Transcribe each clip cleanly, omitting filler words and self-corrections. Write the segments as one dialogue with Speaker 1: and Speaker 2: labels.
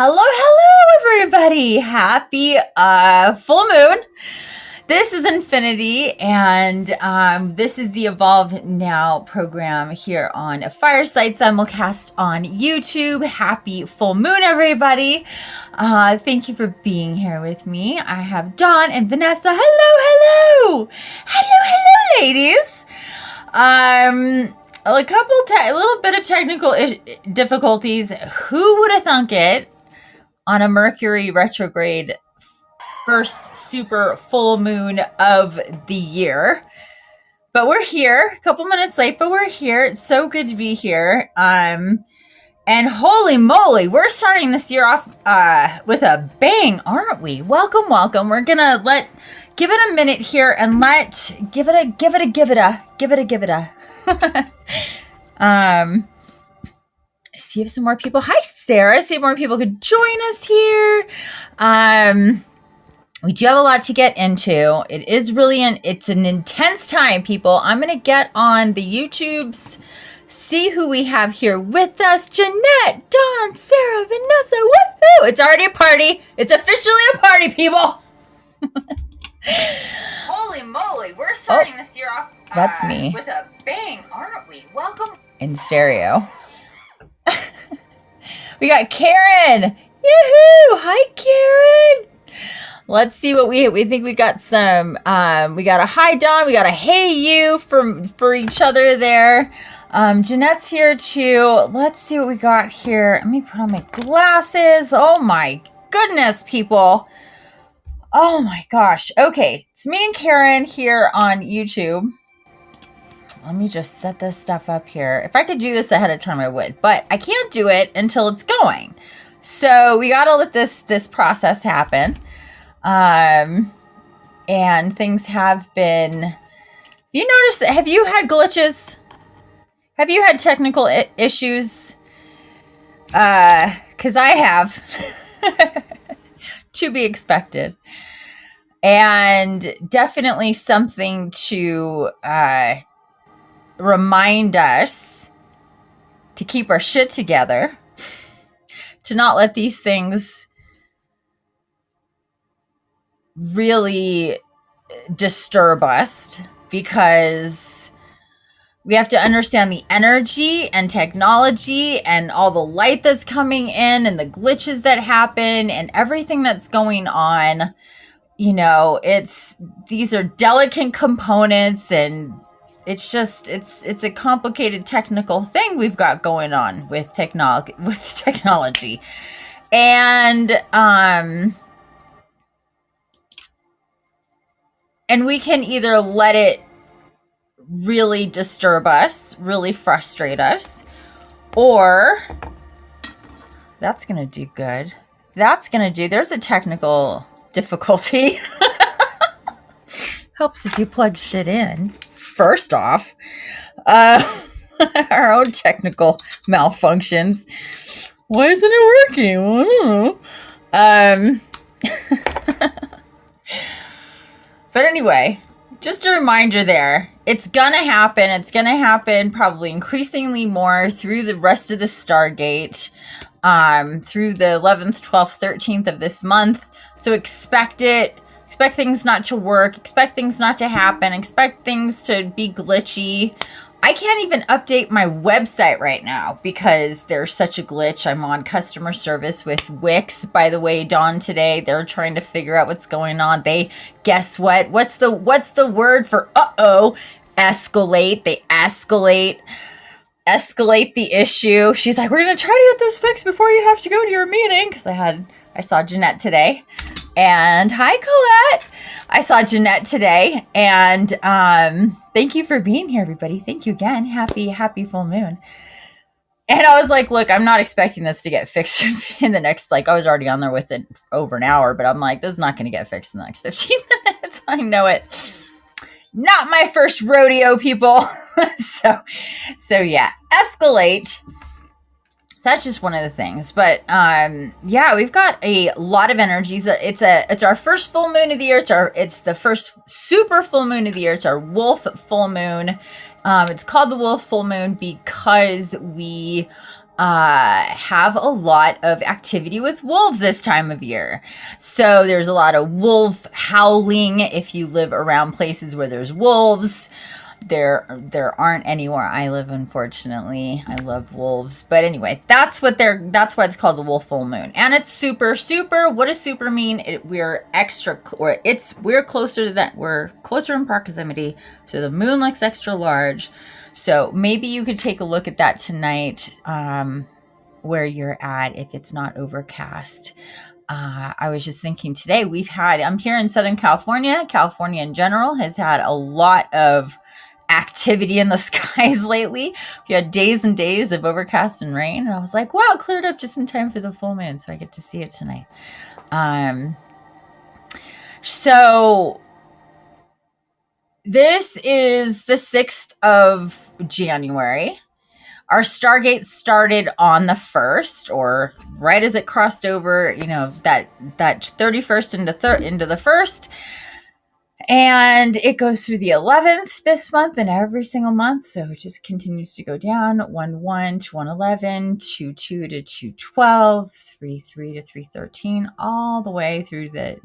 Speaker 1: Hello, everybody. Happy full moon. This is Infinity, and this is the Evolve Now program here on a Fireside Simulcast on YouTube. Happy full moon, everybody. Thank you for being here with me. I have Dawn and Vanessa. Hello, ladies. A little bit of technical difficulties. Who would have thunk it on a Mercury retrograde first super full moon of the year? But we're here, a couple minutes late, but we're here. It's so good to be here. And holy moly, we're starting this year off with a bang, aren't we? Welcome. We're gonna give it a minute here and give it a. See if some more people. Hi, Sarah. See if more people could join us here. We do have a lot to get into. It is really it's an intense time, people. I'm gonna get on the YouTubes, see who we have here with us. Jeanette, Dawn, Sarah, Vanessa. Woohoo! It's already a party. It's officially a party, people. Holy moly, we're starting this year off. That's me. With a bang, aren't we? Welcome. In stereo. We got Karen. Yoo-hoo! Hi, Karen. Let's see what we think. We got some. We got a hi, Dawn. We got a hey, you for each other there. Jeanette's here too. Let's see what we got here. Let me put on my glasses. Oh my goodness, people. Oh my gosh. Okay, it's me and Karen here on YouTube. Let me just set this stuff up here. If I could do this ahead of time, I would, but I can't do it until it's going. So we got to let this process happen. And things have been, have you had glitches? Have you had technical issues? 'Cause I have. To be expected. And definitely something to, remind us to keep our shit together, to not let these things really disturb us, because we have to understand the energy and technology and all the light that's coming in and the glitches that happen and everything that's going on. These are delicate components, and it's a complicated technical thing we've got going on with technology. And we can either let it really disturb us, really frustrate us, or that's going to do good. There's a technical difficulty. Helps if you plug shit in. First off, our own technical malfunctions. Why isn't it working? Well, I don't know. But anyway, just a reminder there. It's gonna happen. It's gonna happen probably increasingly more through the rest of the Stargate, through the 11th, 12th, 13th of this month. So expect it. Expect things not to work. Expect things not to happen. Expect things to be glitchy. I can't even update my website right now because there's such a glitch. I'm on customer service with Wix. By the way, Dawn, today, they're trying to figure out what's going on. Guess what? What's the word for escalate. They escalate the issue. She's like, we're going to try to get this fixed before you have to go to your meeting. Because I saw Jeanette today. And hi, Colette. I saw Jeanette today. And thank you for being here, everybody. Thank you again. Happy full moon. And I was like, look, I'm not expecting this to get fixed in the next, I was already on there with it over an hour, but I'm like, this is not going to get fixed in the next 15 minutes. I know it. Not my first rodeo, people. So yeah, escalate. So that's just one of the things. But yeah, we've got a lot of energies. It's our first full moon of the year. It's the first super full moon of the year. It's our wolf full moon. It's called the wolf full moon because we have a lot of activity with wolves this time of year. So there's a lot of wolf howling if you live around places where there's wolves. There aren't any where I live, unfortunately. I love wolves, but anyway, that's why it's called the wolf full moon. And it's super. What does super mean? We're closer to that. We're closer in proximity, so the moon looks extra large. So maybe you could take a look at that tonight, where you're at, if it's not overcast. I was just thinking today, I'm here in Southern California. California in general has had a lot of activity in the skies lately. We had days and days of overcast and rain, and I was like, wow, it cleared up just in time for the full moon, so I get to see it tonight. So this is the 6th of January. Our Stargate started on the 1st, or right as it crossed over, that 31st into the 1st. And it goes through the 11th this month and every single month. So it just continues to go down. 1-1 to 111, 2-2 to 212, 3-3 to 313, all the way through the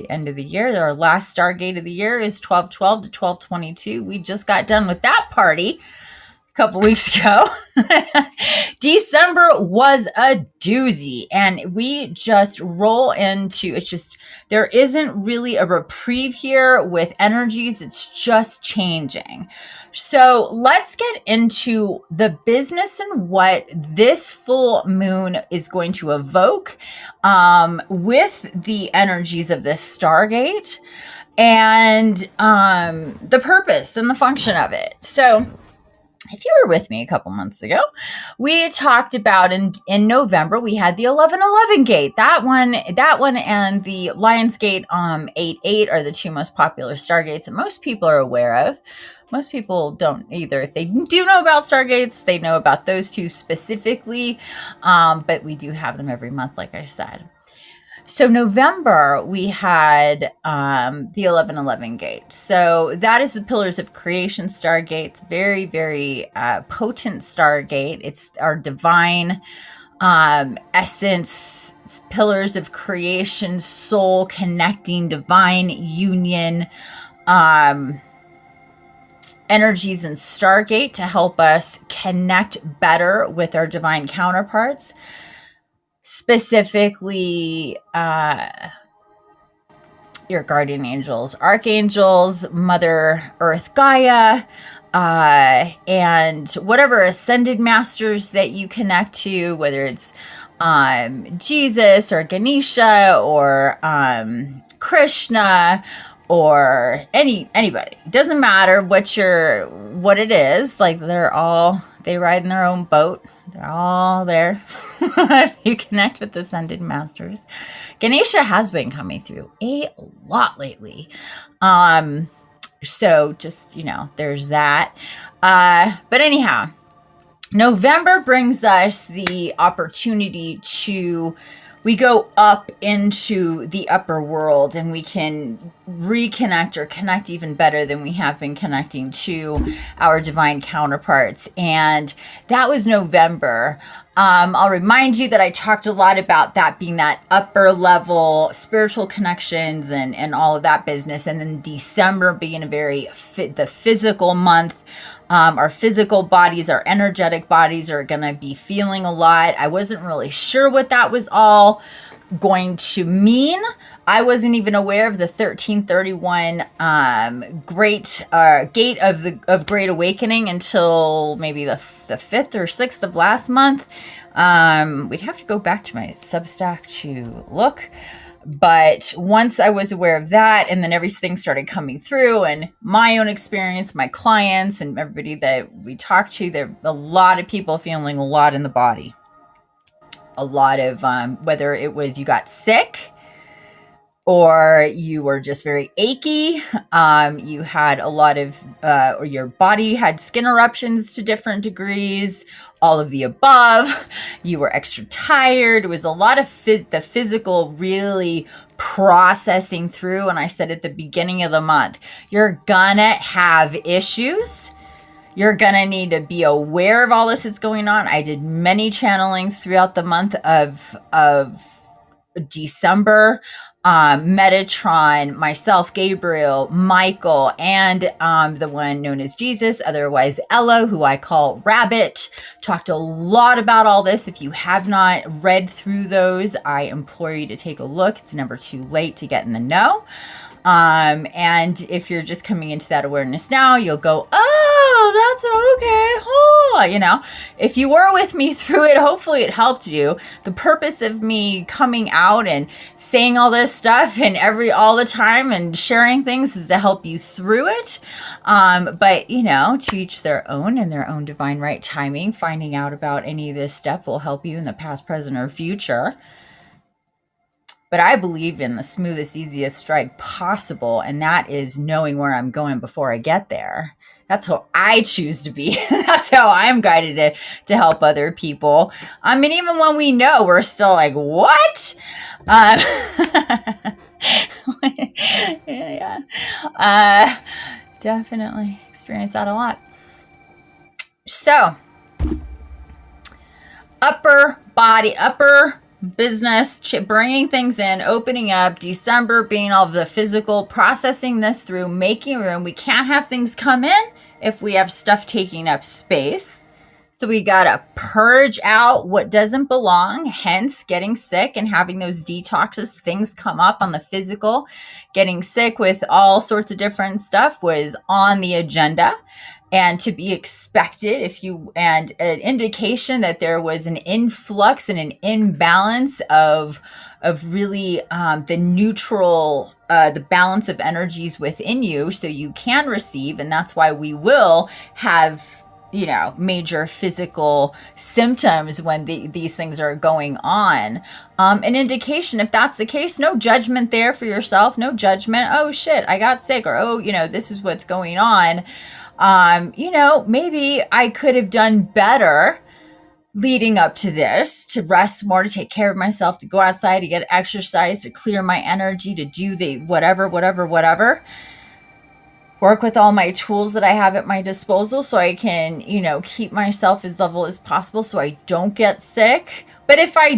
Speaker 1: end of the year. Our last Stargate of the year is 12-12 to 12-22. We just got done with that party couple weeks ago. December was a doozy, and we just roll into there isn't really a reprieve here with energies. It's just changing. So let's get into the business and what this full moon is going to evoke with the energies of this Stargate, and the purpose and the function of it. So if you were with me a couple months ago, we talked about in November, we had the 1111 gate. That one and the Lions Gate 88 are the two most popular stargates that most people are aware of. Most people don't either. If they do know about stargates, they know about those two specifically, but we do have them every month, like I said. So November, we had the 1111 gate. So that is the Pillars of Creation Stargate. It's very, very potent Stargate. It's our divine essence, Pillars of Creation, soul connecting, divine union energies in Stargate to help us connect better with our divine counterparts. Specifically, your guardian angels, archangels, Mother Earth Gaia, and whatever ascended masters that you connect to, whether it's Jesus or Ganesha or Krishna or anybody. It doesn't matter what it is. Like they ride in their own boat. They're all there. You connect with the ascended masters. Ganesha has been coming through a lot lately. So just, there's that. But anyhow, November brings us the opportunity we go up into the upper world, and we can reconnect or connect even better than we have been connecting to our divine counterparts. And that was November. I'll remind you that I talked a lot about that being that upper level spiritual connections and all of that business. And then December being the physical month. Our physical bodies, our energetic bodies are going to be feeling a lot. I wasn't really sure what that was all going to mean. I wasn't even aware of the 1331 great gate of Great Awakening until maybe the 5th or 6th of last month. We'd have to go back to my Substack to look. But once I was aware of that, and then everything started coming through, and my own experience, my clients, and everybody that we talked to, there are a lot of people feeling a lot in the body. A lot of, whether it was you got sick, or you were just very achy, you had a lot of, or your body had skin eruptions to different degrees, all of the above. You were extra tired. It was a lot of the physical really processing through. And I said at the beginning of the month, you're gonna have issues. You're going to need to be aware of all this that's going on. I did many channelings throughout the month of December. Metatron, myself, Gabriel, Michael, and the one known as Jesus, otherwise Ella, who I call Rabbit, talked a lot about all this. If you have not read through those, I implore you to take a look. It's never too late to get in the know. And if you're just coming into that awareness now, you'll go, oh, that's okay. Oh, you know, if you were with me through it, hopefully it helped you. The purpose of me coming out and saying all this stuff and all the time and sharing things is to help you through it. But you know, to each their own and their own divine right timing, finding out about any of this stuff will help you in the past, present, or future. But I believe in the smoothest, easiest stride possible, and that is knowing where I'm going before I get there. That's how I choose to be. That's how I'm guided to help other people. I mean, even when we know, we're still like, what? Yeah. Definitely experience that a lot. So, upper business, bringing things in, opening up, December being all of the physical, processing this through, making room. We can't have things come in if we have stuff taking up space. So we got to purge out what doesn't belong, hence getting sick and having those detoxes, things come up on the physical. Getting sick with all sorts of different stuff was on the agenda. And to be expected, and an indication that there was an influx and an imbalance of really the neutral, the balance of energies within you, so you can receive, and that's why we will have, you know, major physical symptoms when these things are going on. An indication, if that's the case, no judgment there for yourself, no judgment. Oh shit, I got sick, or oh, you know, this is what's going on. You know, maybe I could have done better leading up to this, to rest more, to take care of myself, to go outside, to get exercise, to clear my energy, to do the whatever. Work with all my tools that I have at my disposal so I can, you know, keep myself as level as possible so I don't get sick. But if I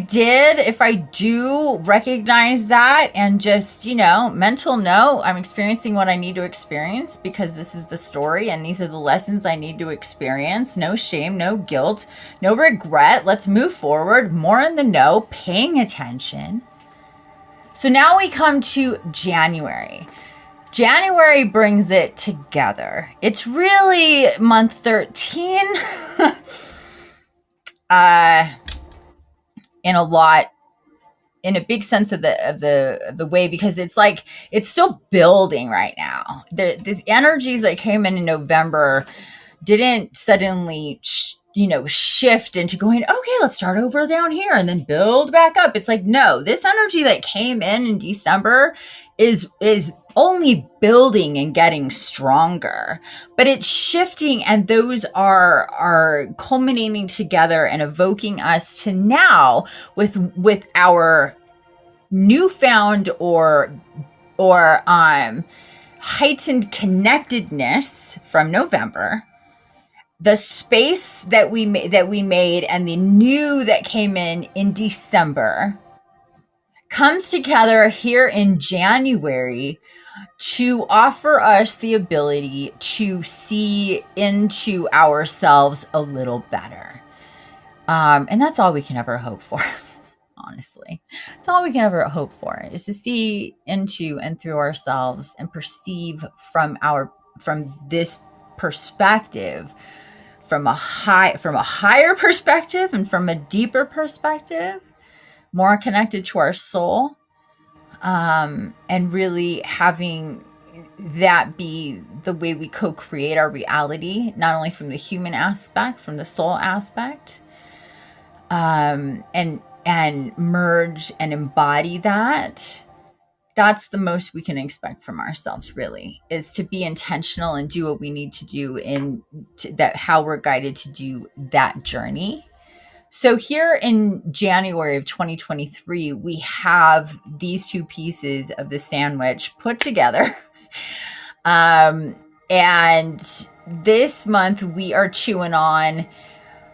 Speaker 1: do recognize that and just, you know, mental note, I'm experiencing what I need to experience because this is the story and these are the lessons I need to experience. No shame, no guilt, no regret. Let's move forward, more in the know, paying attention. So now we come to January. January brings it together. It's really month 13. In a big sense of the way, because it's like it's still building right now. The energies that came in November didn't suddenly shift into going, okay, let's start over down here and then build back up. It's like, no, this energy that came in December is only building and getting stronger, but it's shifting, and those are culminating together and evoking us to now with our newfound or heightened connectedness from November, the space that we made and the new that came in December comes together here in January to offer us the ability to see into ourselves a little better. And that's all we can ever hope for. Honestly, it's all we can ever hope for, is to see into and through ourselves and perceive from this perspective, from a higher perspective and from a deeper perspective, more connected to our soul, and really having that be the way we co-create our reality, not only from the human aspect, from the soul aspect, and merge and embody that. That's the most we can expect from ourselves, really, is to be intentional and do what we need to do how we're guided to do that journey. So here in January of 2023, we have these two pieces of the sandwich put together. And this month we are chewing on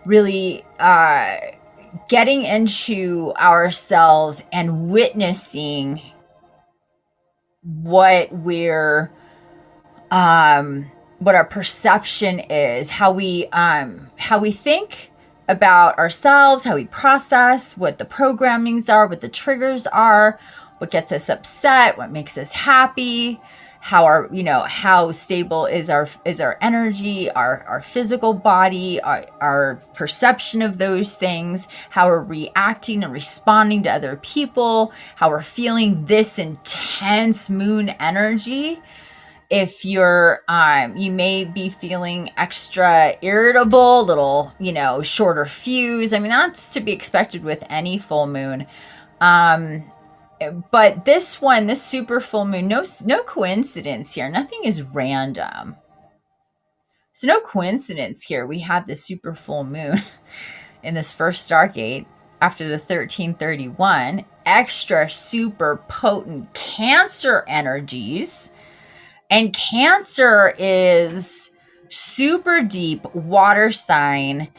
Speaker 1: really getting into ourselves and witnessing what what our perception is, how we think about ourselves, how we process, what the programmings are, what the triggers are, what gets us upset, what makes us happy, how how stable is our energy, our physical body, our perception of those things, how we're reacting and responding to other people, how we're feeling this intense moon energy. If you're you may be feeling extra irritable, little shorter fuse. I mean, that's to be expected with any full moon. But this super full moon, no coincidence here. Nothing is random. So no coincidence here. We have the super full moon in this first Stargate after the 1331. Extra super potent Cancer energies. And Cancer is super deep water sign,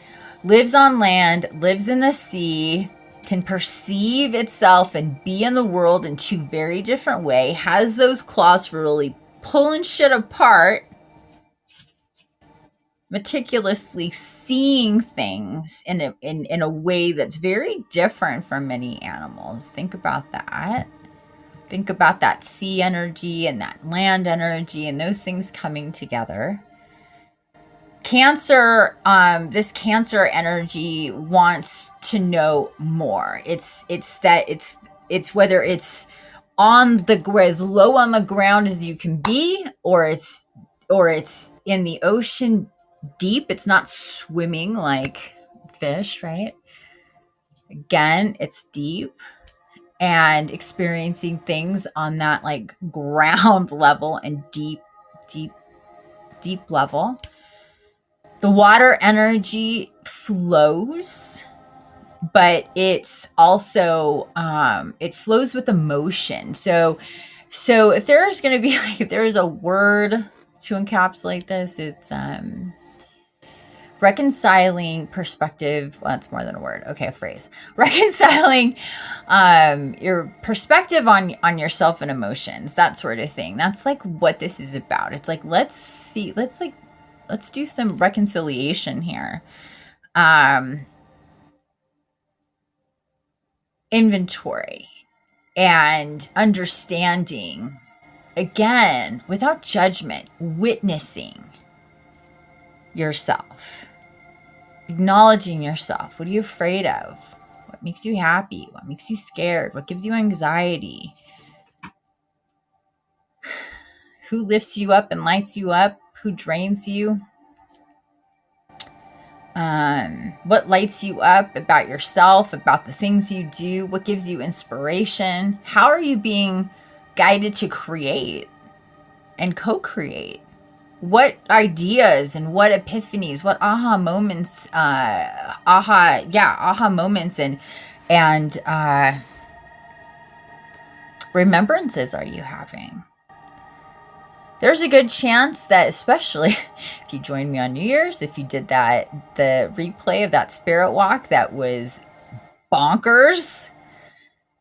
Speaker 1: lives on land, lives in the sea, can perceive itself and be in the world in two very different ways, has those claws for really pulling shit apart, meticulously seeing things in a way that's very different from many animals. Think about that. Think about that sea energy and that land energy and those things coming together. Cancer, this Cancer energy wants to know more. It's whether it's on as low on the ground as you can be, or it's in the ocean deep. It's not swimming like fish, right? Again, it's deep and experiencing things on that like ground level and deep level. The water energy flows, but it's also it flows with emotion. So if there's going to be if there is a word to encapsulate this, it's reconciling perspective. Well, that's more than a word. Okay, a phrase. Reconciling your perspective on yourself and emotions, that sort of thing. That's like what this is about. It's like let's do some reconciliation here. Inventory and understanding, again, without judgment, witnessing yourself, acknowledging yourself. What are you afraid of? What makes you happy? What makes you scared? What gives you anxiety? Who lifts you up and lights you up? Who drains you? What lights you up about yourself, about the things you do? What gives you inspiration? How are you being guided to create and co-create? What ideas and what epiphanies, what aha moments, aha moments and remembrances are you having? There's a good chance that, especially if you joined me on New Year's, if you did the replay of that spirit walk, that was bonkers.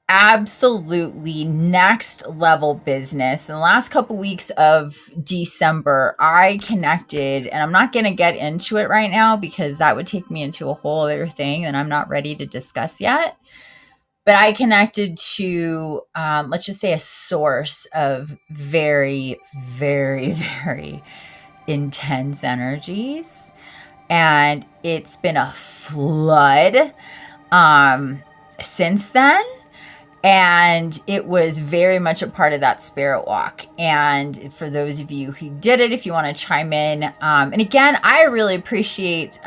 Speaker 1: Absolutely next level business. In the last couple weeks of December, I connected, and I'm not going to get into it right now because that would take me into a whole other thing and I'm not ready to discuss yet. But I connected to, let's just say, a source of very, very, very intense energies. And it's been a flood since then. And it was very much a part of that spirit walk. And for those of you who did it, if you want to chime in, and again, I really appreciate,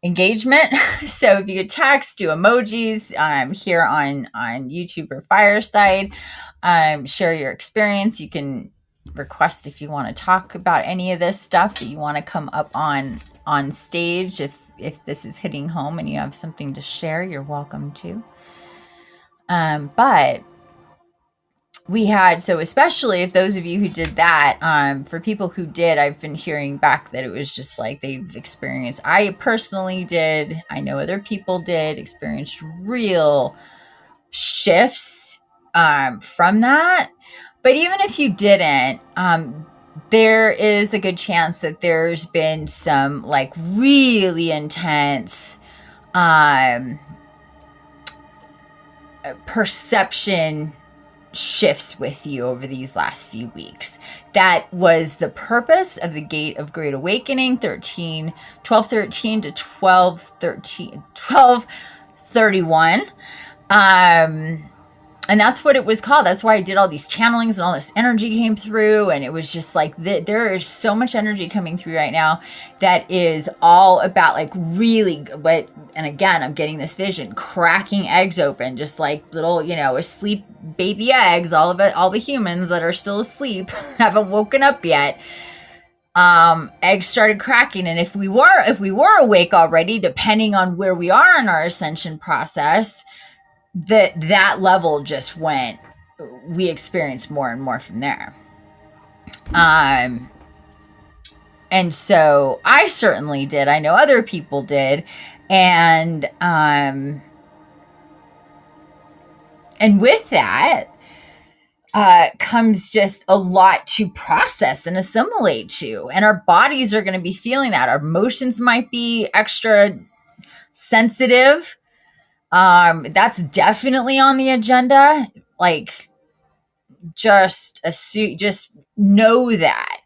Speaker 1: engagement. So if you could text, do emojis here on YouTube or Fireside, share your experience. You can request if you want to talk about any of this stuff, that you want to come up on stage. If this is hitting home and you have something to share, you're welcome to. But we had, so especially if those of you who did that, for people who did, I've been hearing back that it was just like they've experienced, I personally did, I know other people did, experienced real shifts from that. But even if you didn't, there is a good chance that there's been some like really intense perception shifts with you over these last few weeks. That was the purpose of the Gate of Great Awakening, 1213 to 1231. And that's what it was called. That's why I did all these channelings and all this energy came through. And it was just like, there is so much energy coming through right now that is all about like really, but, and again, I'm getting this vision, cracking eggs open, just like little, asleep baby eggs, all of it, all the humans that are still asleep, haven't woken up yet. Eggs started cracking. And if we were awake already, depending on where we are in our ascension process, that level just went, we experienced more and more from there. And so I certainly did. I know other people did. And with that, comes just a lot to process and assimilate to. And our bodies are going to be feeling that. Our emotions might be extra sensitive. That's definitely on the agenda. Like, just know that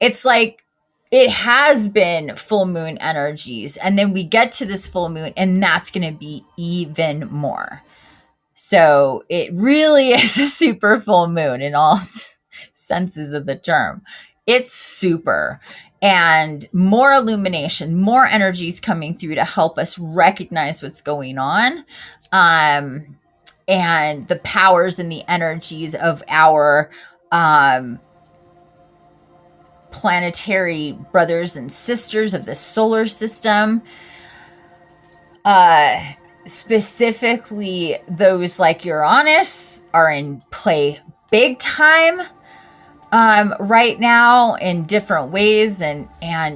Speaker 1: it's like it has been full moon energies, and then we get to this full moon, and that's going to be even more. So it really is a super full moon in all senses of the term. It's super. And more illumination, more energies coming through to help us recognize what's going on. And the powers and the energies of our planetary brothers and sisters of the solar system. Specifically, those like Uranus are in play big time right now in different ways, and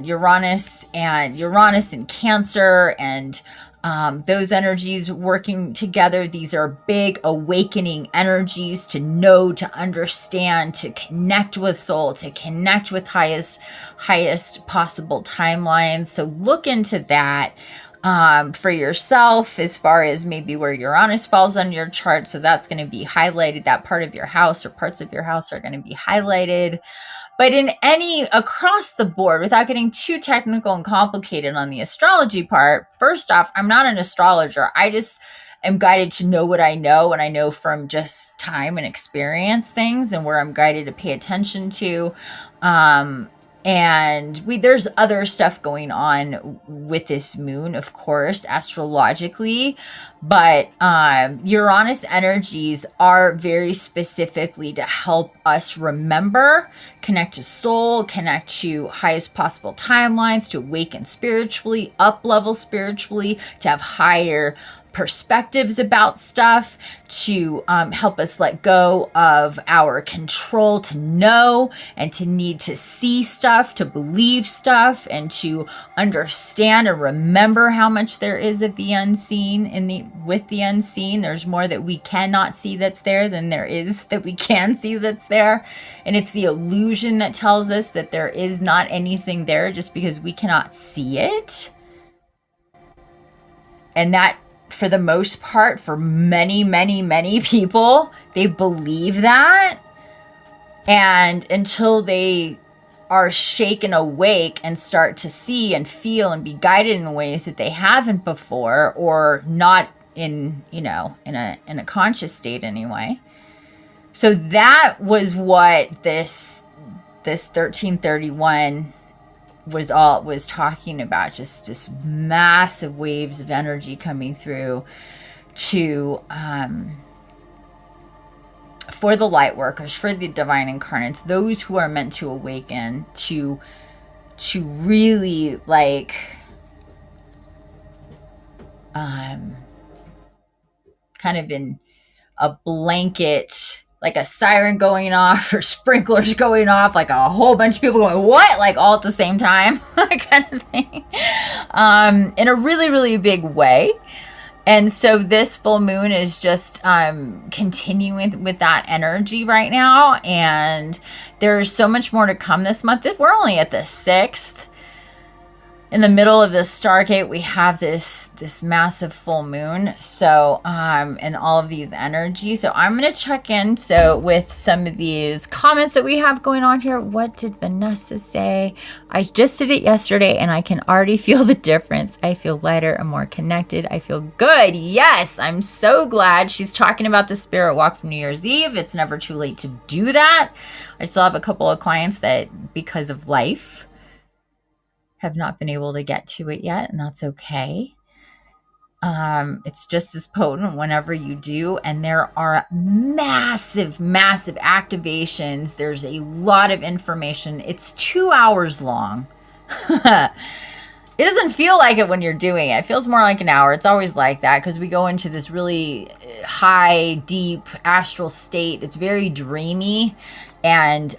Speaker 1: Uranus in Cancer, and those energies working together. These are big awakening energies to know, to understand, to connect with soul, to connect with highest possible timelines. So look into that for yourself, as far as maybe where Uranus falls on your chart. So that's going to be highlighted. That part of your house or parts of your house are going to be highlighted. But across the board, without getting too technical and complicated on the astrology part, first off, I'm not an astrologer. I just am guided to know what I know, and I know from just time and experience things and where I'm guided to pay attention to. And there's other stuff going on with this moon, of course, astrologically, but Uranus energies are very specifically to help us remember, connect to soul, connect to highest possible timelines, to awaken spiritually, up level spiritually, to have higher perspectives about stuff, to help us let go of our control, to know and to need to see stuff, to believe stuff, and to understand and remember how much there is of the unseen. With the unseen, there's more that we cannot see that's there than there is that we can see that's there. And it's the illusion that tells us that there is not anything there just because we cannot see it. And that, for the most part, for many, many, many people, they believe that. And until they are shaken awake and start to see and feel and be guided in ways that they haven't before, or not in a conscious state anyway. So that was what this 1331 was talking about, just massive waves of energy coming through to for the light workers, for the divine incarnates, those who are meant to awaken, to really like kind of in a blanket like a siren going off or sprinklers going off, like a whole bunch of people going, what? Like all at the same time, kind of thing, in a really, really big way. And so this full moon is just continuing with that energy right now. And there's so much more to come this month. We're only at the 6th. In the middle of this stargate, we have this massive full moon. So, and all of these energies. So I'm going to check in. So with some of these comments that we have going on here, what did Vanessa say? I just did it yesterday and I can already feel the difference. I feel lighter and more connected. I feel good. Yes, I'm so glad. She's talking about the spirit walk from New Year's Eve. It's never too late to do that. I still have a couple of clients that, because of life, have not been able to get to it yet, and that's okay. It's just as potent whenever you do, and there are massive activations. There's a lot of information. It's 2 hours long. It doesn't feel like it when you're doing it. It feels more like an hour. It's always like that because we go into this really high, deep astral state. It's very dreamy, and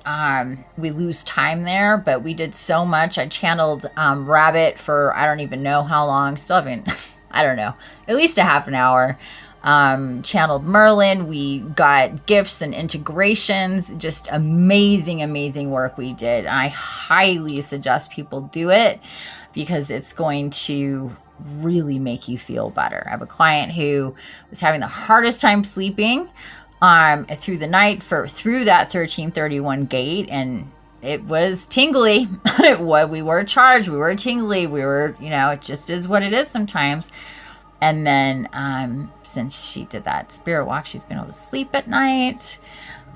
Speaker 1: we lose time there, but we did so much. I channeled Rabbit for I don't even know how long. Still haven't, I don't know, at least a half an hour. Channeled Merlin. We got gifts and integrations. Just amazing work we did. I highly suggest people do it because it's going to really make you feel better. I have a client who was having the hardest time sleeping through the night through that 1331 gate, and it was tingly. We were charged, we were tingly, we were, it just is what it is sometimes. And then since she did that spirit walk, she's been able to sleep at night.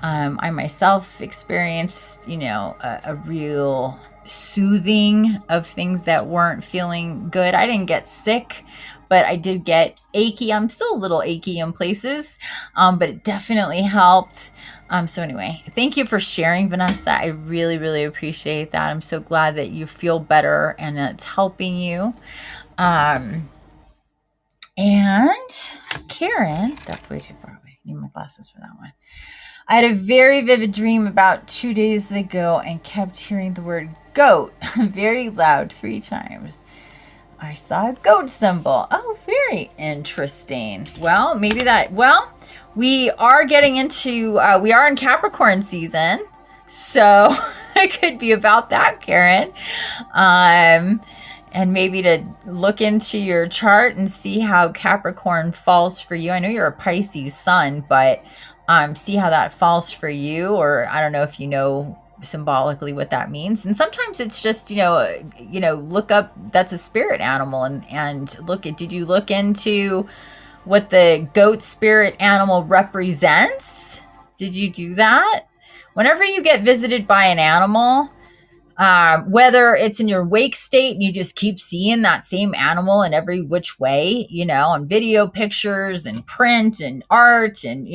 Speaker 1: I myself experienced, a real soothing of things that weren't feeling good. I didn't get sick, but I did get achy. I'm still a little achy in places, but it definitely helped. So anyway, thank you for sharing, Vanessa. I really appreciate that. I'm so glad that you feel better and it's helping you. And Karen, that's way too far away. I need my glasses for that one. I had a very vivid dream about 2 days ago and kept hearing the word goat very loud 3 times. I saw a goat symbol. Oh, very interesting. Well, we are getting into, we are in Capricorn season. So it could be about that, Karen. And maybe to look into your chart and see how Capricorn falls for you. I know you're a Pisces sun, but see how that falls for you, or I don't know if you know symbolically what that means. And sometimes it's just, look up, that's a spirit animal, and did you look into what the goat spirit animal represents? Did you do that? Whenever you get visited by an animal, whether it's in your wake state and you just keep seeing that same animal in every which way, on video, pictures, and print and art and,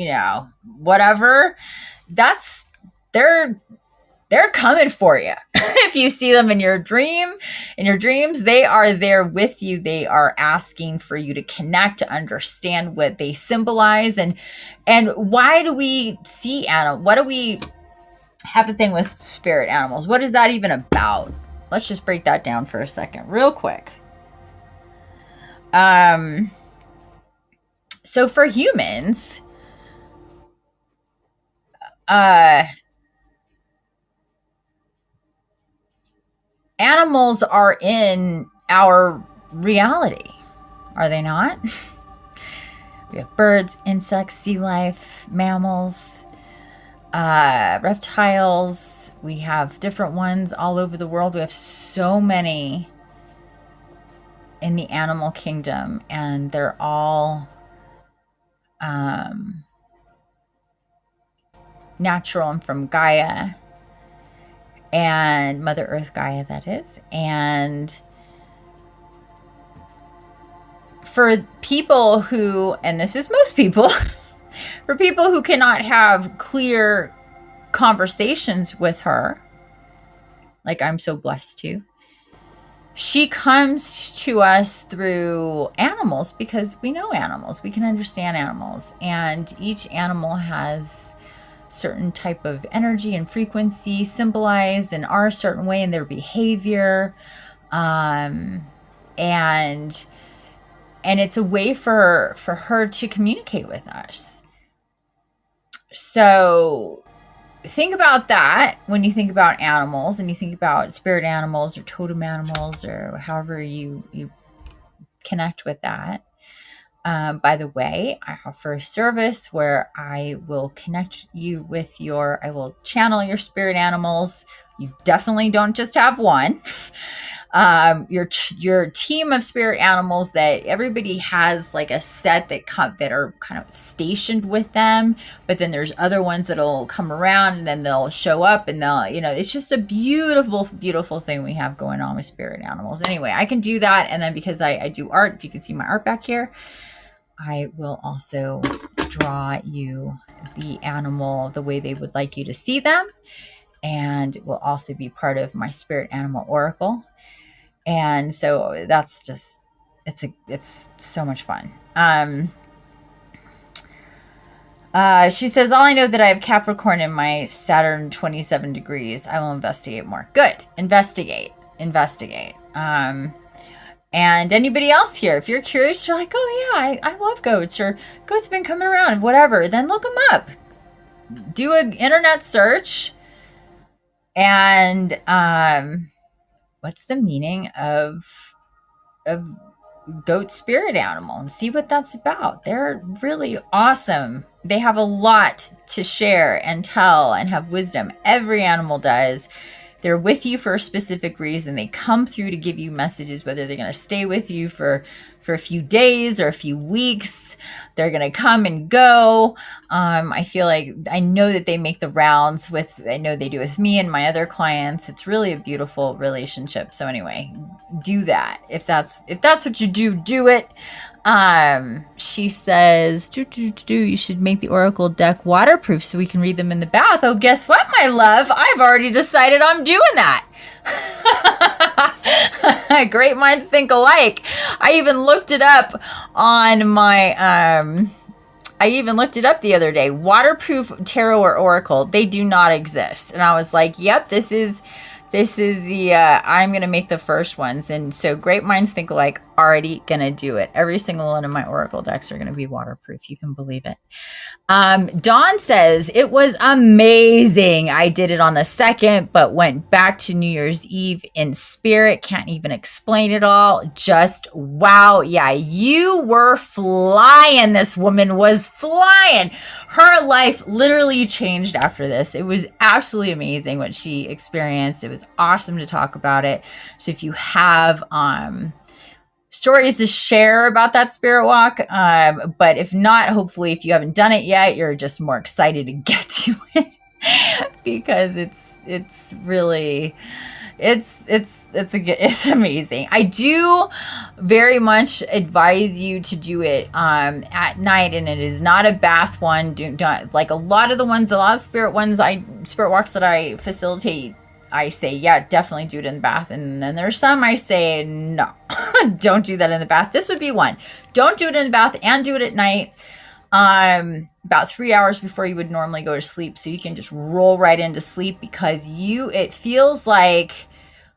Speaker 1: whatever, they're coming for you. If you see them in your dreams, they are there with you. They are asking for you to connect, to understand what they symbolize. And why do we see animals? What do we have the thing with spirit animals? What is that even about? Let's just break that down for a second real quick. So for humans, animals are in our reality, are they not? We have birds, insects, sea life, mammals, reptiles. We have different ones all over the world. We have so many in the animal kingdom, and they're all natural and from Gaia and Mother Earth Gaia, that is. And for people who, and this is most people, for people who cannot have clear conversations with her, like I'm so blessed to, she comes to us through animals because we know animals. We can understand animals. And each animal has certain type of energy and frequency symbolized and are a certain way in their behavior. And it's a way for her to communicate with us. So think about that when you think about animals, and you think about spirit animals or totem animals, or however you connect with that. By the way, I offer a service where I will connect you with I will channel your spirit animals. You definitely don't just have one. Your team of spirit animals, that everybody has like a set that are kind of stationed with them, but then there's other ones that'll come around and then they'll show up, and it's just a beautiful, beautiful thing we have going on with spirit animals. Anyway, I can do that. And then because I do art, if you can see my art back here, I will also draw you the animal the way they would like you to see them. And it will also be part of my spirit animal oracle. And so that's just, it's so much fun. She says, all I know that I have Capricorn in my Saturn 27 degrees. I will investigate more. Good. Investigate. And anybody else here, if you're curious, you're like, oh yeah, I love goats, or goats have been coming around, whatever, then look them up. Do an internet search. And what's the meaning of goat spirit animal, and see what that's about. They're really awesome. They have a lot to share and tell and have wisdom. Every animal does. They're with you for a specific reason. They come through to give you messages, whether they're going to stay with you for a few days or a few weeks. They're going to come and go. I feel like I know that they make the rounds I know they do with me and my other clients. It's really a beautiful relationship. So anyway, do that. If that's what you do it. She says, you should make the Oracle deck waterproof so we can read them in the bath. Oh, guess what, my love? I've already decided I'm doing that. Great minds think alike. I even looked it up on my, the other day. Waterproof tarot or oracle, they do not exist. And I was like, yep, this is the, I'm going to make the first ones. And so great minds think alike, already going to do it. Every single one of my oracle decks are going to be waterproof. You can believe it. Dawn says, it was amazing. I did it on the 2nd, but went back to New Year's Eve in spirit. Can't even explain it all. Just wow. Yeah, you were flying. This woman was flying. Her life literally changed after this. It was absolutely amazing what she experienced. It was awesome to talk about it. So if you have stories to share about that spirit walk, but if not, hopefully if you haven't done it yet, you're just more excited to get to it because it's really it's amazing. I do very much advise you to do it at night, and it is not a bath one. Don't like a lot of spirit walks that I facilitate. I say, yeah, definitely do it in the bath. And then there's some I say, no, don't do that in the bath. This would be one. Don't do it in the bath, and do it at night, about 3 hours before you would normally go to sleep. So you can just roll right into sleep, because it feels like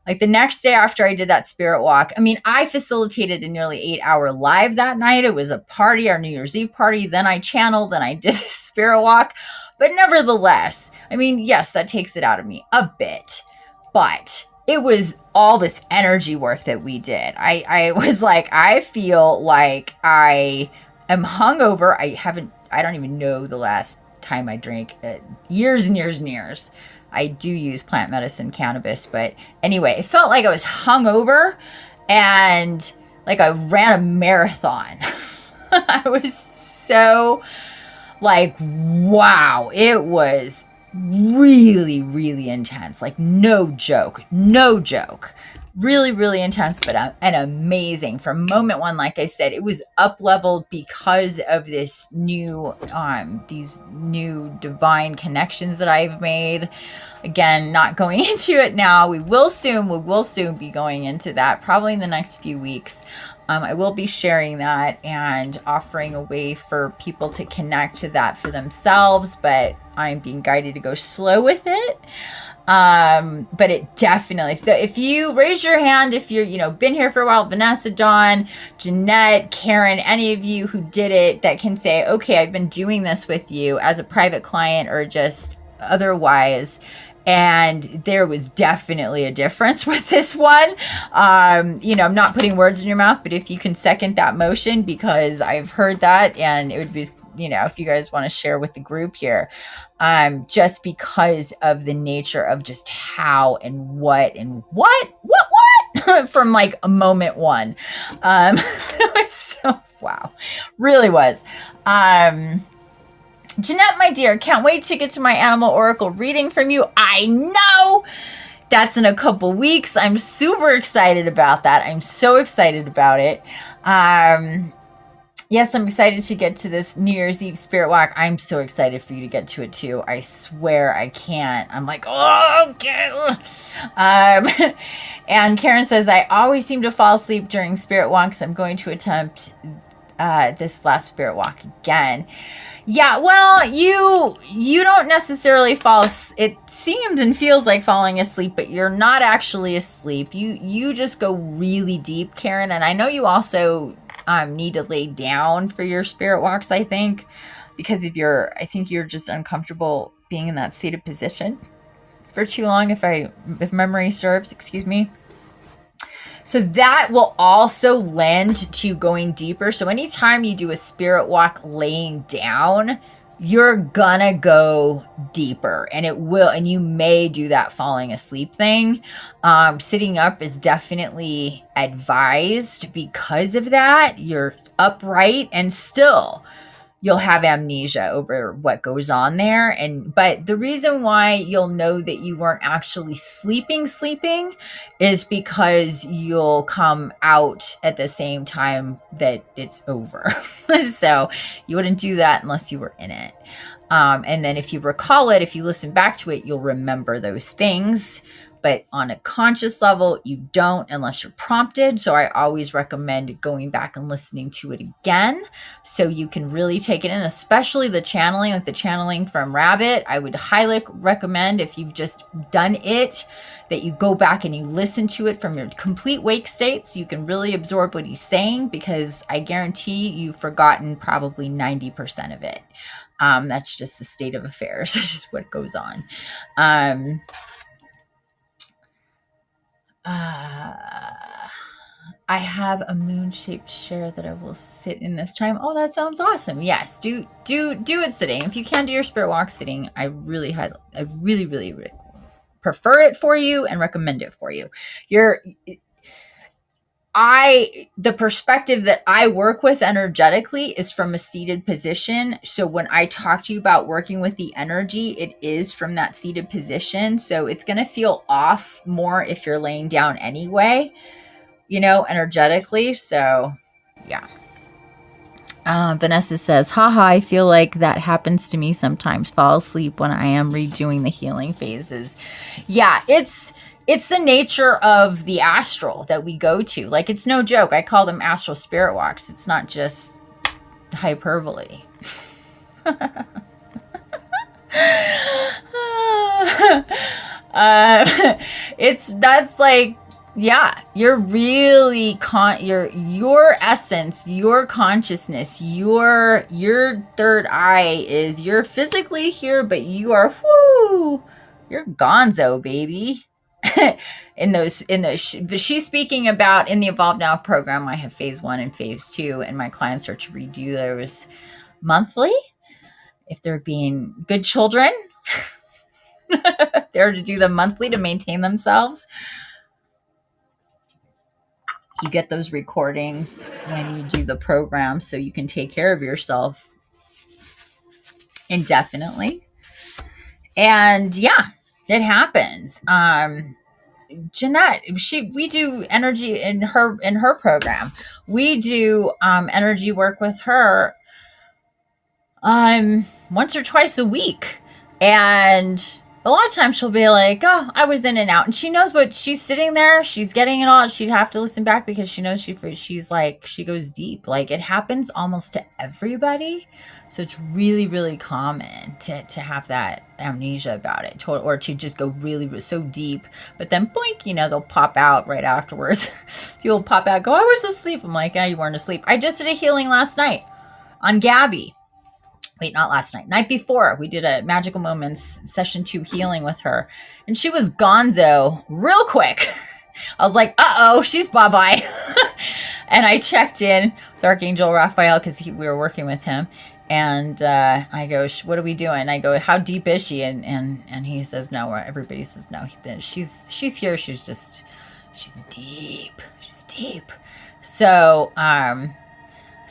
Speaker 1: the next day after I did that spirit walk. I mean, I facilitated a nearly 8-hour live that night. It was a party, our New Year's Eve party. Then I channeled and I did the spirit walk. But nevertheless, I mean, yes, that takes it out of me a bit, but it was all this energy work that we did. I was like, I feel like I am hungover. I don't even know the last time I drank, years and years and years. I do use plant medicine, cannabis, but anyway, it felt like I was hungover and like I ran a marathon. I was so like, wow, it was really, really intense. Like, no joke. Really, really intense, but and amazing. From moment one, like I said, it was up-leveled because of this new, these new divine connections that I've made. Again, not going into it now. We will soon be going into that, probably in the next few weeks. I will be sharing that and offering a way for people to connect to that for themselves, but I'm being guided to go slow with it. But it definitely, if you raise your hand, if you're, been here for a while, Vanessa, Dawn, Jeanette, Karen, any of you who did it that can say, okay, I've been doing this with you as a private client or just otherwise. And there was definitely a difference with this one. I'm not putting words in your mouth, but if you can second that motion, because I've heard that, and it would be, if you guys want to share with the group here, just because of the nature of just how and what from like a moment one. So wow, really was. Jeanette, my dear, can't wait to get to my animal oracle reading from you. I know that's in a couple weeks. I'm super excited about that. I'm so excited about it. Yes, I'm excited to get to this New Year's Eve spirit walk. I'm so excited for you to get to it too. I swear I can't. I'm like, oh, okay. And Karen says, I always seem to fall asleep during spirit walks. I'm going to attempt this last spirit walk again. Yeah, well, you don't necessarily fall. It seems and feels like falling asleep, but you're not actually asleep. You just go really deep, Karen. And I know you also need to lay down for your spirit walks, I think, because I think you're just uncomfortable being in that seated position for too long, if memory serves, excuse me. So that will also lend to going deeper. So anytime you do a spirit walk laying down, you're gonna go deeper, and you may do that falling asleep thing. Sitting up is definitely advised because of that. You're upright and still you'll have amnesia over what goes on there. But the reason why you'll know that you weren't actually sleeping is because you'll come out at the same time that it's over. So you wouldn't do that unless you were in it. And then if you recall it, if you listen back to it, you'll remember those things. But on a conscious level, you don't unless you're prompted. So I always recommend going back and listening to it again so you can really take it in, especially the channeling, like the channeling from Rabbit. I would highly recommend, if you've just done it, that you go back and you listen to it from your complete wake state so you can really absorb what he's saying, because I guarantee you've forgotten probably 90% of it. That's just the state of affairs. That's just what goes on. I have a moon-shaped share that I will sit in this time. Oh, that sounds awesome. Yes, do it sitting. If you can do your spirit walk sitting, I really prefer it for you and recommend it for you. The perspective that I work with energetically is from a seated position. So when I talk to you about working with the energy, it is from that seated position. So it's going to feel off more if you're laying down anyway, energetically. So yeah. Vanessa says, haha, I feel like that happens to me sometimes. Fall asleep when I am redoing the healing phases. Yeah, it's the nature of the astral that we go to. Like, it's no joke. I call them astral spirit walks. It's not just hyperbole. That's like, yeah, you're really your essence, your consciousness, your third eye is, you're physically here, but you're gonzo, baby. She's speaking about in the Evolve Now program. I have phase 1 and phase 2, and my clients are to redo those monthly if they're being good children. They're to do them monthly to maintain themselves. You get those recordings when you do the program so you can take care of yourself indefinitely. And yeah, it happens. Jeanette, we do energy in her program. We do energy work with her once or twice a week. And A lot of times she'll be like, oh, I was in and out. And she knows what she's sitting there. She's getting it all. She'd have to listen back because she knows she's like, she goes deep. Like it happens almost to everybody. So it's really, really common to have that amnesia about it, or to just go really so deep. But then boink, they'll pop out right afterwards. People pop out, go, I was asleep. I'm like, yeah, you weren't asleep. I just did a healing last night on Gabby. Wait, not last night. Night before, we did a Magical Moments session 2 healing with her. And she was gonzo real quick. I was like, uh-oh, she's bye-bye. And I checked in with Archangel Raphael because we were working with him. And I go, what are we doing? I go, how deep is she? And he says no. Everybody says no. She's here. She's deep. She's deep. So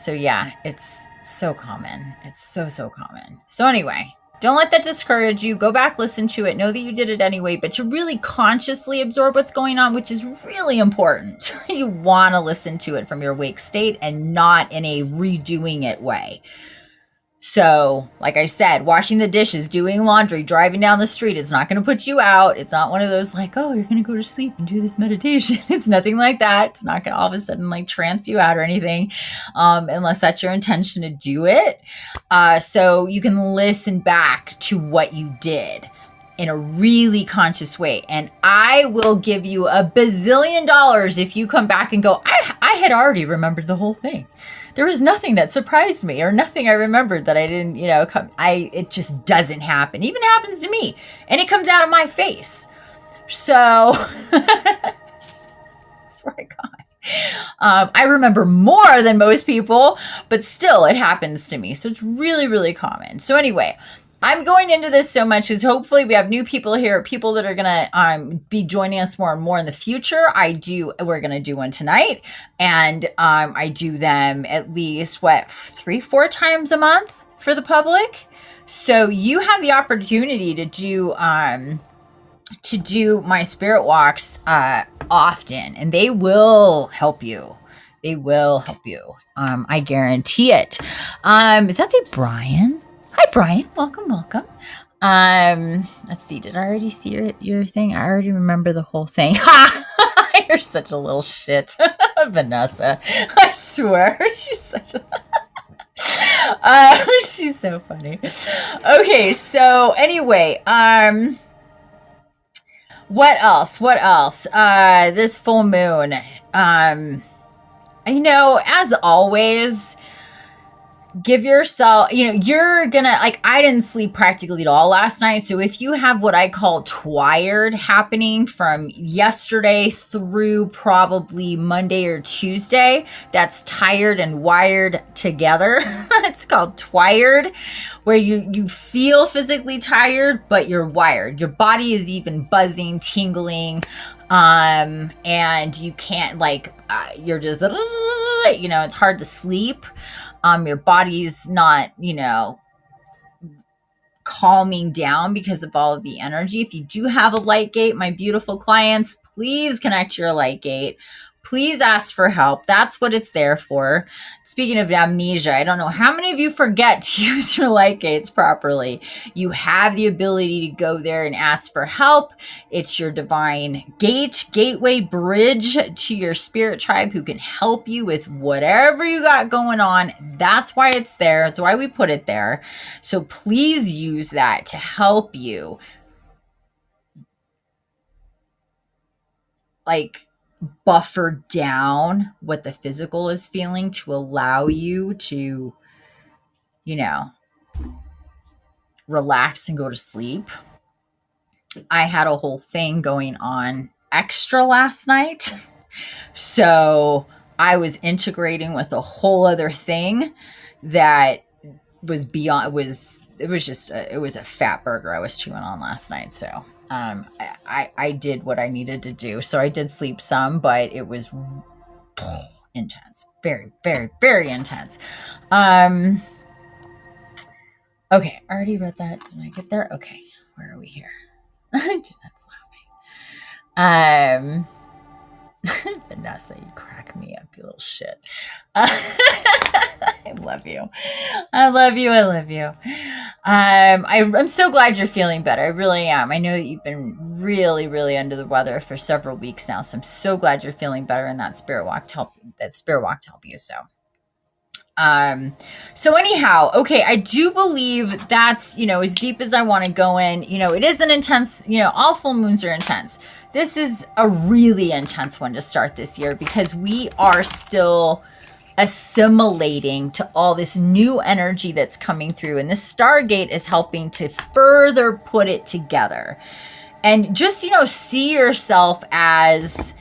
Speaker 1: yeah, it's so common. It's so common. So anyway, don't let that discourage you. Go back, listen to it. Know that you did it anyway, but to really consciously absorb what's going on, which is really important. You want to listen to it from your awake state and not in a redoing it way. So, like I said, washing the dishes, doing laundry, driving down the street, it's not going to put you out. It's not one of those like, oh, you're going to go to sleep and do this meditation. It's nothing like that. It's not going to all of a sudden like trance you out or anything, unless that's your intention to do it. So you can listen back to what you did in a really conscious way. And I will give you $1 bazillion if you come back and go, I had already remembered the whole thing. There was nothing that surprised me or nothing I remembered that I didn't, it just doesn't happen. Even happens to me and it comes out of my face. So, swear to God. I remember more than most people, but still it happens to me. So it's really, really common. So anyway, I'm going into this so much because hopefully we have new people here, people that are going to be joining us more and more in the future. We're going to do one tonight. And I do them at least, 3-4 times a month for the public. So you have the opportunity to do my spirit walks often, and they will help you. They will help you. I guarantee it. Is that the Brian? Hi, Brian. Welcome. Let's see. Did I already see your thing? I already remember the whole thing. Ha! You're such a little shit. Vanessa. I swear. She's such a... she's so funny. Okay, so anyway, what else? This full moon. As always, give yourself, you're gonna, I didn't sleep practically at all last night. So if you have what I call twired happening from yesterday through probably Monday or Tuesday, that's tired and wired together. It's called twired, where you feel physically tired, but you're wired. Your body is even buzzing, tingling, and you can't you're just, it's hard to sleep. Your body's not, calming down because of all of the energy. If you do have a light gate, my beautiful clients, please connect your light gate. Please ask for help. That's what it's there for. Speaking of amnesia, I don't know how many of you forget to use your light gates properly. You have the ability to go there and ask for help. It's your divine gateway bridge to your spirit tribe who can help you with whatever you got going on. That's why it's there. That's why we put it there. So please use that to help you. Buffer down what the physical is feeling to allow you to, relax and go to sleep. I had a whole thing going on extra last night. So I was integrating with a whole other thing that was beyond, it was a fat burger I was chewing on last night. So I did what I needed to do. So I did sleep some, but it was intense. Very, very, very intense. Okay, I already read that. Did I get there? Okay, where are we here? Jeanette's laughing. Vanessa, you crack me up, you little shit. I love you. I'm so glad you're feeling better. I really am. I know that you've been really, really under the weather for several weeks now. So I'm so glad you're feeling better and that spirit walk to help you. So anyhow, okay, I do believe that's, as deep as I want to go in, it is an intense, all full moons are intense. This is a really intense one to start this year because we are still assimilating to all this new energy that's coming through, and this Stargate is helping to further put it together. And just, see yourself as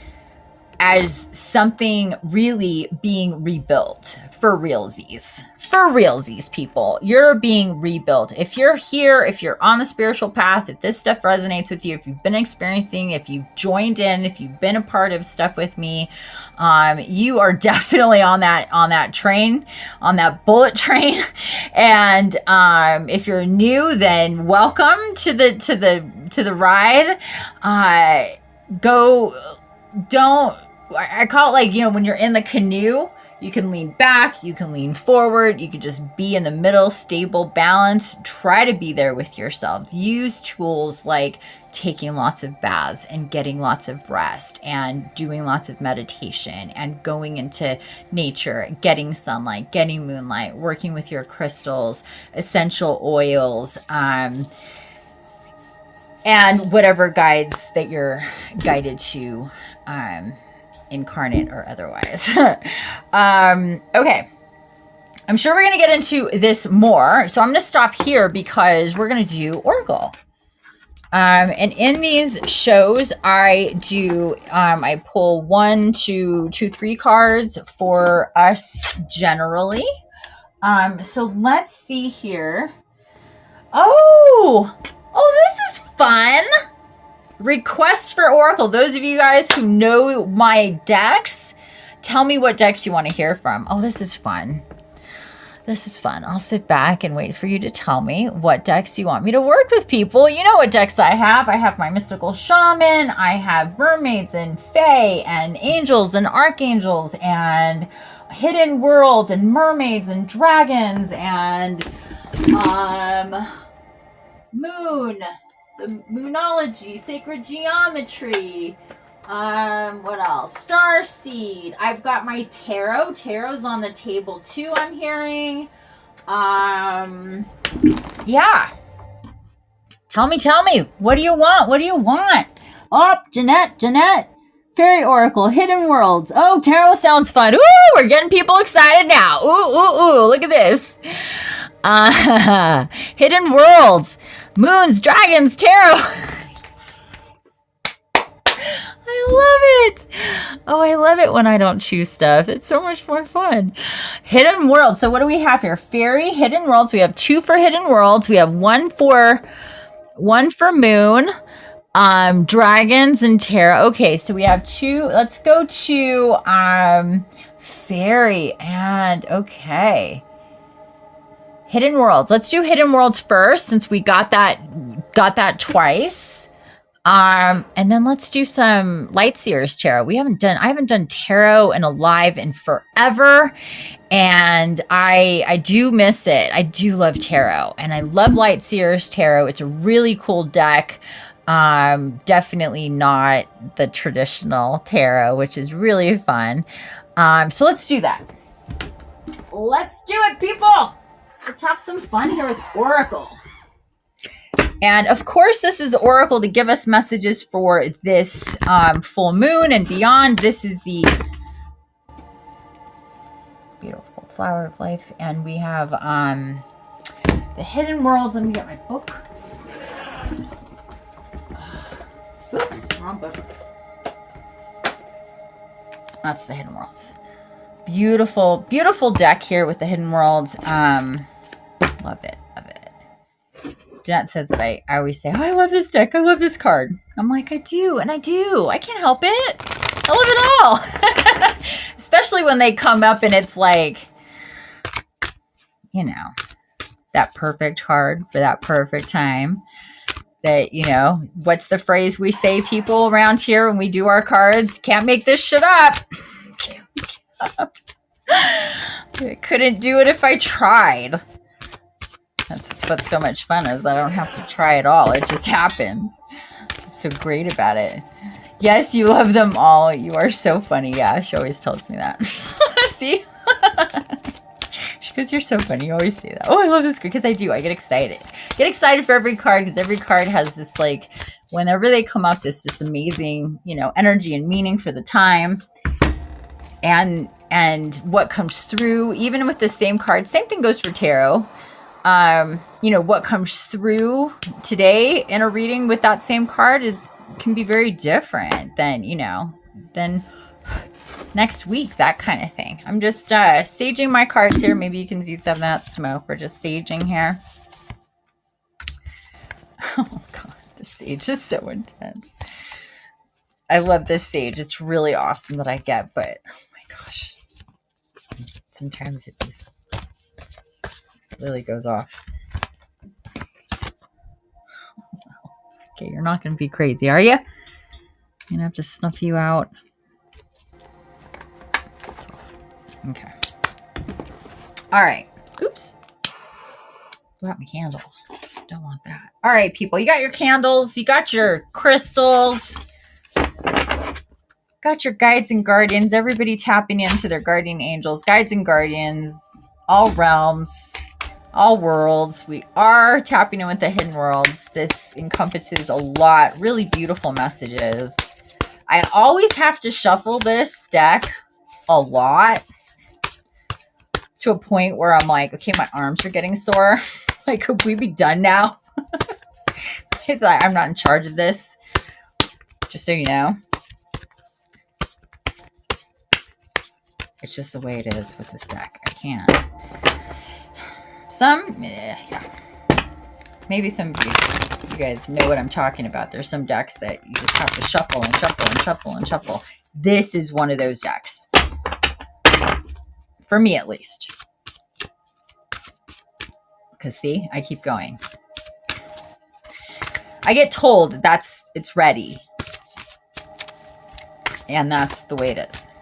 Speaker 1: something really being rebuilt for realsies. For realsies, people. You're being rebuilt. If you're here, if you're on the spiritual path, if this stuff resonates with you, if you've been experiencing, if you've joined in, if you've been a part of stuff with me, you are definitely on that train, on that bullet train. And if you're new, then welcome to the ride. I call it like, when you're in the canoe, you can lean back, you can lean forward, you can just be in the middle, stable, balance. Try to be there with yourself. Use tools like taking lots of baths and getting lots of rest and doing lots of meditation and going into nature, getting sunlight, getting moonlight, working with your crystals, essential oils, and whatever guides that you're guided to, incarnate or otherwise. Okay. I'm sure we're going to get into this more. So I'm going to stop here because we're going to do Oracle. And in these shows, I do, I pull 1, 2, 2, 3 cards for us generally. So let's see here. Oh, this is fun. Requests for Oracle. Those of you guys who know my decks, tell me what decks you want to hear from. Oh, this is fun. This is fun. I'll sit back and wait for you to tell me what decks you want me to work with, people. You know what decks I have. I have my Mystical Shaman. I have Mermaids and Fae and Angels and Archangels and Hidden Worlds and Mermaids and Dragons and Moon. The Moonology, Sacred Geometry, what else? Starseed. I've got my Tarot. Tarot's on the table too, I'm hearing. Yeah. Tell me. What do you want? Oh, Jeanette. Fairy Oracle, Hidden Worlds. Oh, Tarot sounds fun. Ooh, we're getting people excited now. Ooh, look at this. Hidden Worlds. Moons, Dragons, Tarot. I love it. Oh, I love it when I don't choose stuff. It's so much more fun. Hidden Worlds. So what do we have here? Fairy, Hidden Worlds. We have 2 for Hidden Worlds. We have one for Moon, Dragons, and Tarot. Okay, so we have 2. Let's go to Fairy and okay. Hidden Worlds. Let's do Hidden Worlds first since we got that twice. And then let's do some Lightseers Tarot. I haven't done Tarot in a live in forever. And I do miss it. I do love Tarot. And I love Lightseers Tarot. It's a really cool deck. Definitely not the traditional Tarot, which is really fun. So let's do that. Let's do it, people. Let's have some fun here with Oracle. And of course, this is Oracle to give us messages for this full moon and beyond. This is the beautiful Flower of Life. And we have the Hidden Worlds. Let me get my book. Oops, wrong book. That's the Hidden Worlds. Beautiful, beautiful deck here with the Hidden Worlds. Love it. Jeanette says that I always say, oh, I love this deck. I love this card. I'm like, I do. And I do. I can't help it. I love it all. Especially when they come up and it's like, that perfect card for that perfect time. That, what's the phrase we say, people around here when we do our cards? Can't make this shit up. I couldn't do it if I tried. That's what's so much fun is I don't have to try it all. It just happens. That's so great about it. Yes, you love them all. You are so funny. Yeah, she always tells me that. See? She goes, you're so funny. You always say that. Oh, I love this because I do. I get excited. Get excited for every card because every card has this, like, whenever they come up, this just amazing, you know, energy and meaning for the time. And what comes through, even with the same card. Same thing goes for tarot. You know, what comes through today in a reading with that same card can be very different than, you know, than next week, that kind of thing. I'm just saging my cards here. Maybe you can see some of that smoke. We're just saging here. Oh god, the sage is so intense. I love this sage. It's really awesome that I get, but oh my gosh, sometimes it just really goes off. Okay, you're not going to be crazy, are you? I'm going to have to snuff you out. Okay. All right. Oops. Blew out my candle. Don't want that. All right, people. You got your candles. You got your crystals. Got your guides and guardians. Everybody tapping into their guardian angels. Guides and guardians. All realms. All worlds. We are tapping in with the hidden worlds. This encompasses a lot. Really beautiful messages. I always have to shuffle this deck a lot. To a point where I'm like, okay, my arms are getting sore. Like, could we be done now? It's like, I'm not in charge of this. Just so you know. It's just the way it is with this deck. I can't. Yeah. Maybe some of you guys know what I'm talking about. There's some decks that you just have to shuffle and shuffle and shuffle and shuffle. This is one of those decks. For me, at least. Because, see, I keep going. I get told it's ready. And that's the way it is.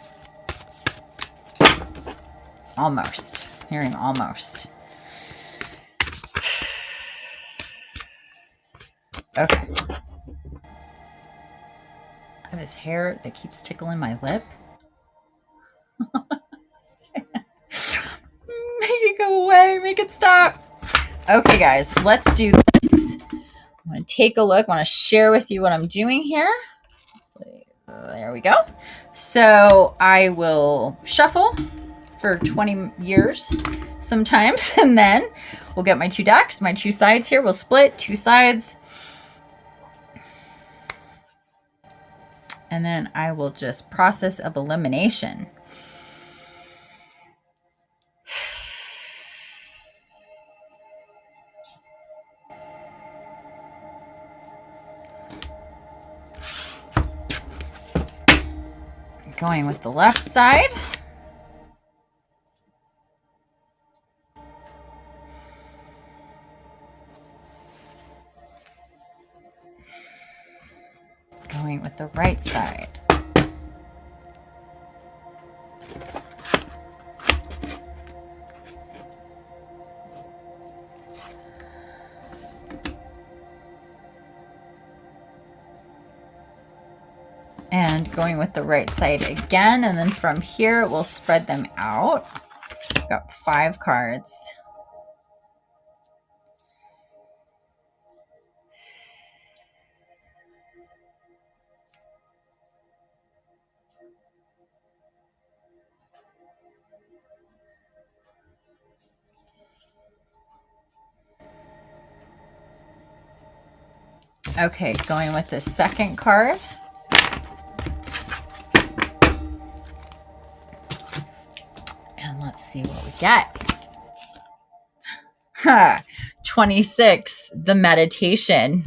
Speaker 1: Almost. Hearing almost. Okay. I have his hair that keeps tickling my lip. Make it go away. Make it stop. Okay, guys, let's do this. I'm going to take a look. I want to share with you what I'm doing here. There we go. So I will shuffle for 20 years sometimes, and then we'll get my two decks, my two sides here. We'll split two sides. And then I will just process of elimination. Going with the left side. Going with the right side. And going with the right side again, and then from here we'll spread them out. Got 5 cards. Okay, going with the second card. And let's see what we get. 26, the meditation.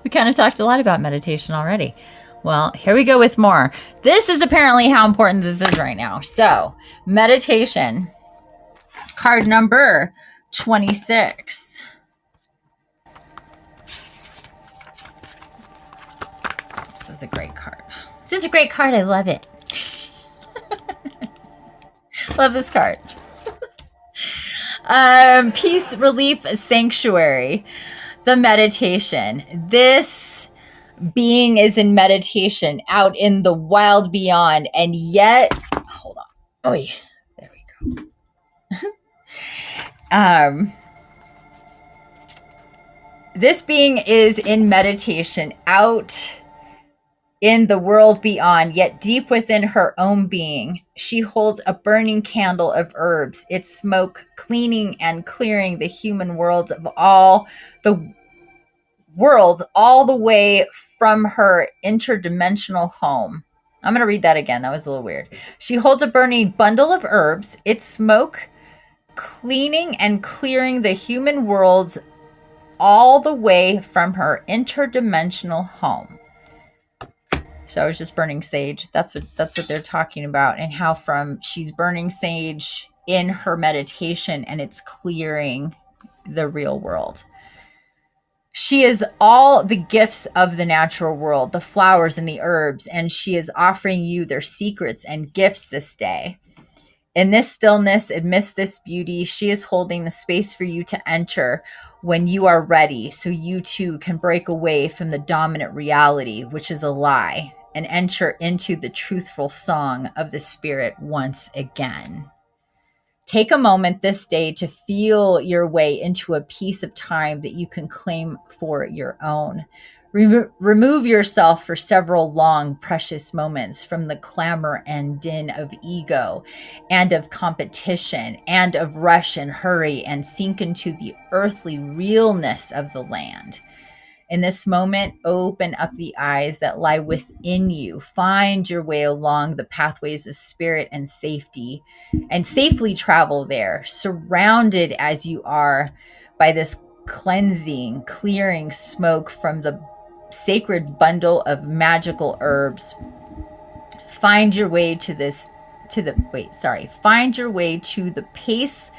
Speaker 1: We kind of talked a lot about meditation already. Well, here we go with more. This is apparently how important this is right now. So, meditation. Card number 26. This is a great card. This is a great card. I love it. Love this card. Peace, relief, sanctuary. The meditation. This being is in meditation out in the wild beyond, and yet, hold on. Oh, yeah. There we go. This being is in meditation out in the world beyond, yet deep within her own being. She holds a burning candle of herbs, its smoke cleaning and clearing the human worlds of all the worlds, all the way from her interdimensional home. I'm going to read that again. That was a little weird. She holds a burning bundle of herbs, its smoke cleaning and clearing the human worlds all the way from her interdimensional home. So I was just burning sage. That's what they're talking about, and how she's burning sage in her meditation, and it's clearing the real world. She is all the gifts of the natural world, the flowers and the herbs, and she is offering you their secrets and gifts this day. In this stillness, amidst this beauty, she is holding the space for you to enter when you are ready, so you too can break away from the dominant reality, which is a lie, and enter into the truthful song of the spirit once again. Take a moment this day to feel your way into a piece of time that you can claim for your own. Remove yourself for several long, precious moments from the clamor and din of ego and of competition and of rush and hurry, and sink into the earthly realness of the land. In this moment, open up the eyes that lie within you. Find your way along the pathways of spirit and safety, and safely travel there, surrounded as you are by this cleansing, clearing smoke from the sacred bundle of magical herbs. Find your way to the pace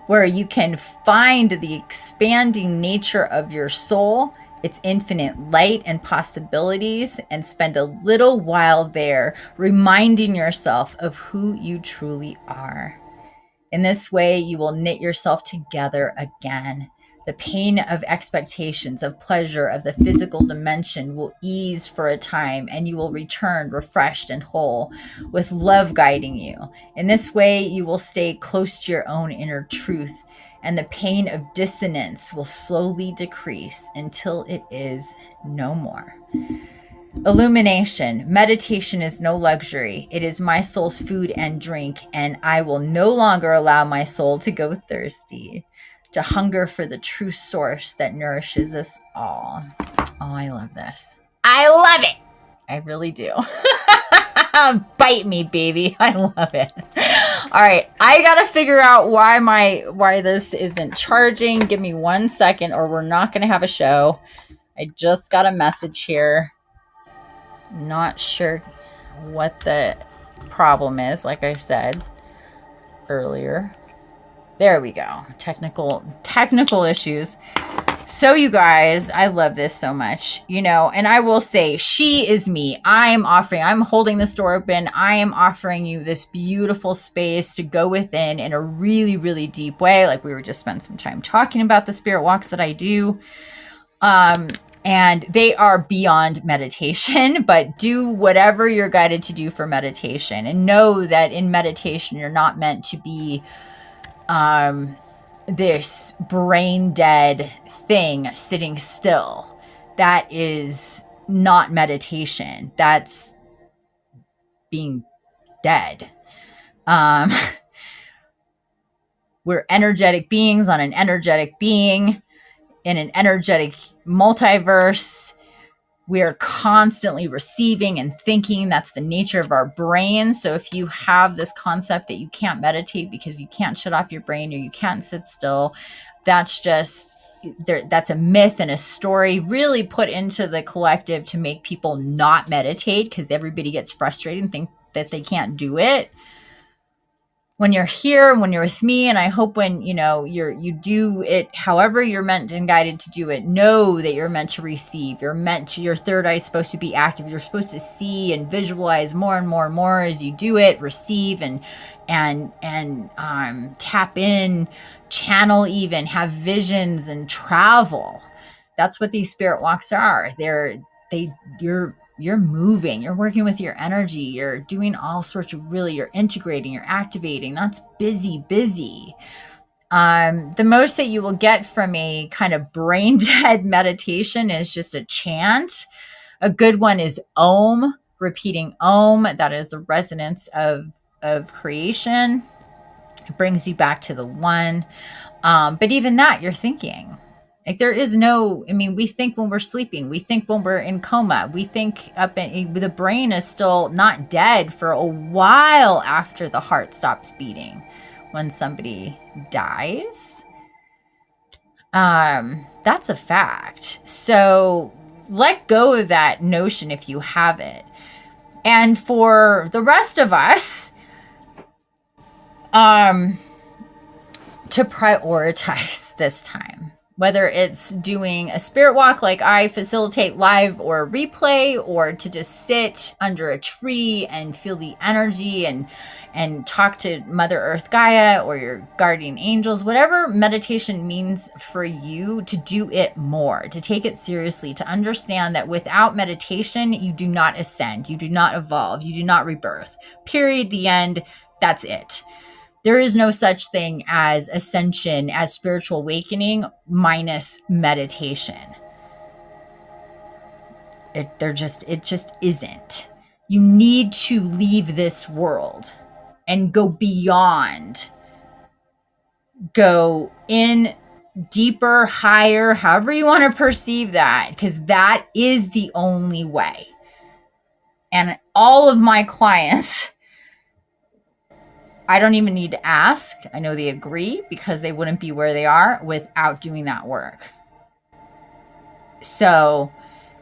Speaker 1: where you can find the expanding nature of your soul, its infinite light and possibilities, and spend a little while there reminding yourself of who you truly are. In this way, you will knit yourself together again. The pain of expectations, of pleasure, of the physical dimension will ease for a time, and you will return refreshed and whole, with love guiding you. In this way, you will stay close to your own inner truth, and the pain of dissonance will slowly decrease until it is no more. Illumination. Meditation is no luxury. It is my soul's food and drink, and I will no longer allow my soul to go thirsty, to hunger for the true source that nourishes us all. Oh, I love this. I love it. I really do. Bite me, baby. I love it. All right, I gotta figure out why this isn't charging. Give me 1 second, or we're not gonna have a show. I just got a message here. Not sure what the problem is, like I said earlier. There we go. Technical issues. So you guys, I love this so much, and I will say, she is me. I'm holding this door open. I am offering you this beautiful space to go within in a really, really deep way. Like we were just spending some time talking about the spirit walks that I do. And they are beyond meditation, but do whatever you're guided to do for meditation, and know that in meditation, you're not meant to be, this brain dead thing sitting still. That is not meditation. That's being dead. We're energetic beings on an energetic being in an energetic multiverse. We are constantly receiving and thinking. That's the nature of our brain. So if you have this concept that you can't meditate because you can't shut off your brain, or you can't sit still, that's a myth and a story really put into the collective to make people not meditate, because everybody gets frustrated and think that they can't do it. when you're here, when you're with me, and I hope when you do it however you're meant and guided to do it, know that you're meant to receive. Your third eye is supposed to be active. You're supposed to see and visualize more and more and more as you do it, receive and tap in, channel, even have visions and travel. That's what these spirit walks are. You're moving, you're working with your energy, you're doing all sorts of you're integrating, you're activating. That's busy. The most that you will get from a kind of brain dead meditation is just a chant. A good one is Om, repeating Om. That is the resonance of creation. It brings you back to the one. But even that, you're thinking. Like there is no, we think when we're sleeping, we think when we're in coma, we think the brain is still not dead for a while after the heart stops beating when somebody dies. That's a fact. So let go of that notion if you have it. And for the rest of us, to prioritize this time, whether it's doing a spirit walk like I facilitate live or replay, or to just sit under a tree and feel the energy and talk to Mother Earth Gaia or your guardian angels, whatever meditation means for you, to do it more, to take it seriously, to understand that without meditation, you do not ascend, you do not evolve, you do not rebirth. Period. The end. That's it. There is no such thing as ascension, as spiritual awakening, minus meditation. It just isn't. You need to leave this world and go beyond. Go in deeper, higher, however you want to perceive that, because that is the only way. And all of my clients, I don't even need to ask. I know they agree, because they wouldn't be where they are without doing that work. So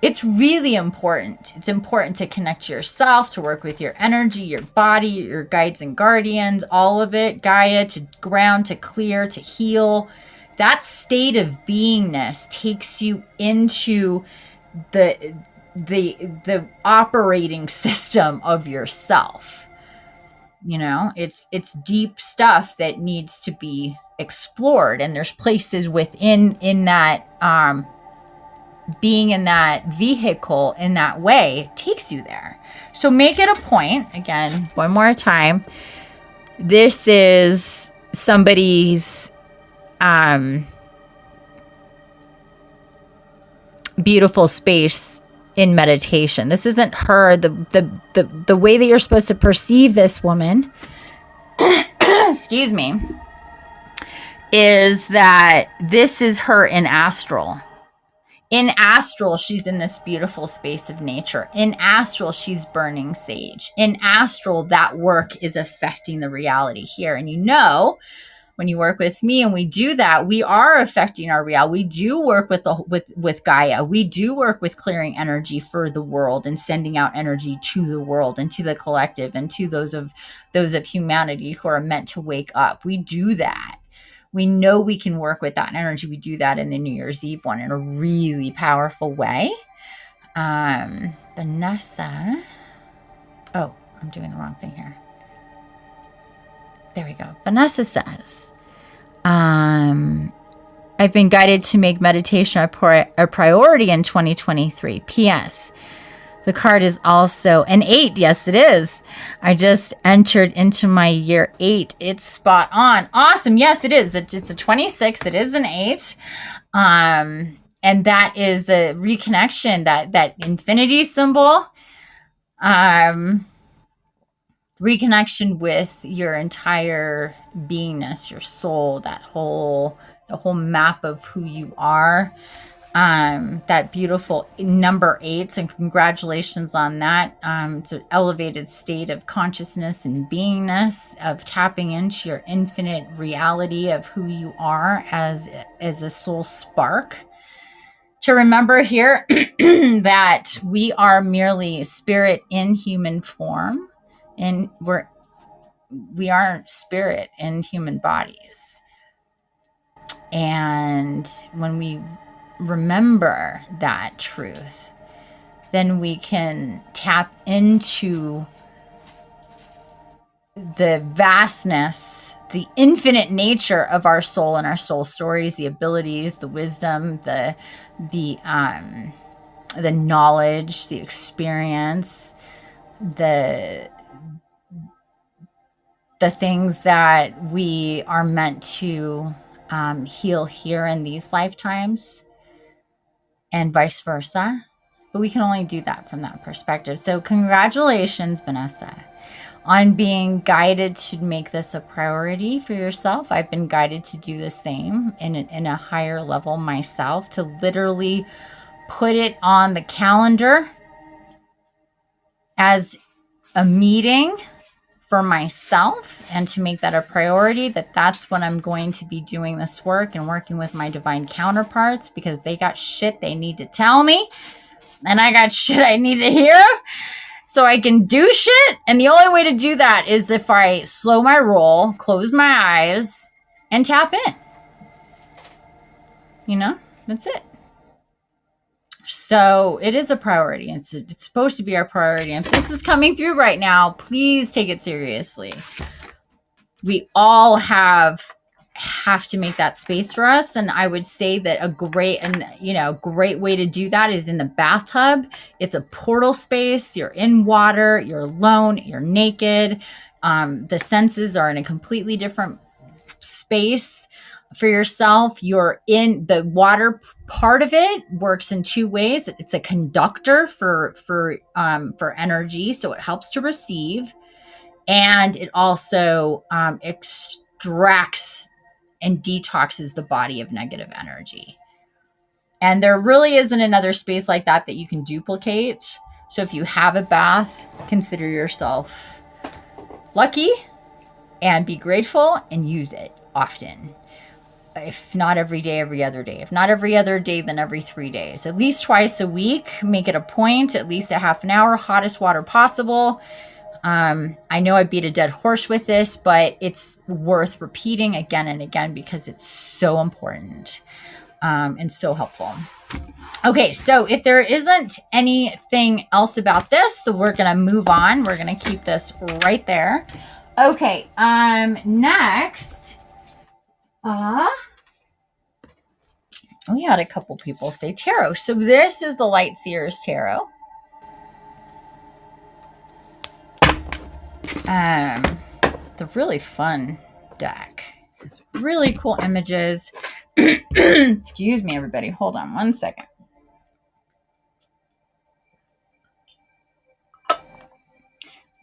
Speaker 1: it's really important. It's important to connect to yourself, to work with your energy, your body, your guides and guardians, all of it, Gaia, to ground, to clear, to heal. That state of beingness takes you into the operating system of yourself. It's deep stuff that needs to be explored, and there's places within that being in that vehicle in that way takes you there. So make it a point, again, one more time. This is somebody's beautiful space in meditation. This isn't her. The way that you're supposed to perceive this woman, excuse me, is that this is her in astral. In astral, she's in this beautiful space of nature. In astral, she's burning sage. In astral, that work is affecting the reality here. And when you work with me and we do that, we are affecting our reality. We do work with Gaia. We do work with clearing energy for the world and sending out energy to the world and to the collective and to those of humanity who are meant to wake up. We do that. We know we can work with that energy. We do that in the New Year's Eve one in a really powerful way. Vanessa. Oh, I'm doing the wrong thing here. There we go. Vanessa says, I've been guided to make meditation a priority in 2023. P.S. The card is also an 8. Yes, it is. I just entered into my year 8. It's spot on. Awesome. Yes, it is. It's a 26. It is an 8. And that is a reconnection, that infinity symbol. Reconnection with your entire beingness, your soul, the whole map of who you are. That beautiful number 8, and congratulations on that. It's an elevated state of consciousness and beingness, of tapping into your infinite reality of who you are as a soul spark. To remember here that we are merely spirit in human form, and we're we are spirit in human bodies. And when we remember that truth, then we can tap into the vastness, the infinite nature of our soul and our soul stories, the abilities, the wisdom, the knowledge, the experience, the things that we are meant to heal here in these lifetimes, and vice versa. But we can only do that from that perspective. So congratulations, Vanessa, on being guided to make this a priority for yourself. I've been guided to do the same in a higher level myself, to literally put it on the calendar as a meeting for myself, and to make that a priority, that's when I'm going to be doing this work and working with my divine counterparts, because they got shit they need to tell me and I got shit I need to hear so I can do shit. And the only way to do that is if I slow my roll, close my eyes, and tap in. You know, that's it. So it is a priority. It's supposed to be our priority. And if this is coming through right now, please take it seriously. We all have to make that space for us. And I would say that a great way to do that is in the bathtub. It's a portal space. You're in water, you're alone, you're naked. The senses are in a completely different space for yourself. You're in the water. Part of it works in two ways. It's a conductor for energy, so it helps to receive, and it also extracts and detoxes the body of negative energy. And there really isn't another space like that you can duplicate. So if you have a bath, consider yourself lucky and be grateful and use it often. If not every day, every other day. If not every other day, then every 3 days. At least twice a week. Make it a point, at least a half an hour, hottest water possible. I know I beat a dead horse with this, but it's worth repeating again and again because it's so important and so helpful. Okay, so if there isn't anything else about this, so we're going to move on. We're going to keep this right there. Okay, next. We had a couple people say tarot. So this is the Light Seers Tarot. It's a really fun deck. It's really cool images. Excuse me, everybody. Hold on one second.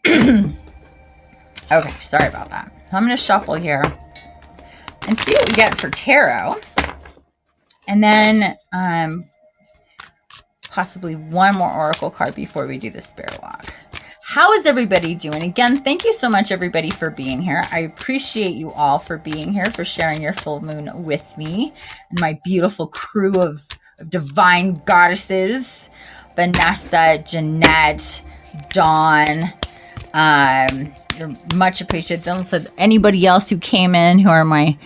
Speaker 1: Okay, sorry about that. So I'm going to shuffle here and see what we get for tarot. And then possibly one more oracle card before we do the spirit walk. How is everybody doing? Again, thank you so much, everybody, for being here. I appreciate you all for being here, for sharing your full moon with me and my beautiful crew of divine goddesses. Vanessa, Jeanette, Dawn. You're much appreciated. Don't let anybody else who came in who are my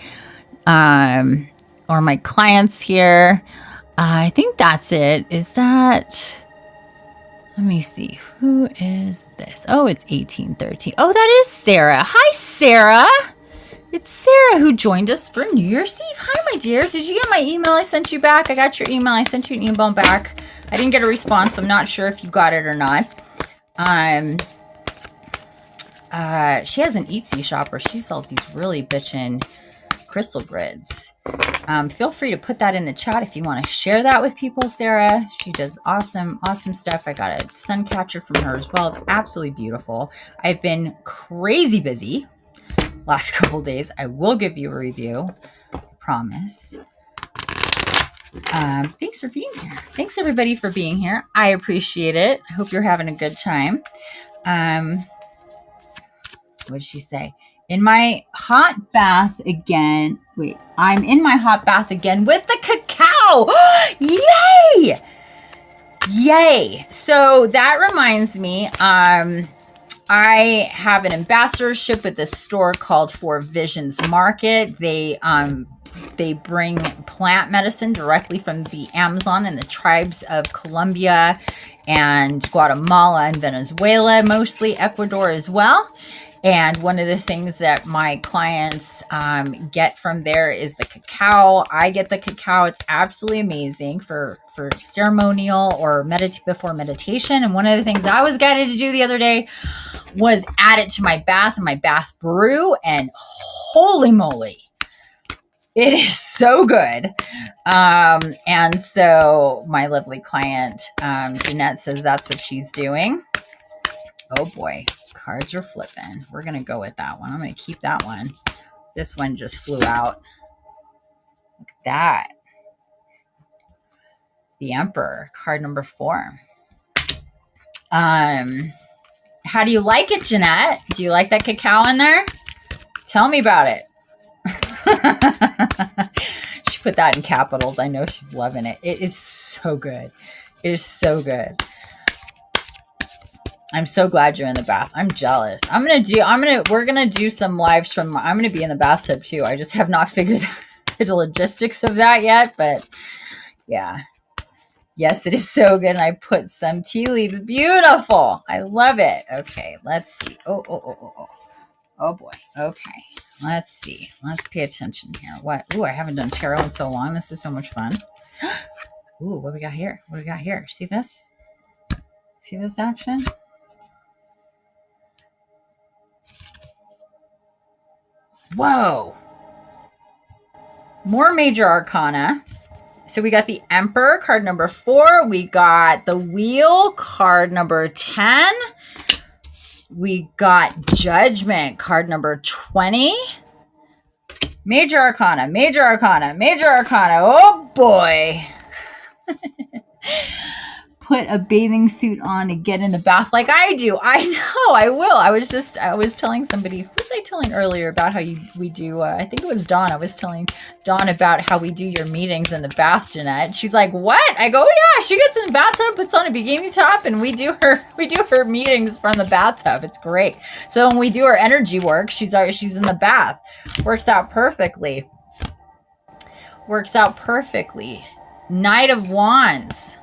Speaker 1: clients here. I think that's it. Is that... Let me see. Who is this? Oh, it's 1813. Oh, that is Sarah. Hi, Sarah. It's Sarah who joined us for New Year's Eve. Hi, my dear. Did you get my email I sent you back? I got your email. I sent you an email back. I didn't get a response, so I'm not sure if you got it or not. She has an Etsy shop where she sells these really bitchin' crystal grids. Feel free to put that in the chat if you want to share that with people, Sarah. She does awesome stuff. I got a sun catcher from her as well. It's absolutely beautiful. I've been crazy busy last couple days. I will give you a review. I promise. Thanks for being here. Thanks everybody for being here. I appreciate it. I hope you're having a good time. What did she say? In my hot bath again. Wait, I'm in my hot bath again with the cacao. Yay! Yay. So that reminds me, I have an ambassadorship with this store called Four Visions Market. They bring plant medicine directly from the Amazon and the tribes of Colombia and Guatemala and Venezuela, mostly Ecuador as well. And one of the things that my clients get from there is the cacao. I get the cacao. It's absolutely amazing for ceremonial or before meditation. And one of the things I was guided to do the other day was add it to my bath and my bath brew. And holy moly, it is so good. And so my lovely client, Jeanette, says that's what she's doing. Oh boy, cards are flipping. We're going to go with that one. I'm going to keep that one. This one just flew out. Look at that. The Emperor, card number 4. How do you like it, Jeanette? Do you like that cacao in there? Tell me about it. She put that in capitals. I know she's loving it. It is so good. It is so good. I'm so glad you're in the bath. I'm jealous. We're going to do some lives from, I'm going to be in the bathtub too. I just have not figured out the logistics of that yet, but yeah. Yes, it is so good. And I put some tea leaves. Beautiful. I love it. Okay, let's see. Oh boy. Okay. Let's see. Let's pay attention here. What? Ooh, I haven't done tarot in so long. This is so much fun. Ooh, what we got here? What we got here? See this? See this action? Whoa. More major arcana. So we got the Emperor, card number 4. We got the Wheel, card number 10. We got Judgment, card number 20. Major arcana, major arcana, major arcana. Oh boy. Put a bathing suit on and get in the bath like I do. I know, I will. I was telling somebody, who was I telling earlier about how we do, I think it was Dawn. I was telling Dawn about how we do your meetings in the bath, Jeanette. She's like, what? I go, yeah, she gets in the bathtub, puts on a bikini top, and we do her meetings from the bathtub. It's great. So when we do our energy work, she's in the bath. Works out perfectly. Works out perfectly. Knight of Wands.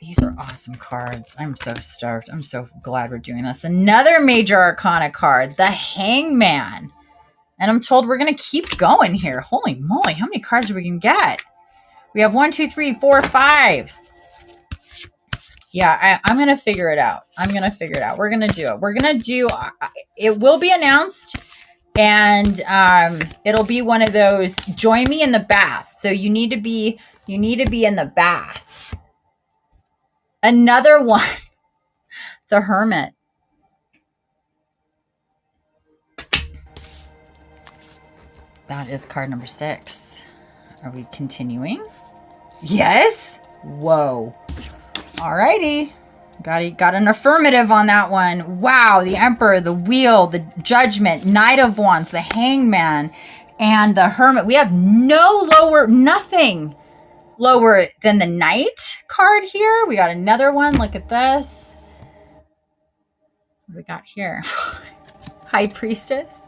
Speaker 1: These are awesome cards. I'm so stoked. I'm so glad we're doing this. Another major arcana card, the Hangman. And I'm told we're going to keep going here. Holy moly, how many cards are we going to get? We have 1, 2, 3, 4, 5. Yeah, I'm going to figure it out. I'm going to figure it out. We're going to do it. We're going to do, it will be announced. And it'll be one of those, join me in the bath. So you need to be in the bath. Another one, the Hermit. That is card number 6. Are we continuing? Yes. Whoa. Alrighty. Got an affirmative on that one. Wow. The Emperor, the Wheel, the Judgment, Knight of Wands, the Hangman, and the Hermit. We have nothing lower than the Knight card here. We got another one. Look at this. What do we got here? High Priestess.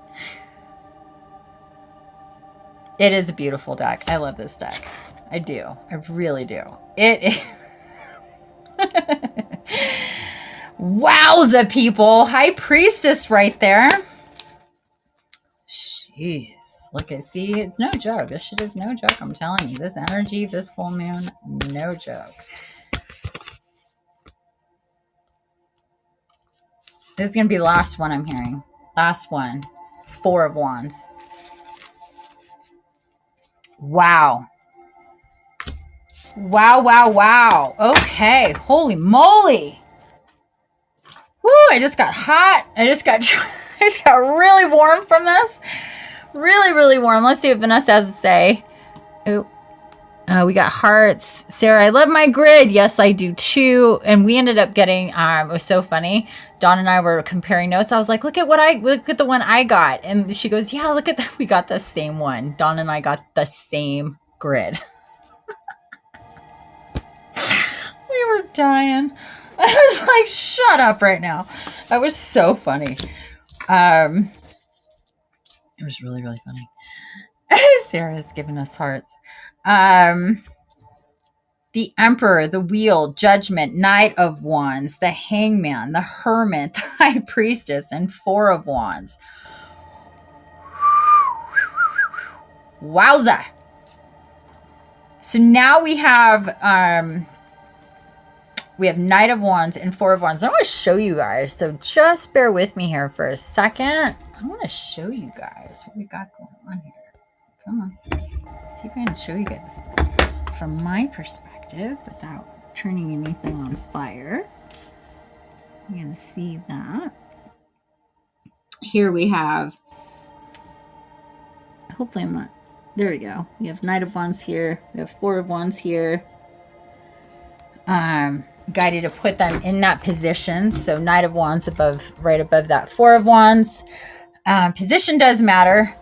Speaker 1: It is a beautiful deck. I love this deck. I do. I really do. It is. Wowza, people. High Priestess right there. Jeez. Look at, see, it's no joke. This shit is no joke. I'm telling you. This energy, this full moon, no joke. This is going to be the last one I'm hearing. Last one. 4 of Wands. Wow. Wow. Okay. Holy moly. Woo, I just got hot. I just got really warm from this. Really warm. Let's see what Vanessa has to say. Oh, we got hearts. Sarah, I love my grid. Yes, I do too. And we ended up getting, it was so funny. Dawn and I were comparing notes. I was like, look at the one I got. And she goes, yeah, look at that. We got the same one. Dawn and I got the same grid. We were dying. I was like, shut up right now. That was so funny. It was really, really funny. Sarah's giving us hearts. The Emperor, the Wheel, Judgment, Knight of Wands, the Hangman, the Hermit, the High Priestess, and Four of Wands. Wowza. So now we have Knight of Wands and Four of Wands. I want to show you guys. So just bear with me here for a second. I want to show you guys what we got going on here. Come on. See if I can show you guys this from my perspective without turning anything on fire. You can see that. Here we have, hopefully I'm not, there we go. We have Knight of Wands here. We have Four of Wands here. Guided to put them in that position. So Knight of Wands above, right above that Four of Wands. Position does matter.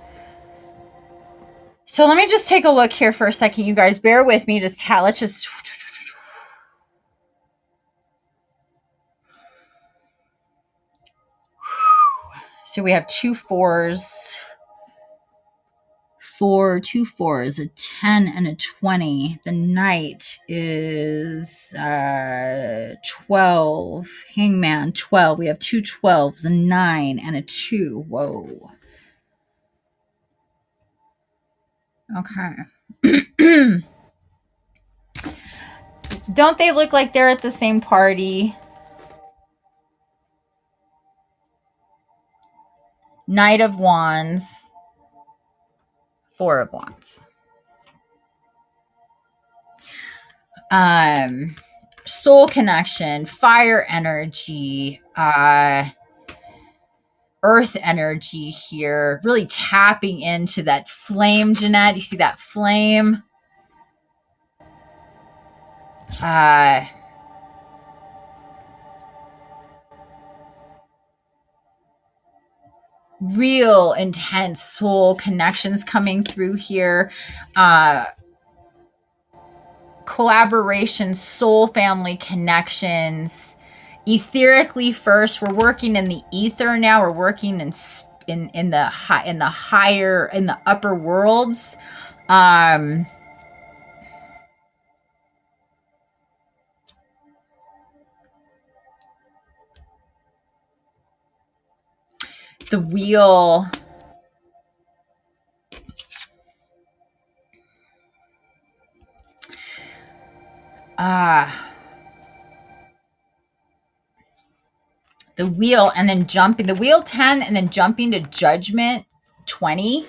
Speaker 1: So let me just take a look here for a second. You guys bear with me. Let's just. So we have two fours. Two fours, a 10 and a 20. The Knight is 12. Hangman, 12. We have two 12s, a 9 and a 2. Whoa. Okay. Don't they look like they're at the same party? Knight of Wands. Four of Wands. Soul connection, fire energy, earth energy here, really tapping into that flame, Jeanette. You see that flame? Real intense soul connections coming through here. Collaboration, soul family connections. Etherically first, we're working in the ether now. We're working in the higher, in the upper worlds. The Wheel. The Wheel, and then jumping. The Wheel 10, and then jumping to Judgment 20.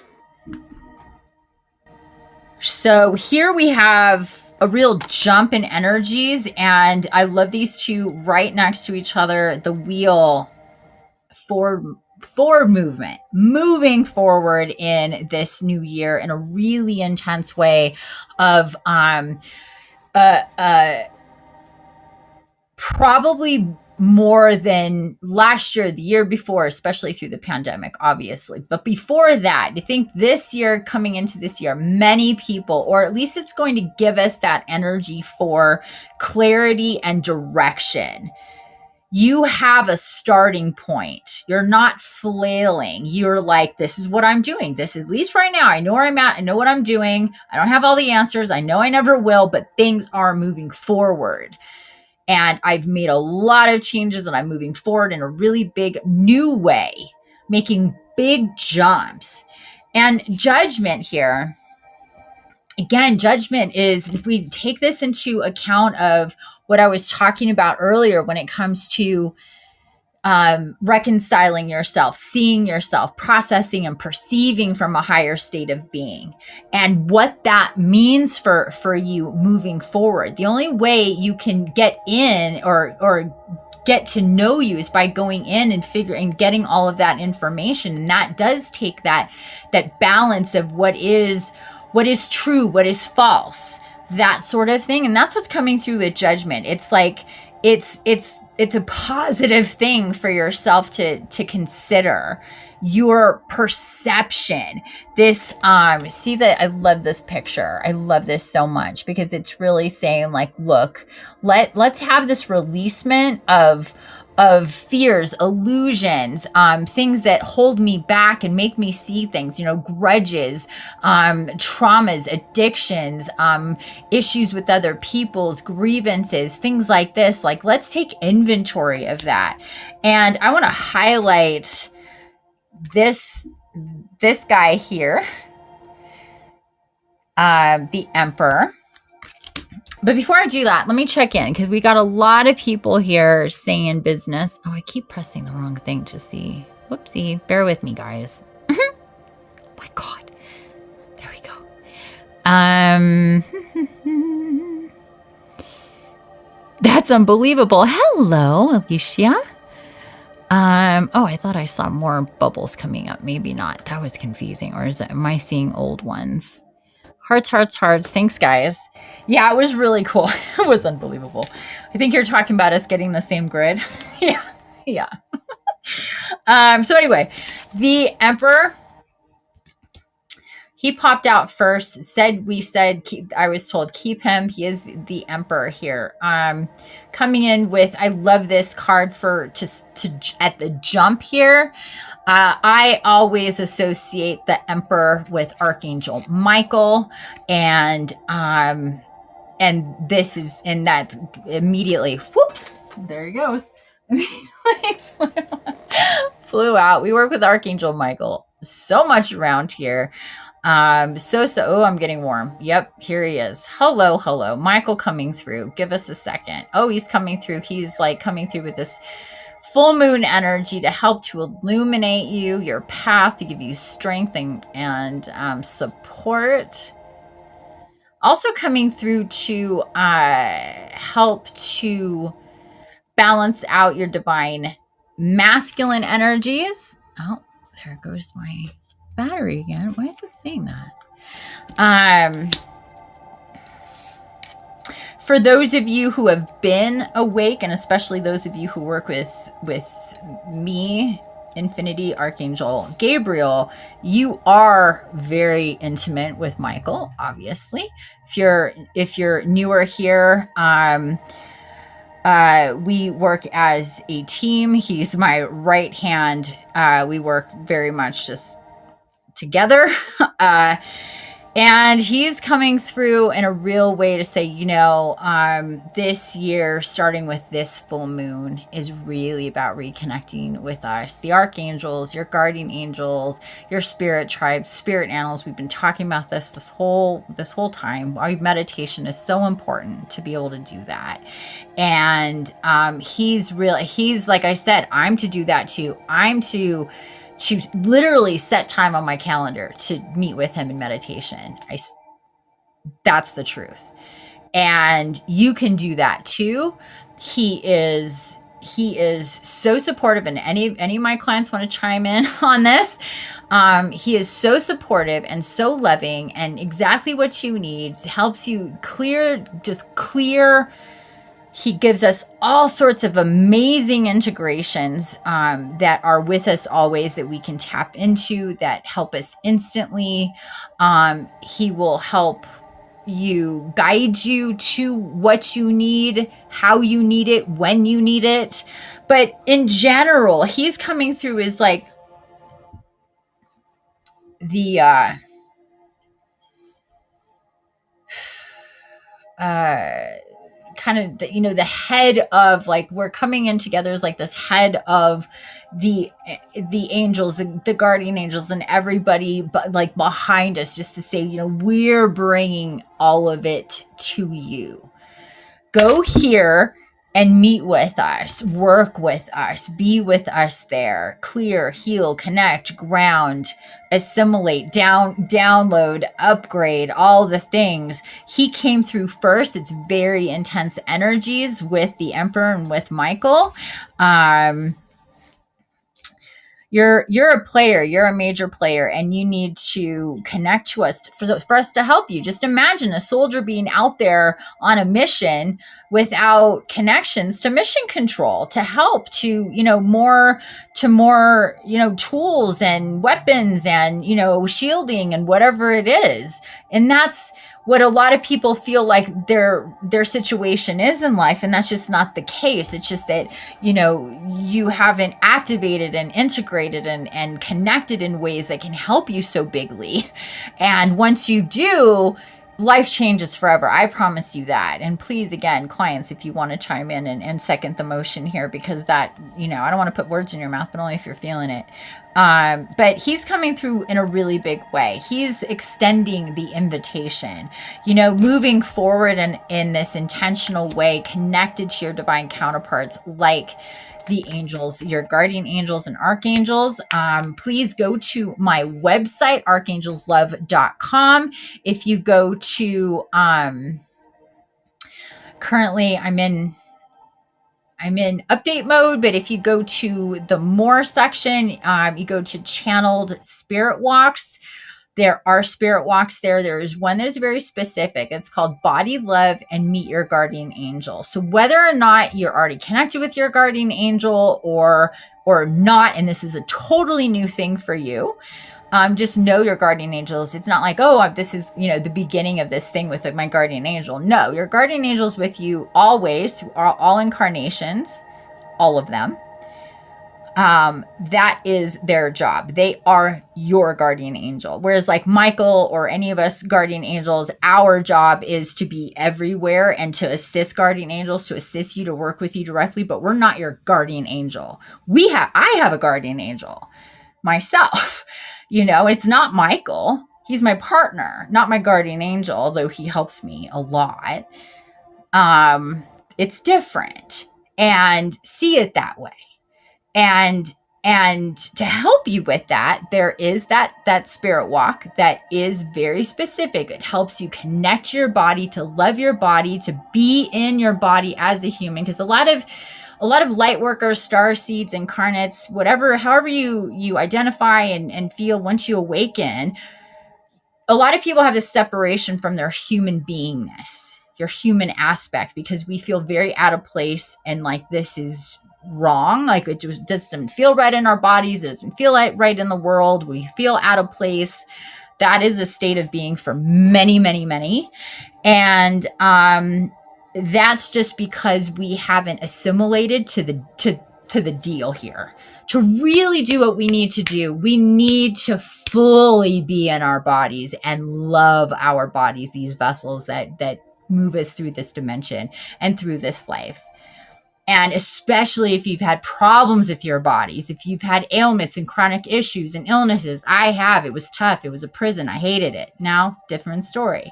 Speaker 1: So here we have a real jump in energies, and I love these two right next to each other. The Wheel, forward movement, moving forward in this new year in a really intense way of probably more than last year, the year before, especially through the pandemic, obviously. But before that, I think this year, coming into this year, many people, or at least it's going to give us that energy for clarity and direction. You have a starting point. You're not flailing. You're like, this is what I'm doing. This is, at least right now, I know where I'm at. I know what I'm doing. I don't have all the answers. I know I never will, but things are moving forward. And I've made a lot of changes, and I'm moving forward in a really big new way, making big jumps. And Judgment here, again, Judgment is, if we take this into account of what I was talking about earlier when it comes to reconciling yourself, seeing yourself, processing and perceiving from a higher state of being, and what that means for you moving forward. The only way you can get in or get to know you is by going in and getting all of that information. And that does take that balance of what is true, what is false, that sort of thing. And that's what's coming through with Judgment. It's like, it's a positive thing for yourself to consider. your perception. This see that I love this picture. I love this so much because it's really saying like, look, let's have this releasement of fears, illusions, things that hold me back and make me see things, grudges, traumas, addictions, issues with other people's grievances, things like this. Like, let's take inventory of that. And I want to highlight this guy here, the Emperor. But before I do that, let me check in because we got a lot of people here saying business. Oh, I keep pressing the wrong thing to see. Whoopsie. Bear with me, guys. My God. There we go. That's unbelievable. Hello, Alicia. Oh, I thought I saw more bubbles coming up. Maybe not. That was confusing. Or am I seeing old ones? Hearts, hearts, hearts. Thanks, guys. Yeah, it was really cool. It was unbelievable. I think you're talking about us getting the same grid. Yeah. So anyway, the Emperor, he popped out first. I was told, keep him. He is the Emperor here. Coming in with, I love this card for to at the jump here. I always associate the Emperor with Archangel Michael, and that's immediately, whoops, there he goes. Flew out. We work with Archangel Michael so much around here. Oh, I'm getting warm. Yep, here he is. Hello. Michael coming through. Give us a second. Oh, he's coming through. He's like coming through with this full moon energy to help to illuminate you, your path, to give you strength and support. Also coming through to help to balance out your divine masculine energies. Oh, there goes my battery again. Why is it saying that? For those of you who have been awake, and especially those of you who work with me, Infinity Archangel Gabriel, you are very intimate with Michael, obviously. If you're newer here, we work as a team. He's my right hand. We work very much just together. And he's coming through in a real way to say, this year, starting with this full moon, is really about reconnecting with us, the archangels, your guardian angels, your spirit tribes, spirit animals. We've been talking about this whole time. Our meditation is so important to be able to do that. And he's like I said, I'm to do that too. I'm to literally set time on my calendar to meet with him in meditation. That's the truth. And you can do that too. He is so supportive, and any of my clients want to chime in on this. He is so supportive and so loving, and exactly what you need. Helps you clear. He gives us all sorts of amazing integrations that are with us always, that we can tap into, that help us instantly. He will help you, guide you to what you need, how you need it, when you need it. But in general, he's coming through as like the kind of the head of, like, we're coming in together as like this head of the angels, the guardian angels, and everybody but like behind us, just to say, we're bringing all of it to you. Go here and meet with us, work with us, be with us there, clear, heal, connect, ground, assimilate, download, upgrade, all the things. He came through first. It's very intense energies with the Emperor and with Michael. You're a player, you're a major player, and you need to connect to us for us to help you. Just imagine a soldier being out there on a mission without connections to mission control to help to, more tools and weapons and, shielding and whatever it is. And that's what a lot of people feel like their situation is in life, and that's just not the case. It's just that you haven't activated and integrated and connected in ways that can help you so bigly. And once you do, life changes forever. I promise you that. And please, again, clients, if you want to chime in and second the motion here, because that, I don't want to put words in your mouth, but only if you're feeling it. But he's coming through in a really big way. He's extending the invitation, moving forward in this intentional way, connected to your divine counterparts, like the angels, your guardian angels and archangels. Please go to my website, archangelslove.com. If you go to, currently I'm in update mode, but if you go to the more section, you go to channeled spirit walks. There are spirit walks there. There is one that is very specific. It's called Body Love and Meet Your Guardian Angel. So whether or not you're already connected with your guardian angel or not, and this is a totally new thing for you, just know your guardian angels. It's not like, oh, this is, the beginning of this thing with my guardian angel. No, your guardian angel's with you always, through all incarnations, all of them. That is their job. They are your guardian angel. Whereas like Michael or any of us guardian angels, our job is to be everywhere and to assist guardian angels, to assist you, to work with you directly, but we're not your guardian angel. I have a guardian angel myself. It's not Michael. He's my partner, not my guardian angel, although he helps me a lot. It's different, and see it that way. And to help you with that, there is that spirit walk that is very specific. It helps you connect to your body, to love your body, to be in your body as a human. Because a lot of light workers, star seeds, incarnates, however you identify and feel once you awaken, a lot of people have this separation from their human beingness, your human aspect, because we feel very out of place and like this is wrong. Like it just doesn't feel right in our bodies. It doesn't feel right in the world. We feel out of place. That is a state of being for many, many, many. And that's just because we haven't assimilated to the deal here. To really do what we need to do, we need to fully be in our bodies and love our bodies, these vessels that move us through this dimension and through this life. And especially if you've had problems with your bodies, if you've had ailments and chronic issues and illnesses. I have. It was tough. It was a prison. I hated it. Now, different story.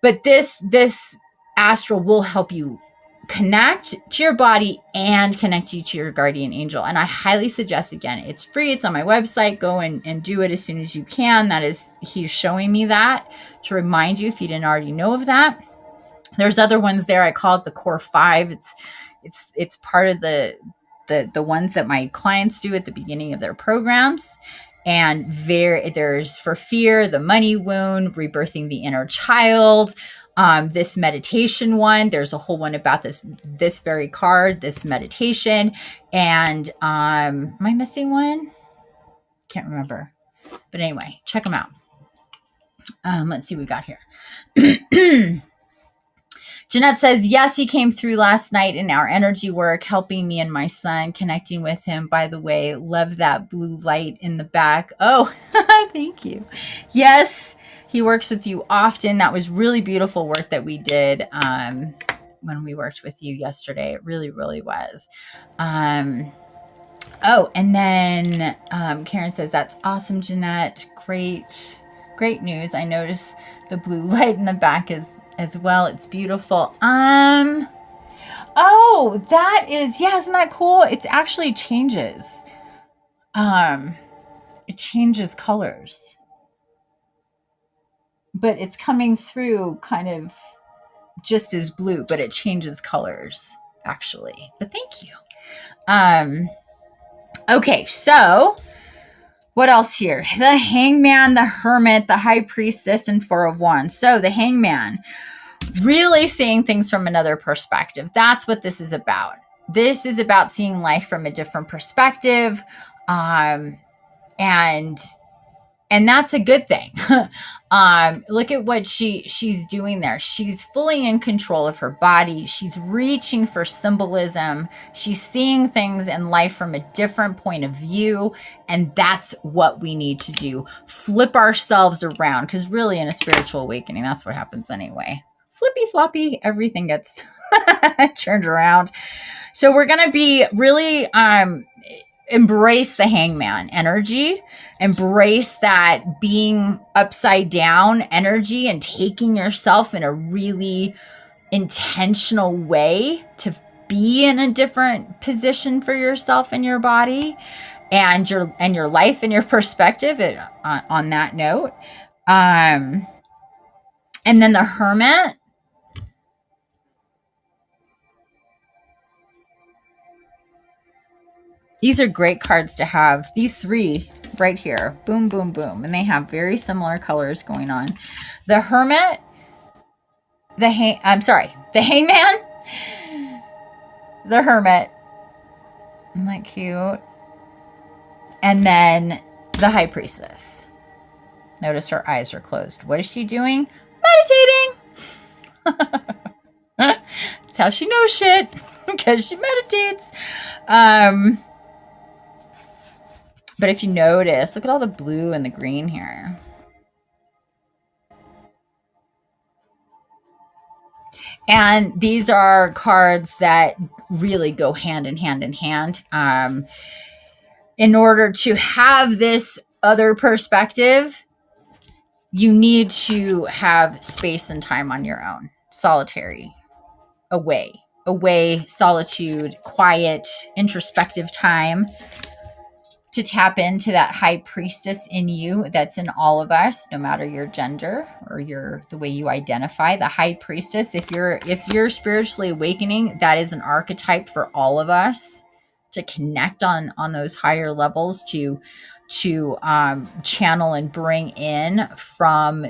Speaker 1: But this astral will help you connect to your body and connect you to your guardian angel. And I highly suggest, again, it's free. It's on my website. Go and do it as soon as you can. He's showing me that to remind you if you didn't already know of that. There's other ones there. I call it the Core 5. It's part of the ones that my clients do at the beginning of their programs. And there's for fear, the money wound, rebirthing the inner child. This meditation one, there's a whole one about this very card, this meditation. And am I missing one? Can't remember. But anyway, check them out. Let's see what we got here. Jeanette says, yes, he came through last night in our energy work, helping me and my son, connecting with him. By the way, love that blue light in the back. Oh, thank you. Yes, he works with you often. That was really beautiful work that we did when we worked with you yesterday. It really, really was. Oh, and then Karen says, that's awesome, Jeanette. Great news. I noticed the blue light in the back as well. It's beautiful. Oh, that is, yeah, isn't that cool? It actually changes. It changes colors. But it's coming through kind of just as blue, but it changes colors, actually. But thank you. Okay, so what else here? The Hangman, the Hermit, the High Priestess, and Four of Wands. So the Hangman, really seeing things from another perspective. That's what this is about. This is about seeing life from a different perspective. And that's a good thing. Look at what she's doing there. She's fully in control of her body. She's reaching for symbolism. She's seeing things in life from a different point of view. And that's what we need to do. Flip ourselves around, because really in a spiritual awakening, that's what happens anyway. Flippy floppy, everything gets turned around. So we're going to be really embrace the Hangman energy, embrace that being upside down energy and taking yourself in a really intentional way to be in a different position for yourself and your body and your life and your perspective on that note. And then the Hermit. These are great cards to have. These three right here. Boom, boom, boom. And they have very similar colors going on. The Hermit. The Hangman. The Hermit. Isn't that cute? And then the High Priestess. Notice her eyes are closed. What is she doing? Meditating. That's how she knows shit. Because she meditates. But if you notice, look at all the blue and the green here. And these are cards that really go hand in hand in hand. In order to have this other perspective, you need to have space and time on your own. Solitary. Away, solitude, quiet, introspective time. To tap into that High Priestess in you that's in all of us, no matter your gender or the way you identify. The High Priestess, if you're spiritually awakening, that is an archetype for all of us to connect on those higher levels, to channel and bring in from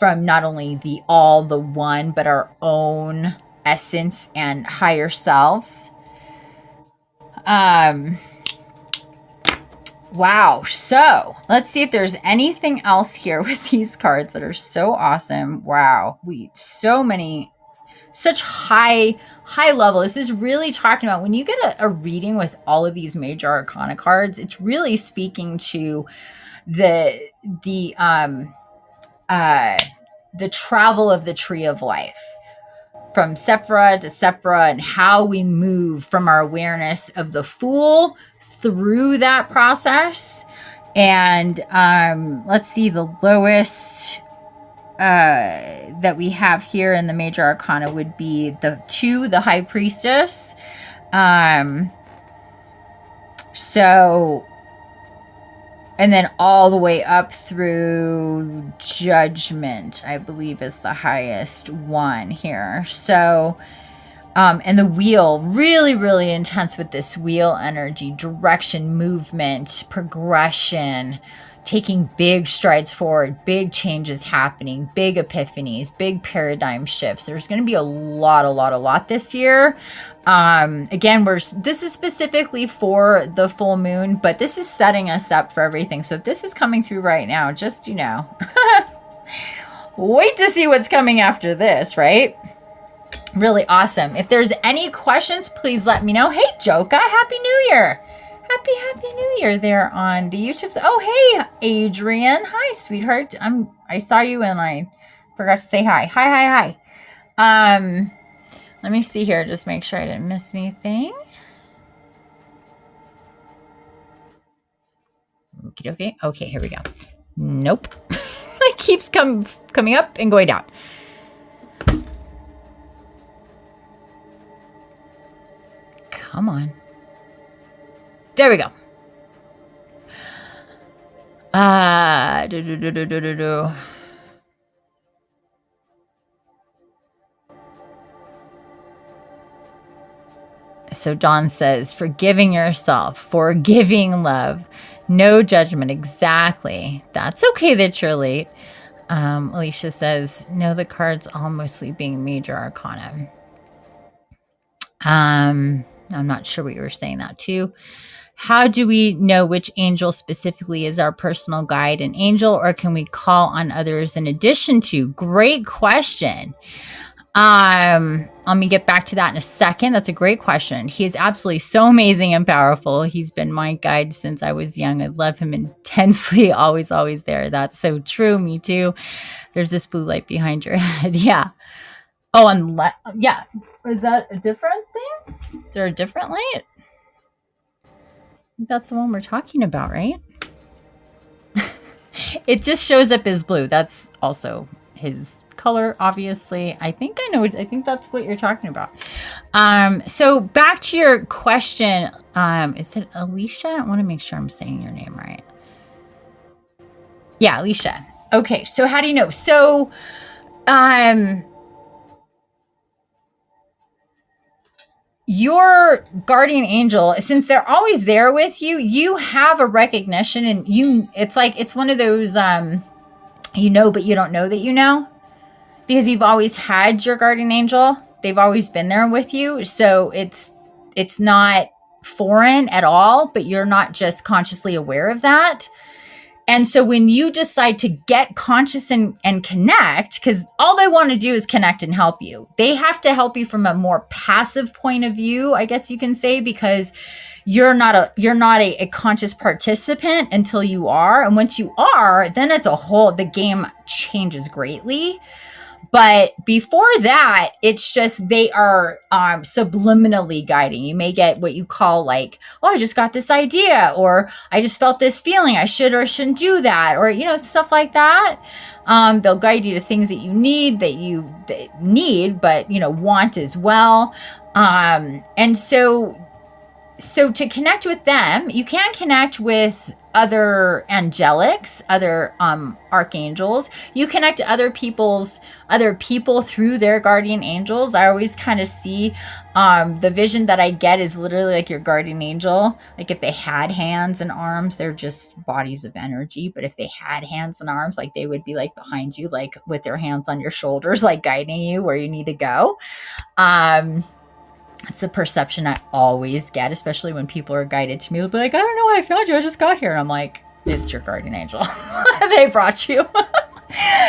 Speaker 1: not only the all, the one, but our own essence and higher selves. Wow. So let's see if there's anything else here with these cards that are so awesome. Wow. Such high level. This is really talking about when you get a reading with all of these major arcana cards, it's really speaking to the travel of the tree of life. From Sephira to Sephira, and how we move from our awareness of the Fool through that process. And let's see, the lowest that we have here in the major arcana would be the High Priestess. So, and then all the way up through Judgment, I believe, is the highest one here. So, and the Wheel, really, really intense with this Wheel energy, direction, movement, progression, taking big strides forward, big changes happening, big epiphanies, big paradigm shifts. There's going to be a lot this year. Again, this is specifically for the full moon, but this is setting us up for everything. So if this is coming through right now, just, wait to see what's coming after this, right? Really awesome. If there's any questions, please let me know. Hey, Joka, Happy New Year. Happy New Year there on the YouTubes. Oh, hey, Adrian. Hi, sweetheart. I saw you and I forgot to say hi. Hi. Let me see here. Just make sure I didn't miss anything. Okay. Okay, here we go. Nope. It keeps coming up and going down. Come on. There we go. So Dawn says, forgiving yourself, forgiving love, no judgment. Exactly. That's okay that you're late. Alicia says, no, the cards all mostly being major arcana. I'm not sure what you were saying that too. How do we know which angel specifically is our personal guide and angel, or can we call on others in addition to? Great question. Let me get back to that in a second. That's a great question. He is absolutely so amazing and powerful. He's been my guide since I was young. I love him intensely. Always, always there. That's so true. Me too. There's this blue light behind your head. Yeah. Oh, and yeah. Is that a different thing? Is there a different light? That's the one we're talking about, right? It just shows up as blue. That's also his color, obviously. I think I know. I think that's what you're talking about. So back to your question. Is it Alicia? I want to make sure I'm saying your name right. Yeah, Alicia. Okay. So how do you know? So, your guardian angel, since they're always there with you, you have a recognition, and it's one of those, you know, but you don't know that you know, because you've always had your guardian angel. They've always been there with you. So it's not foreign at all, but you're not just consciously aware of that. And so when you decide to get conscious and connect, because all they want to do is connect and help you. They have to help you from a more passive point of view, I guess you can say, because you're not a conscious participant until you are. And once you are, then the game changes greatly. But before that, it's just they are subliminally guiding. You may get what you call like, oh, I just got this idea, or I just felt this feeling. I should or shouldn't do that, or, you know, stuff like that. They'll guide you to things that you need, but, you know, want as well. And so to connect with them, you can connect with other angelics, other archangels. You connect to other people through their guardian angels. I always kind of see the vision that I get is literally like your guardian angel. Like if they had hands and arms, they're just bodies of energy. But if they had hands and arms, like they would be like behind you, like with their hands on your shoulders, like guiding you where you need to go. It's a perception I always get, especially when people are guided to me. They'll be like, I don't know why I found you. I just got here. And I'm like, it's your guardian angel. They brought you.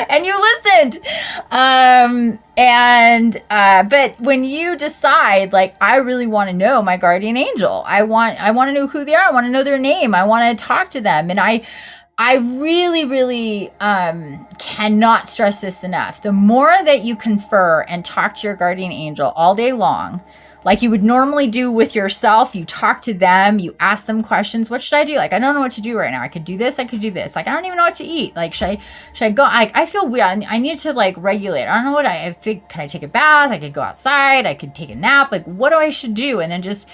Speaker 1: And you listened. But when you decide, like, I really want to know my guardian angel. I want to know who they are. I want to know their name. I want to talk to them. And I really, really cannot stress this enough. The more that you confer and talk to your guardian angel all day long, like you would normally do with yourself, you talk to them, you ask them questions. What should I do? Like, I don't know what to do right now. I could do this. I could do this. Like, I don't even know what to eat. Like, should I go? I feel weird. I need to like regulate. I don't know what I think. Can I take a bath? I could go outside. I could take a nap. Like, what do I should do? And then just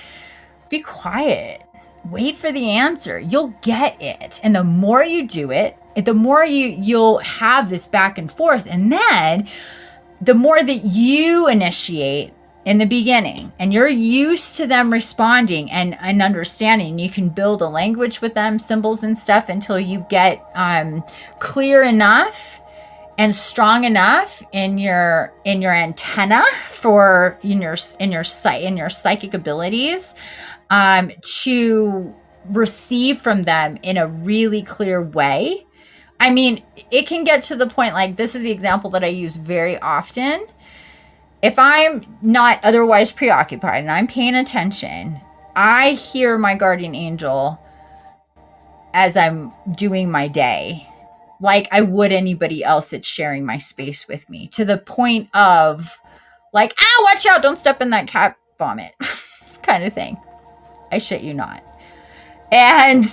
Speaker 1: be quiet. Wait for the answer. You'll get it. And the more you do it, the more you'll have this back and forth. And then the more that you initiate in the beginning and you're used to them responding and understanding, you can build a language with them, symbols and stuff, until you get clear enough and strong enough in your antenna for in your psychic abilities to receive from them in a really clear way. I mean, it can get to the point, like, this is the example that I use very often. If I'm not otherwise preoccupied and I'm paying attention, I hear my guardian angel as I'm doing my day, like I would anybody else that's sharing my space with me, to the point of like, watch out, don't step in that cat vomit kind of thing. I shit you not. And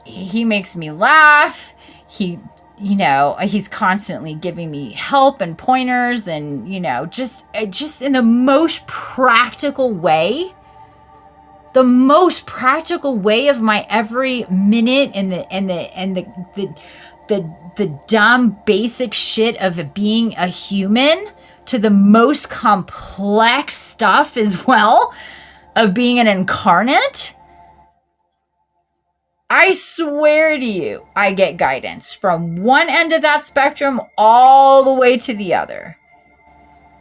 Speaker 1: he makes me laugh. He's constantly giving me help and pointers, and just in the most practical way. The most practical way of my every minute, and the dumb basic shit of being a human, to the most complex stuff as well of being an incarnate, I swear to you, I get guidance from one end of that spectrum all the way to the other.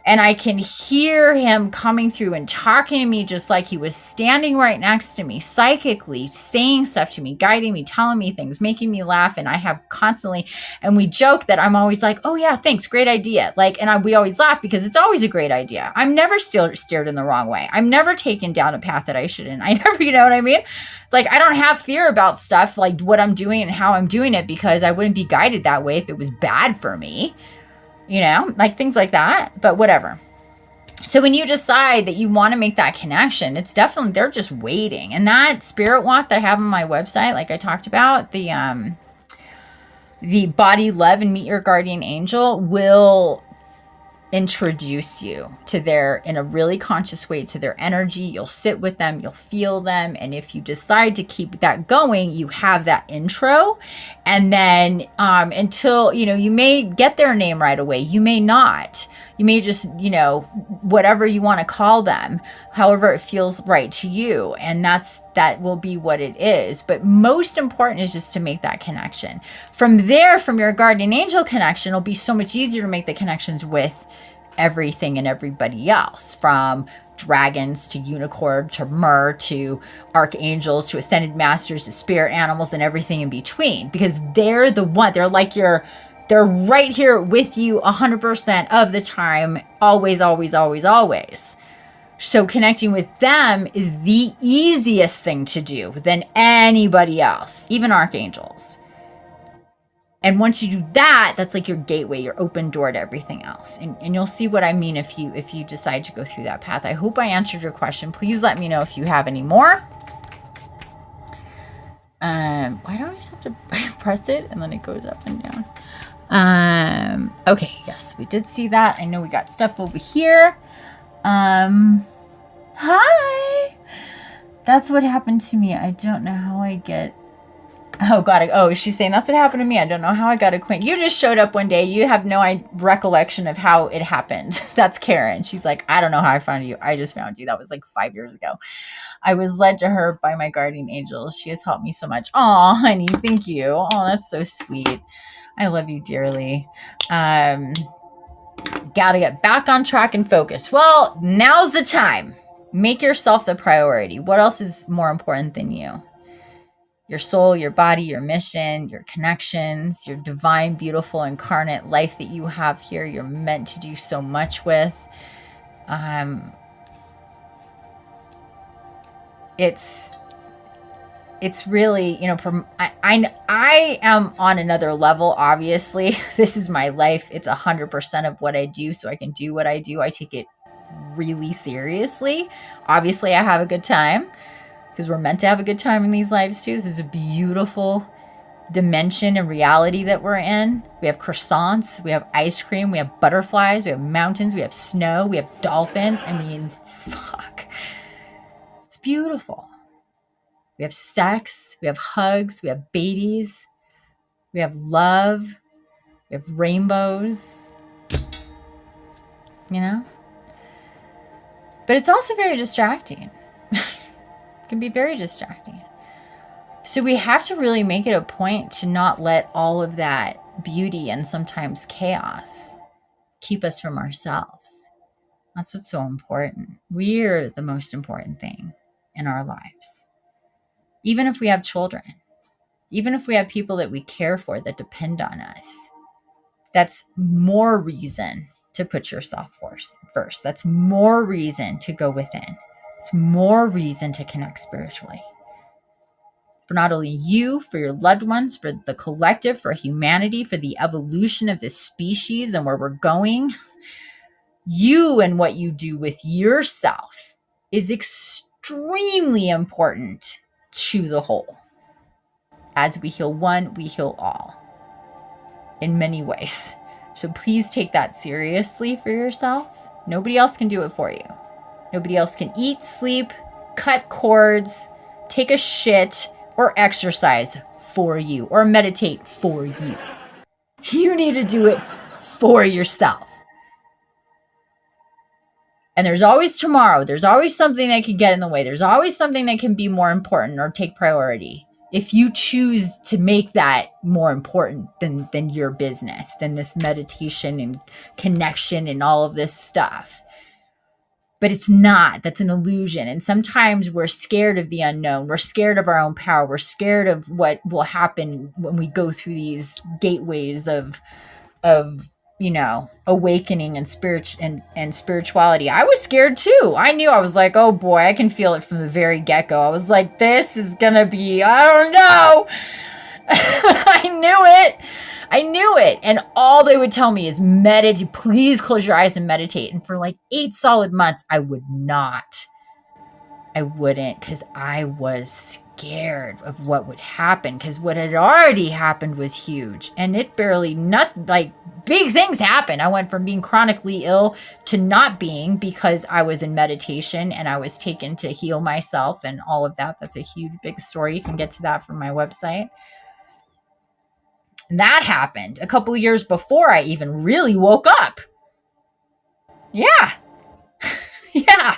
Speaker 1: And I can hear him coming through and talking to me just like he was standing right next to me, psychically saying stuff to me, guiding me, telling me things, making me laugh. And I have constantly, and we joke that I'm always like, oh yeah, thanks, great idea. Like, and we always laugh because it's always a great idea. I'm never steered in the wrong way. I'm never taken down a path that I shouldn't. I never, you know what I mean? It's like, I don't have fear about stuff like what I'm doing and how I'm doing it because I wouldn't be guided that way if it was bad for me. You know, like things like that, but whatever. So when you decide that you want to make that connection, it's definitely, they're just waiting. And that spirit walk that I have on my website, like I talked about, the body love and meet your guardian angel will introduce you to their, in a really conscious way, to their energy. You'll sit with them, you'll feel them. And if you decide to keep that going, you have that intro. And then until, you know, you may get their name right away. You may not. You may just, you know, whatever you want to call them, however it feels right to you. And that will be what it is. But most important is just to make that connection. From there, from your guardian angel connection, it'll be so much easier to make the connections with everything and everybody else, from dragons to unicorn to mer to archangels to ascended masters to spirit animals and everything in between, because they're the one, they're right here with you 100% of the time, always, always, always, always. So connecting with them is the easiest thing to do than anybody else, even archangels. And once you do that, that's like your gateway, your open door to everything else. And you'll see what I mean if you decide to go through that path. I hope I answered your question. Please let me know if you have any more. Why do I just have to press it and then it goes up and down? Okay, yes, we did see that. I know we got stuff over here. Hi. That's what happened to me. I don't know how I get... Oh, got it. Oh, she's saying that's what happened to me. I don't know how I got acquainted. You just showed up one day. You have no recollection of how it happened. That's Karen. She's like, I don't know how I found you. I just found you. That was like 5 years ago. I was led to her by my guardian angels. She has helped me so much. Oh, honey, thank you. Oh, that's so sweet. I love you dearly. Gotta get back on track and focus. Well, now's the time. Make yourself the priority. What else is more important than you? Your soul, your body, your mission, your connections, your divine, beautiful, incarnate life that you have here. You're meant to do so much with. It's really, you know, I am on another level, obviously. This is my life. It's 100% of what I do, so I can do what I do. I take it really seriously. Obviously, I have a good time, because we're meant to have a good time in these lives too. This is a beautiful dimension and reality that we're in. We have croissants, we have ice cream, we have butterflies, we have mountains, we have snow, we have dolphins. I mean, fuck. It's beautiful. We have sex, we have hugs, we have babies, we have love, we have rainbows, you know? But it's also very distracting. Can be very distracting. So we have to really make it a point to not let all of that beauty and sometimes chaos keep us from ourselves. That's what's so important. We're the most important thing in our lives. Even if we have children, even if we have people that we care for that depend on us, that's more reason to put yourself first. That's more reason to go within. It's more reason to connect spiritually. For not only you, for your loved ones, for the collective, for humanity, for the evolution of this species and where we're going. You and what you do with yourself is extremely important to the whole. As we heal one, we heal all. In many ways. So please take that seriously for yourself. Nobody else can do it for you. Nobody else can eat, sleep, cut cords, take a shit, or exercise for you, or meditate for you. You need to do it for yourself. And there's always tomorrow. There's always something that can get in the way. There's always something that can be more important or take priority. If you choose to make that more important than your business, than this meditation and connection and all of this stuff. But it's not. That's an illusion. And sometimes we're scared of the unknown. We're scared of our own power. We're scared of what will happen when we go through these gateways of awakening and spirituality. I was scared too. I knew. I was like, oh boy, I can feel it from the very get-go. I was like, this is gonna be, I don't know. I knew it. And all they would tell me is meditate, please close your eyes and meditate. And for like 8 solid months, I wouldn't, because I was scared of what would happen, because what had already happened was huge. And it barely, big things happened. I went from being chronically ill to not being, because I was in meditation and I was taken to heal myself and all of that. That's a huge, big story. You can get to that from my website. That happened a couple of years before I even really woke up. Yeah. Yeah.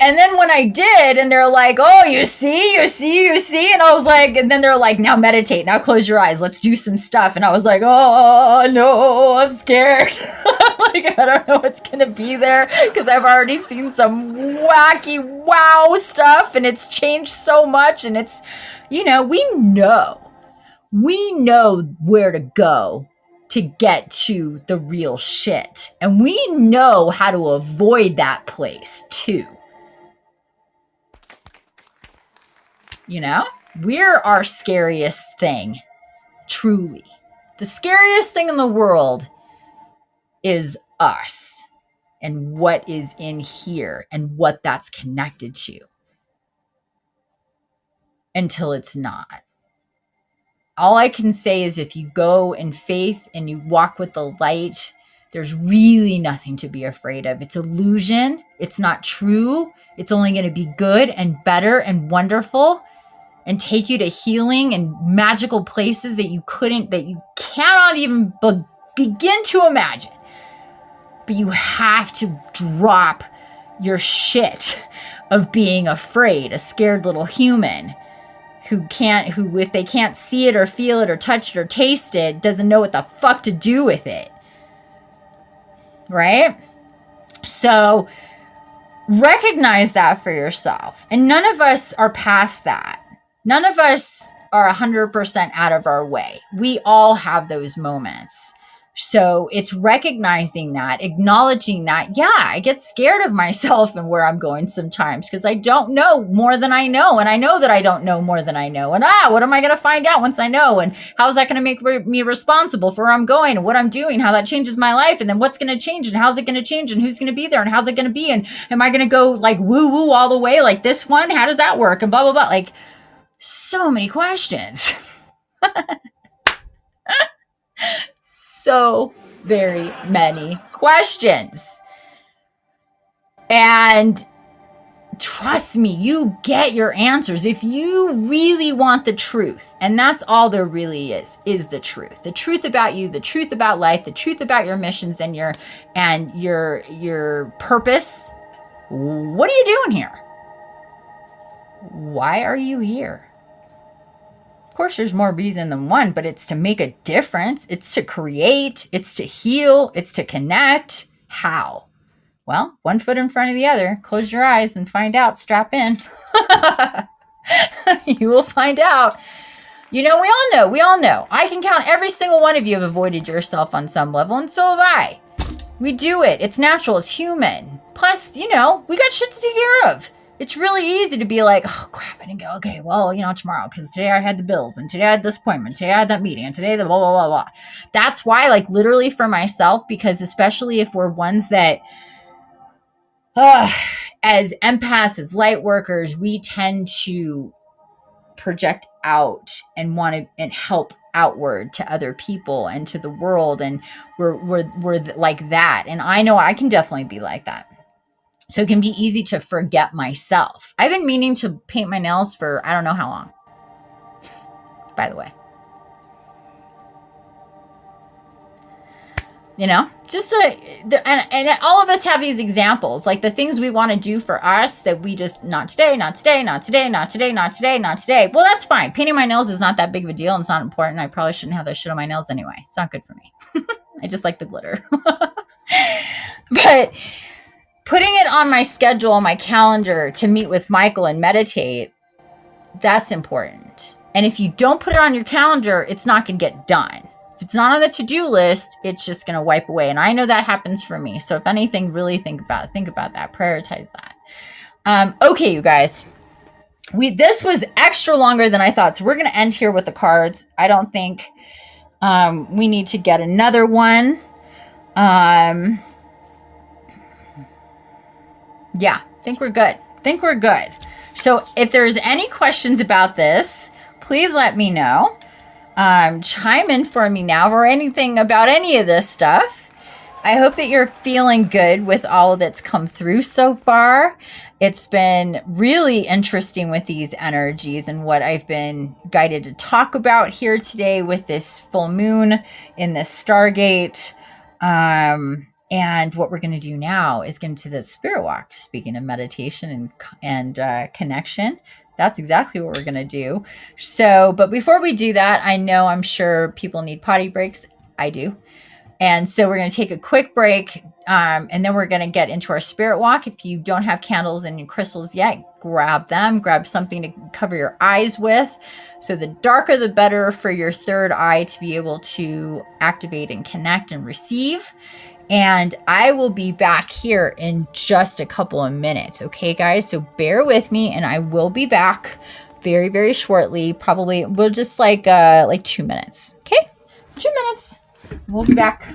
Speaker 1: And then when I did, and they're like, oh, you see? And I was like, and then they're like, now meditate, now close your eyes, let's do some stuff. And I was like, oh, no, I'm scared. I don't know what's going to be there, because I've already seen some wacky wow stuff, and it's changed so much. And it's, we know where to go to get to the real shit. And we know how to avoid that place too. We're our scariest thing. Truly. The scariest thing in the world is us and what is in here and what that's connected to. Until it's not. All I can say is if you go in faith and you walk with the light, there's really nothing to be afraid of. It's illusion. It's not true. It's only going to be good and better and wonderful and take you to healing and magical places that you cannot even begin to imagine. But you have to drop your shit of being afraid, a scared little human who if they can't see it or feel it or touch it or taste it, doesn't know what the fuck to do with it. Right? So recognize that for yourself. And none of us are past that. None of us are 100% out of our way. We all have those moments. So it's recognizing that, acknowledging that, yeah, I get scared of myself and where I'm going sometimes because I don't know more than I know. And I know that I don't know more than I know. And what am I going to find out once I know? And how is that going to make me responsible for where I'm going and what I'm doing, how that changes my life? And then what's going to change and how's it going to change and who's going to be there and how's it going to be? And am I going to go like woo woo all the way like this one? How does that work? And blah, blah, blah. Like so many questions. So very many questions. And trust me, you get your answers if you really want the truth. And that's all there really is the truth. The truth about you, the truth about life, the truth about your missions and your purpose. What are you doing here? Why are you here? Of course, there's more reason than one, but it's to make a difference. It's to create. It's to heal. It's to connect. How? Well, one foot in front of the other. Close your eyes and find out. Strap in. You will find out. We all know. I can count every single one of you have avoided yourself on some level, and so have I. We do it. It's natural. It's human. Plus, we got shit to take care of. It's really easy to be like, oh, crap, I didn't go. Okay, well, tomorrow, because today I had the bills, and today I had this appointment, today I had that meeting, and today the blah, blah, blah, blah. That's why, literally for myself, because especially if we're ones that, as empaths, as light workers, we tend to project out and want to and help outward to other people and to the world, and we're like that. And I know I can definitely be like that. So it can be easy to forget myself. I've been meaning to paint my nails for I don't know how long, by the way. You know, just and all of us have these examples, like the things we want to do for us that we just, not today, not today, not today, not today, not today, not today. Well, that's fine. Painting my nails is not that big of a deal and it's not important. I probably shouldn't have that shit on my nails anyway. It's not good for me. I just like the glitter. But putting it on my schedule, on my calendar to meet with Michael and meditate, that's important. And if you don't put it on your calendar, it's not going to get done. If it's not on the to-do list, it's just going to wipe away. And I know that happens for me. So if anything, really think about that. Prioritize that. Okay, you guys. This was extra longer than I thought. So we're going to end here with the cards. I don't think we need to get another one. Yeah, I think we're good. So if there's any questions about this, please let me know. Chime in for me now or anything about any of this stuff. I hope that you're feeling good with all that's come through so far. It's been really interesting with these energies and what I've been guided to talk about here today with this full moon in this Stargate. And what we're going to do now is get into the spirit walk. Speaking of meditation and connection, that's exactly what we're going to do. So, but before we do that, I'm sure people need potty breaks. I do. And so we're going to take a quick break. And then we're going to get into our spirit walk. If you don't have candles and crystals yet, grab them. Grab something to cover your eyes with. So the darker, the better for your third eye to be able to activate and connect and receive. And I will be back here in just a couple of minutes. Okay, guys? So bear with me and I will be back very, very shortly. Probably we'll just like 2 minutes. Okay? 2 minutes. We'll be back.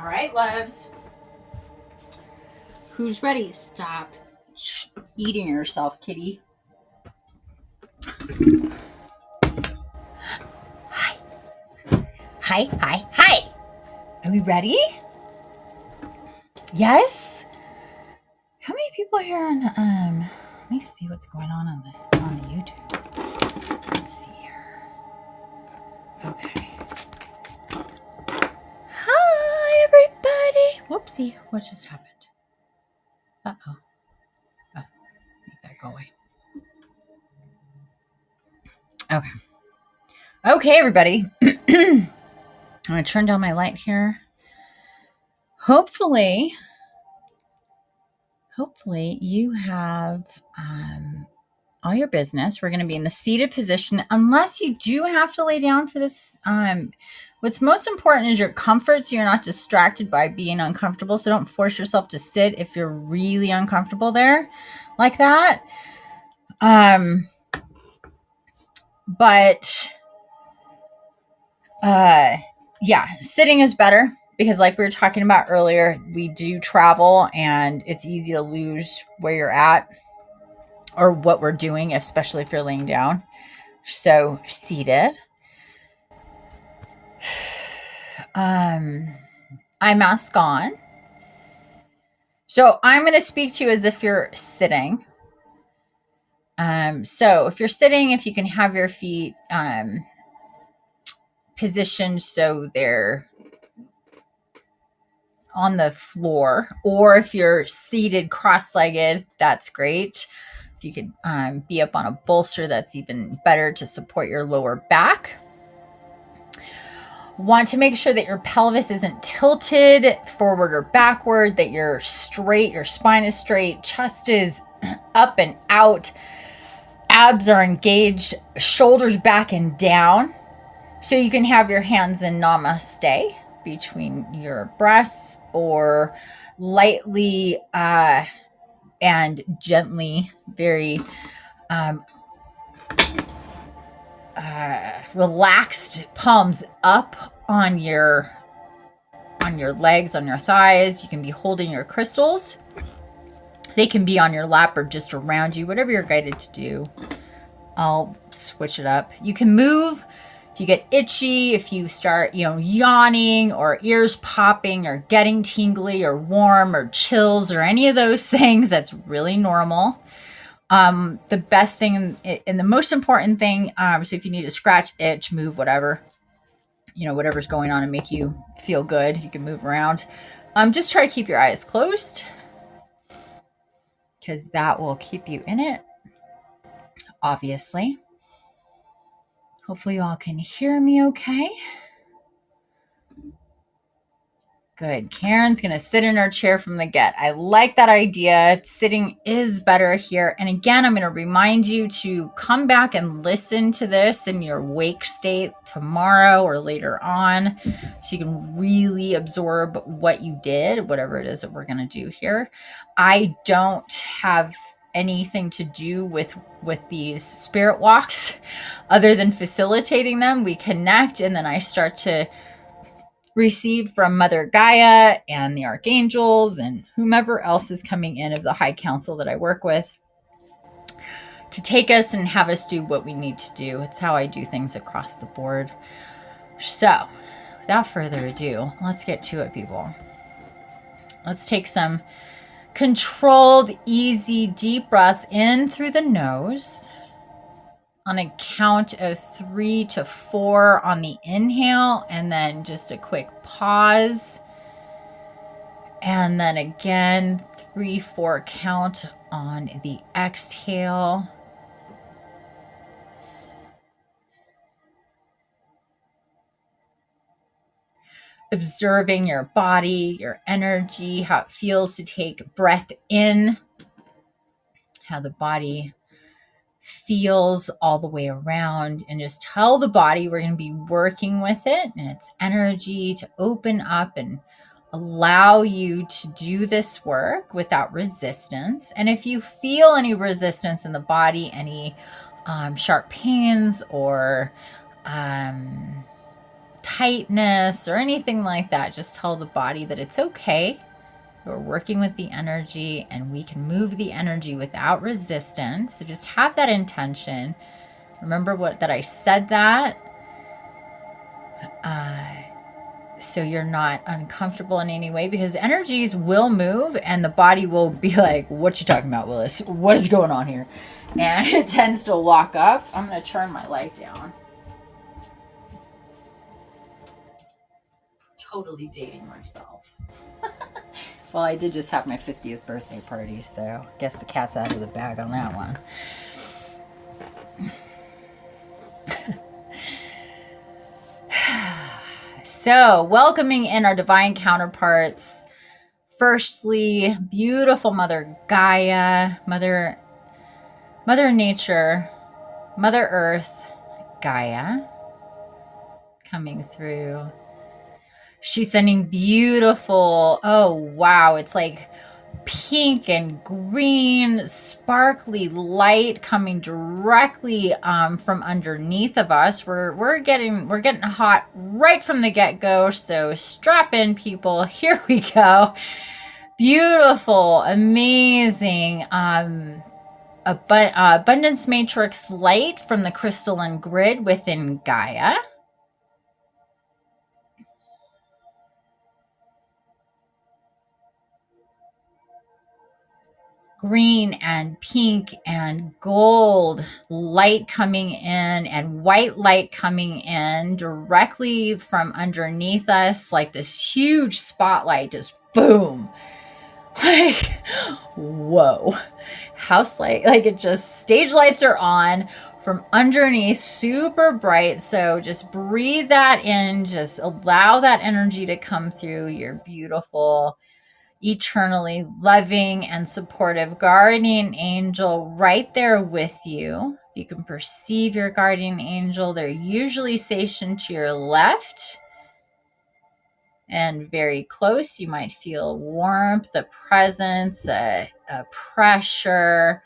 Speaker 1: All right, loves. Who's ready? Stop eating yourself, kitty. Hi. Hi, hi, hi. Are we ready? Yes? How many people here on let me see what's going on the YouTube. Let's see here. Okay. Hi everybody. Whoopsie. What just happened? Uh-oh. Oh, make that go away. Okay. Okay, everybody. I'm gonna turn down my light here. Hopefully you have all your business. We're going to be in the seated position unless you do have to lay down for this. What's most important is your comfort, so you're not distracted by being uncomfortable. So don't force yourself to sit if you're really uncomfortable there like that. But yeah, sitting is better because like we were talking about earlier, we do travel and it's easy to lose where you're at or what we're doing, especially if you're laying down. So seated. Eye mask on. So I'm going to speak to you as if you're sitting. So if you're sitting, if you can have your feet positioned so they're on the floor, or if you're seated cross-legged, that's great. If you could be up on a bolster, that's even better to support your lower back. Want to make sure that your pelvis isn't tilted forward or backward, that you're straight, your spine is straight, chest is up and out, abs are engaged, shoulders back and down. So you can have your hands in namaste between your breasts or lightly and gently, very relaxed palms up on your legs, on your thighs. You can be holding your crystals. They can be on your lap or just around you, whatever you're guided to do. I'll switch it up. You can move if you get itchy, if you start, yawning or ears popping or getting tingly or warm or chills or any of those things. That's really normal. The best thing and the most important thing, so if you need to scratch, itch, move, whatever, whatever's going on and make you feel good, you can move around. Just try to keep your eyes closed because that will keep you in it, obviously. Hopefully you all can hear me okay. Good. Karen's going to sit in her chair from the get. I like that idea. Sitting is better here. And again, I'm going to remind you to come back and listen to this in your wake state tomorrow or later on so you can really absorb what you did, whatever it is that we're going to do here. I don't have anything to do with these spirit walks other than facilitating them. We connect and then I start to receive from Mother Gaia and the archangels and whomever else is coming in of the high council that I work with to take us and have us do what we need to do. It's how I do things across the board. So without further ado, let's get to it, people. Let's take some controlled, easy, deep breaths in through the nose. On a count of 3 to 4 on the inhale, and then just a quick pause. And then again, 3, 4 count on the exhale. Observing your body, your energy, how it feels to take breath in, how the body feels all the way around, and just tell the body we're going to be working with it and its energy to open up and allow you to do this work without resistance. And if you feel any resistance in the body, any sharp pains or tightness or anything like that. Just tell the body that it's okay. We're working with the energy and we can move the energy without resistance. So just have that intention. Remember that I said that. So you're not uncomfortable in any way, because energies will move and the body will be like, what you talking about, Willis? What is going on here? And it tends to lock up. I'm going to turn my light down. Totally dating myself. Well, I did just have my 50th birthday party, so I guess the cat's out of the bag on that one. So, welcoming in our divine counterparts. Firstly, beautiful Mother Gaia, Mother Nature, Mother Earth, Gaia, coming through. She's sending beautiful, oh wow, it's like pink and green, sparkly light coming directly from underneath of us. We're getting hot right from the get-go. So strap in, people. Here we go. Beautiful, amazing. Abundance matrix light from the crystalline grid within Gaia. Green and pink and gold light coming in and white light coming in directly from underneath us, like this huge spotlight, just boom. Like, whoa. House light, like it just, stage lights are on from underneath, super bright. So just breathe that in, just allow that energy to come through. Your beautiful, eternally loving and supportive guardian angel right there with you. You can perceive your guardian angel. They're usually stationed to your left and very close. You might feel warmth, a presence, a pressure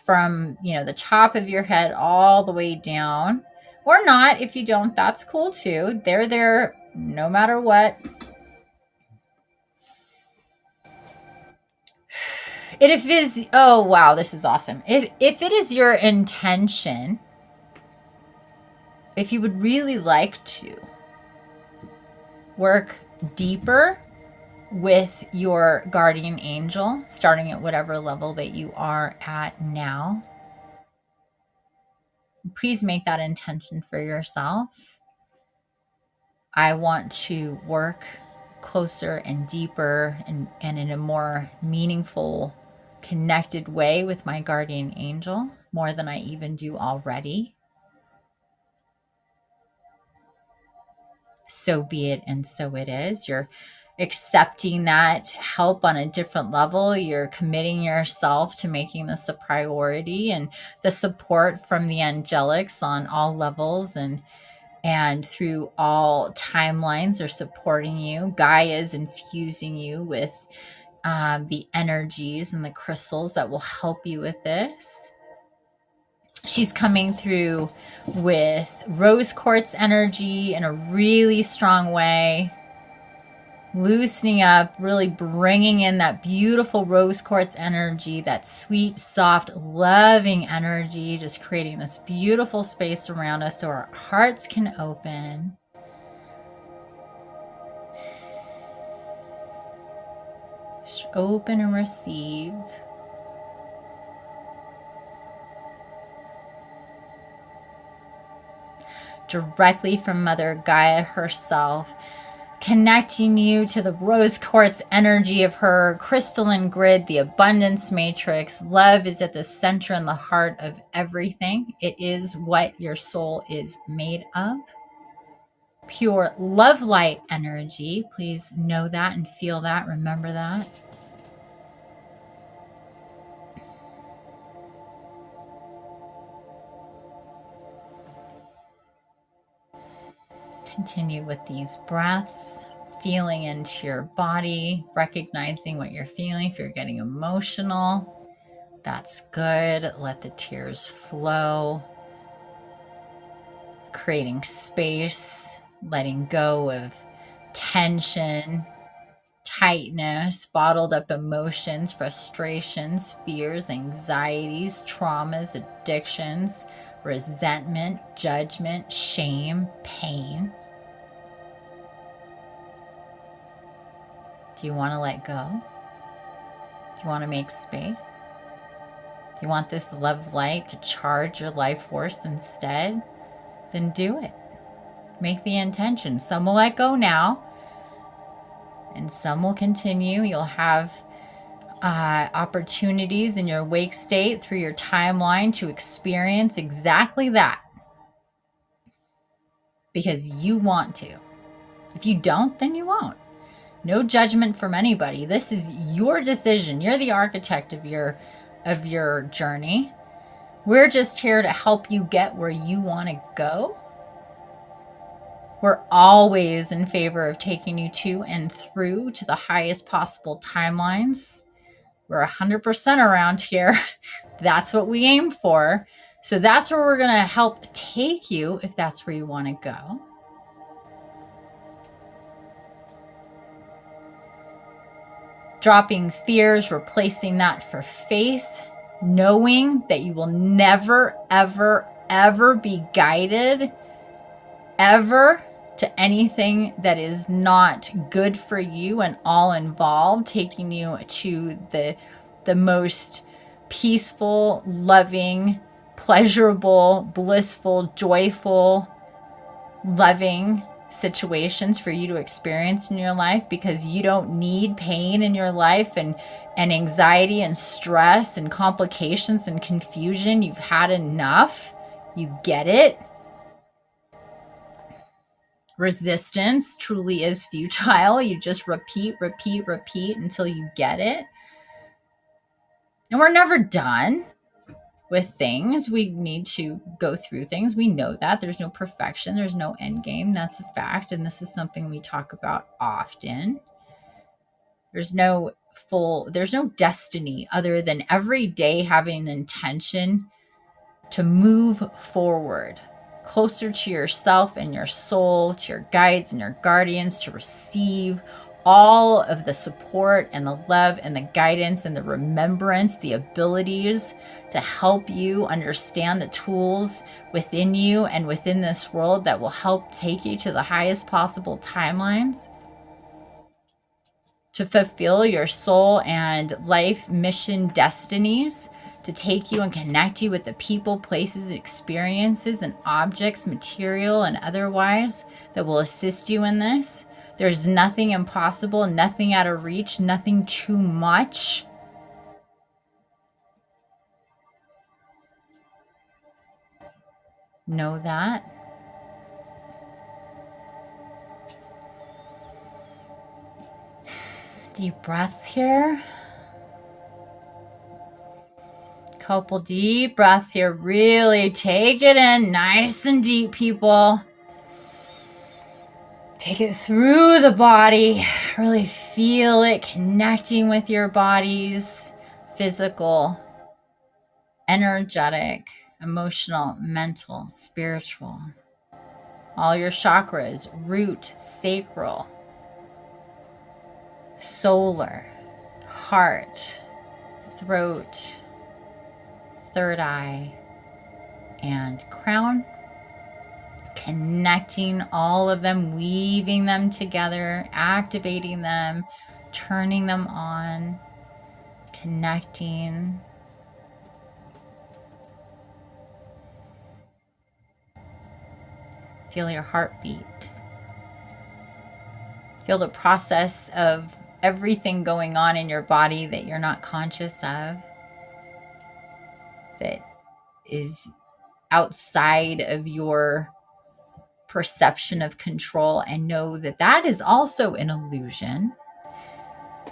Speaker 1: from, the top of your head all the way down. Or not. If you don't, that's cool too. They're there no matter what. If it is, oh wow, this is awesome. If it is your intention, if you would really like to work deeper with your guardian angel, starting at whatever level that you are at now, please make that intention for yourself. I want to work closer and deeper and in a more meaningful, connected way with my guardian angel, more than I even do already. So be it, and so it is. You're accepting that help on a different level. You're committing yourself to making this a priority, and the support from the angelics on all levels and through all timelines are supporting you. Gaia is infusing you with the energies and the crystals that will help you with this. She's coming through with rose quartz energy in a really strong way, loosening up, really bringing in that beautiful rose quartz energy, that sweet, soft, loving energy, just creating this beautiful space around us so our hearts can open. Just open and receive. Directly from Mother Gaia herself, connecting you to the rose quartz energy of her crystalline grid, the abundance matrix. Love is at the center and the heart of everything. It is what your soul is made of. Pure love light energy. Please know that and feel that. Remember that. Continue with these breaths, feeling into your body, recognizing what you're feeling. If you're getting emotional, that's good. Let the tears flow, creating space letting go of tension, tightness, bottled up emotions, frustrations, fears, anxieties, traumas, addictions, resentment, judgment, shame, pain. Do you want to let go? Do you want to make space? Do you want this love light to charge your life force instead? Then do it. Make the intention. Some will let go now, and some will continue. You'll have opportunities in your wake state through your timeline to experience exactly that, because you want to. If you don't, then you won't. No judgment from anybody. This is your decision. You're the architect of your journey. We're just here to help you get where you want to go. We're always in favor of taking you to and through to the highest possible timelines. We're 100% around here. That's what we aim for. So that's where we're going to help take you if that's where you want to go. Dropping fears, replacing that for faith, knowing that you will never, ever, ever be guided ever to anything that is not good for you and all involved, taking you to the most peaceful, loving, pleasurable, blissful, joyful, loving situations for you to experience in your life, because you don't need pain in your life and anxiety and stress and complications and confusion. You've had enough. You get it. Resistance truly is futile. You just repeat until you get it. And we're never done with things. We need to go through things. We know that there's no perfection. There's no end game. That's a fact. And this is something we talk about often. There's no destiny other than every day having an intention to move forward, closer to yourself and your soul, to your guides and your guardians, to receive all of the support and the love and the guidance and the remembrance, the abilities to help you understand the tools within you and within this world that will help take you to the highest possible timelines, to fulfill your soul and life mission destinies, to take you and connect you with the people, places, experiences, and objects, material and otherwise, that will assist you in this. There's nothing impossible, nothing out of reach, nothing too much. Know that. Deep breaths here. Couple deep breaths here. Really take it in nice and deep, people. Take it through the body. Really feel it connecting with your body's physical, energetic, emotional, mental, spiritual. All your chakras, root, sacral, solar, heart, throat, third eye, and crown. Connecting all of them, weaving them together, activating them, turning them on, connecting. Feel your heartbeat. Feel the process of everything going on in your body that you're not conscious of, that is outside of your perception of control, and know that that is also an illusion.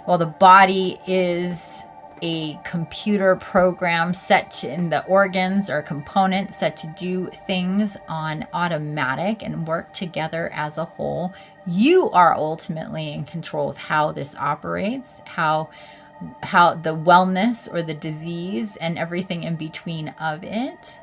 Speaker 1: While the body is a computer program set to, in the organs or components set to do things on automatic and work together as a whole, you are ultimately in control of how this operates, how the wellness or the disease and everything in between of it.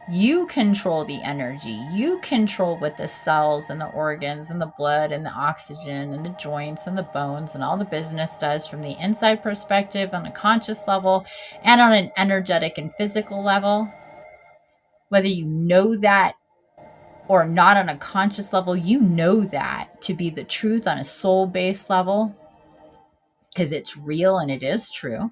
Speaker 1: You control the energy. You control what the cells and the organs and the blood and the oxygen and the joints and the bones and all the business does from the inside perspective on a conscious level and on an energetic and physical level. Whether you know that or not on a conscious level, you know that to be the truth on a soul-based level because it's real and it is true.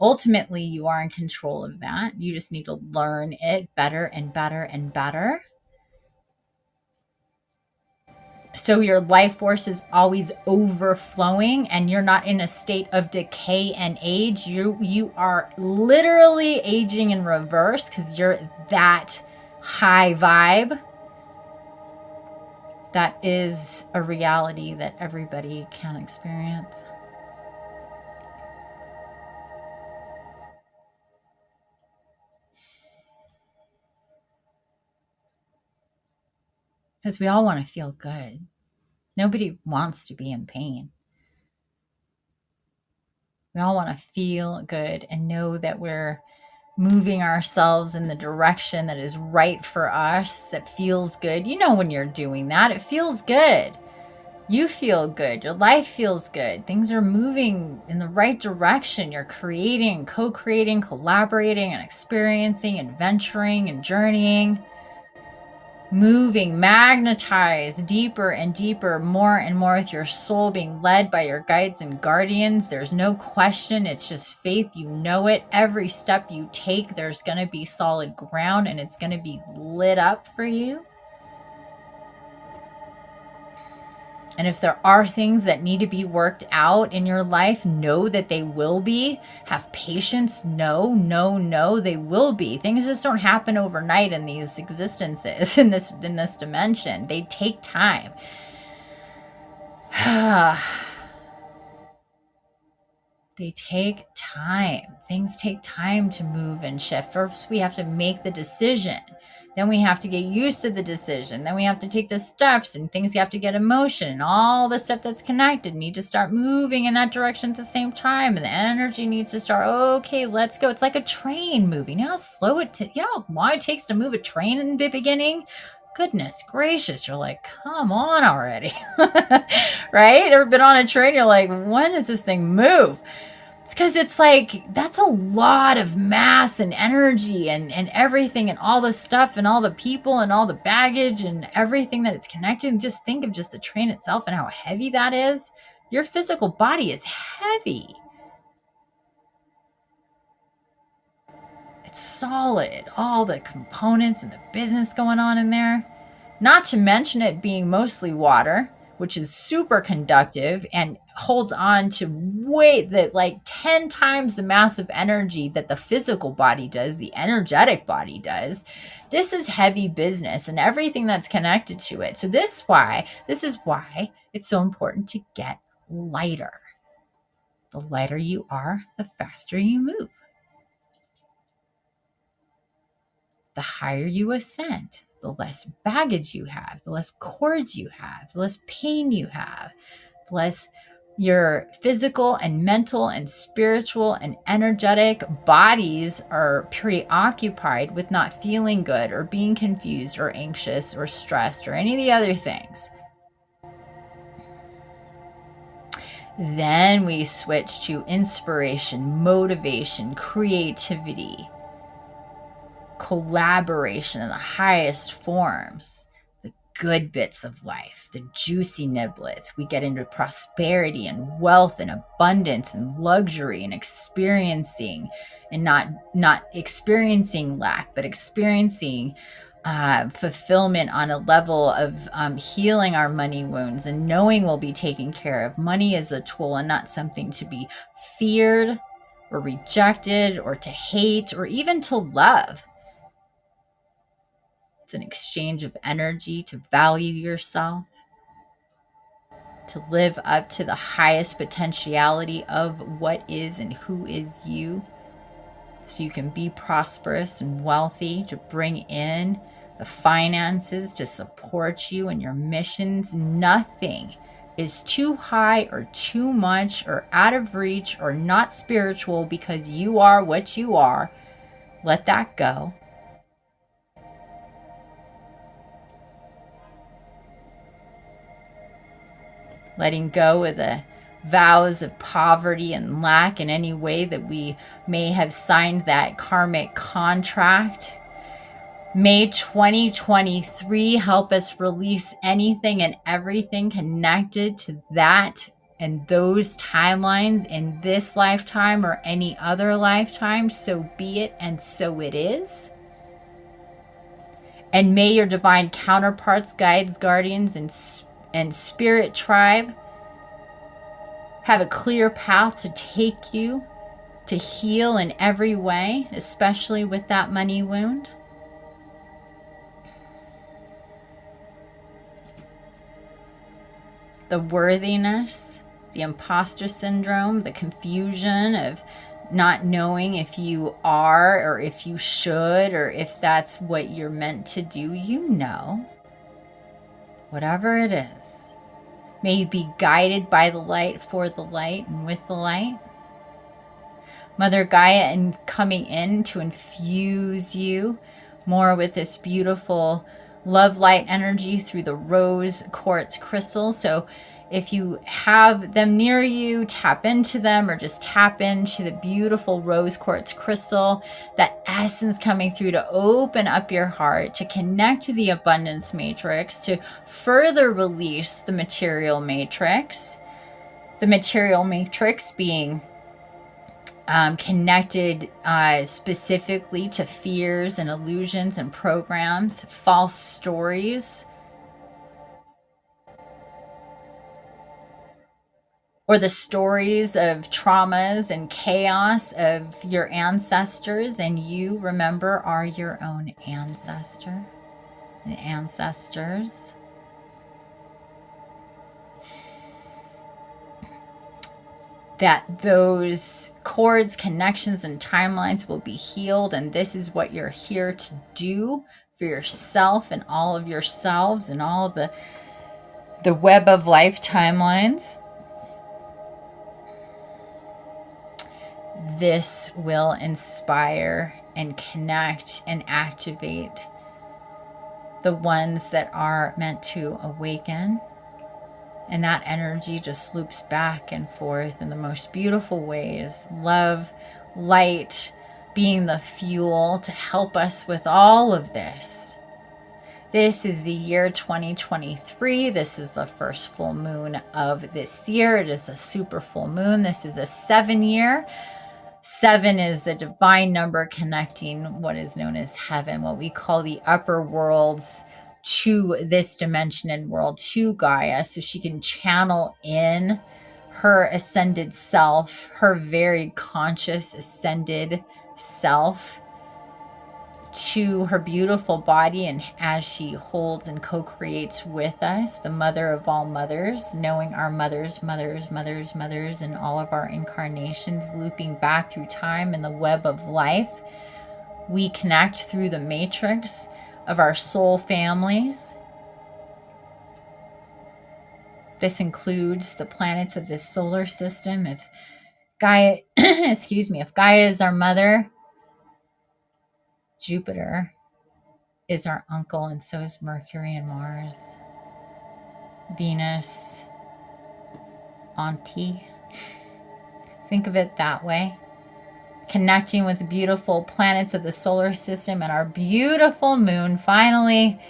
Speaker 1: Ultimately, you are in control of that. You just need to learn it better and better and better. So your life force is always overflowing and you're not in a state of decay and age. You are literally aging in reverse because you're that high vibe. That is a reality that everybody can experience. Because we all want to feel good. Nobody wants to be in pain. We all want to feel good and know that we're moving ourselves in the direction that is right for us, that feels good. You know, when you're doing that, it feels good. You feel good. Your life feels good. Things are moving in the right direction. You're creating, co-creating, collaborating, and experiencing, adventuring, and journeying. Moving, magnetized deeper and deeper, more and more with your soul being led by your guides and guardians. There's no question. It's just faith. You know it. Every step you take, there's going to be solid ground and it's going to be lit up for you. And if there are things that need to be worked out in your life, know that they will be. Have patience. No, they will be. Things just don't happen overnight in these existences, in this dimension. They take time. They take time. Things take time to move and shift. First, we have to make the decision. Then we have to get used to the decision. Then we have to take the steps and things have to get emotion and all the stuff that's connected need to start moving in that direction at the same time. And the energy needs to start, okay, let's go. It's like a train moving. You know how slow you know how long it takes to move a train in the beginning? Goodness gracious, you're like, come on already. Right? Ever been on a train? You're like, when does this thing move? It's because it's like, that's a lot of mass and energy and everything and all the stuff and all the people and all the baggage and everything that it's connected. And just think of just the train itself and how heavy that is. Your physical body is heavy. It's solid. All the components and the business going on in there. Not to mention it being mostly water, which is super conductive and holds on to like 10 times the massive energy that the physical body does, the energetic body does. This is heavy business and everything that's connected to it. So this is why it's so important to get lighter. The lighter you are, the faster you move. The higher you ascend, the less baggage you have, the less cords you have, the less pain you have, the less your physical and mental and spiritual and energetic bodies are preoccupied with not feeling good or being confused or anxious or stressed or any of the other things. Then we switch to inspiration, motivation, creativity, collaboration in the highest forms, the good bits of life, the juicy niblets. We get into prosperity and wealth and abundance and luxury and experiencing, and not experiencing lack, but experiencing fulfillment on a level of healing our money wounds and knowing we'll be taken care of. Money is a tool and not something to be feared or rejected or to hate or even to love. It's an exchange of energy to value yourself, to live up to the highest potentiality of what is and who is you, so you can be prosperous and wealthy, to bring in the finances to support you and your missions. Nothing is too high or too much or out of reach or not spiritual because you are what you are. Let that go. letting go of the vows of poverty and lack in any way that we may have signed that karmic contract. May 2023 help us release anything and everything connected to that and those timelines in this lifetime or any other lifetime. So be it, and so it is. And may your divine counterparts, guides, guardians, and spirit tribe have a clear path to take you to heal in every way, especially with that money wound. The worthiness, the imposter syndrome, the confusion of not knowing if you are or if you should or if that's what you're meant to do. You know, whatever it is, may you be guided by the light, for the light, and with the light. Mother Gaia and coming in to infuse you more with this beautiful love light energy through the rose quartz crystal. So if you have them near you, tap into them or just tap into the beautiful rose quartz crystal, that essence coming through to open up your heart, to connect to the abundance matrix, to further release the material matrix. The material matrix being connected specifically to fears and illusions and programs, false stories, or the stories of traumas and chaos of your ancestors. And you, remember, are your own ancestor and ancestors. That those cords, connections, and timelines will be healed. And this is what you're here to do for yourself and all of yourselves and all the web of life timelines. This will inspire and connect and activate the ones that are meant to awaken. And that energy just loops back and forth in the most beautiful ways. Love, light being the fuel to help us with all of this. This is the year 2023. This is the first full moon of this year. It is a super full moon. This is a 7-year. 7 is a divine number connecting what is known as heaven, what we call the upper worlds, to this dimension and world, to Gaia, so she can channel in her ascended self, her very conscious ascended self, to her beautiful body. And as she holds and co-creates with us, the mother of all mothers, knowing our mothers in all of our incarnations, looping back through time in the web of life, we connect through the matrix of our soul families. This includes the planets of this solar system. If Gaia, if Gaia is our mother, Jupiter is our uncle, and so is Mercury and Mars. Venus, auntie. Think of it that way. Connecting with the beautiful planets of the solar system and our beautiful moon, finally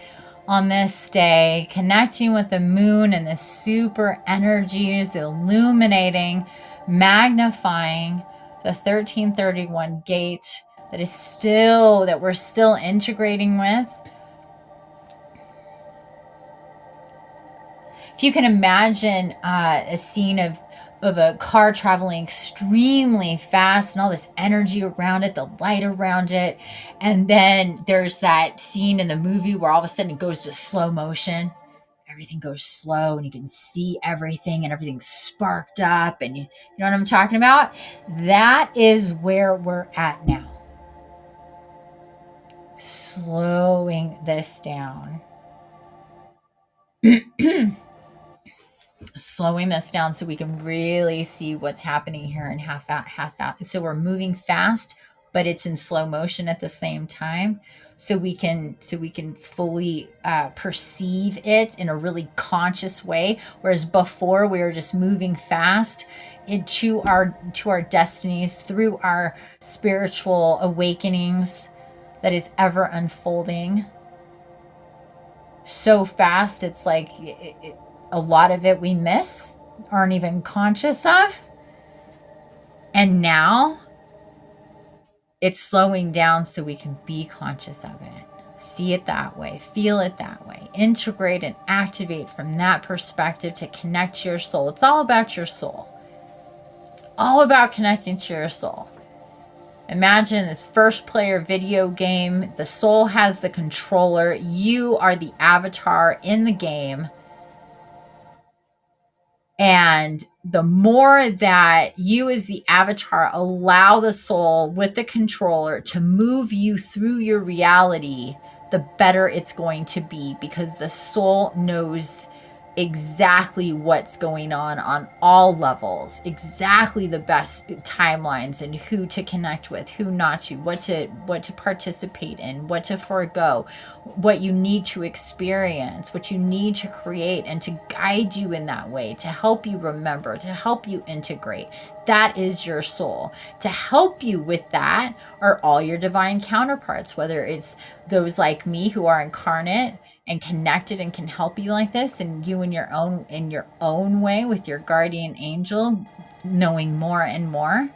Speaker 1: on this day, connecting with the moon and the super energies, illuminating, magnifying the 1331 gate that we're still integrating with. If you can imagine a scene of a car traveling extremely fast and all this energy around it, the light around it. And then there's that scene in the movie where all of a sudden it goes to slow motion. Everything goes slow and you can see everything and everything's sparked up. And you know what I'm talking about? That is where we're at now. Slowing this down. Slowing this down so we can really see what's happening here and half out. So we're moving fast, but it's in slow motion at the same time. so we can fully perceive it in a really conscious way, whereas before we were just moving fast into our destinies through our spiritual awakenings that is ever unfolding so fast. It's like a lot of it we miss, aren't even conscious of. And now it's slowing down so we can be conscious of it, see it that way, feel it that way, integrate and activate from that perspective to connect to your soul. It's all about your soul. It's all about connecting to your soul. Imagine this first player video game. The soul has the controller. You are the avatar in the game. And the more that you as the avatar allow the soul with the controller to move you through your reality, the better it's going to be, because the soul knows exactly what's going on all levels, exactly the best timelines and who to connect with, who not to, what to participate in, what to forego, what you need to experience, what you need to create, and to guide you in that way, to help you remember, to help you integrate. That is your soul. To help you with that are all your divine counterparts, whether it's those like me who are incarnate and connected and can help you like this, and you in your own way with your guardian angel, knowing more and more,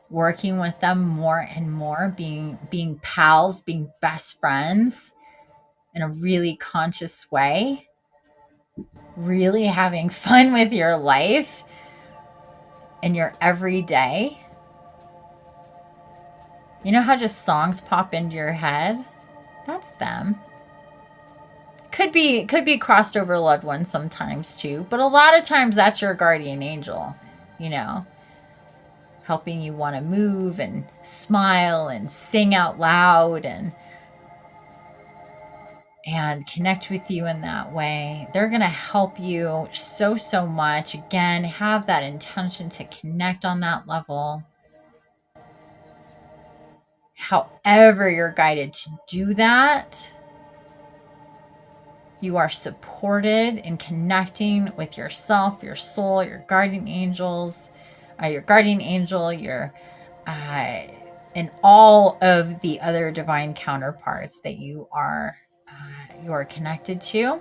Speaker 1: working with them more and more, being pals, being best friends in a really conscious way, really having fun with your life and your everyday. You know how just songs pop into your head? That's them. Could be crossed over loved ones sometimes too, but a lot of times that's your guardian angel, you know, helping you want to move and smile and sing out loud and connect with you in that way. They're going to help you so much. Again, have that intention to connect on that level. However you're guided to do that, you are supported in connecting with yourself, your soul, your guardian angels, and all of the other divine counterparts that you are connected to.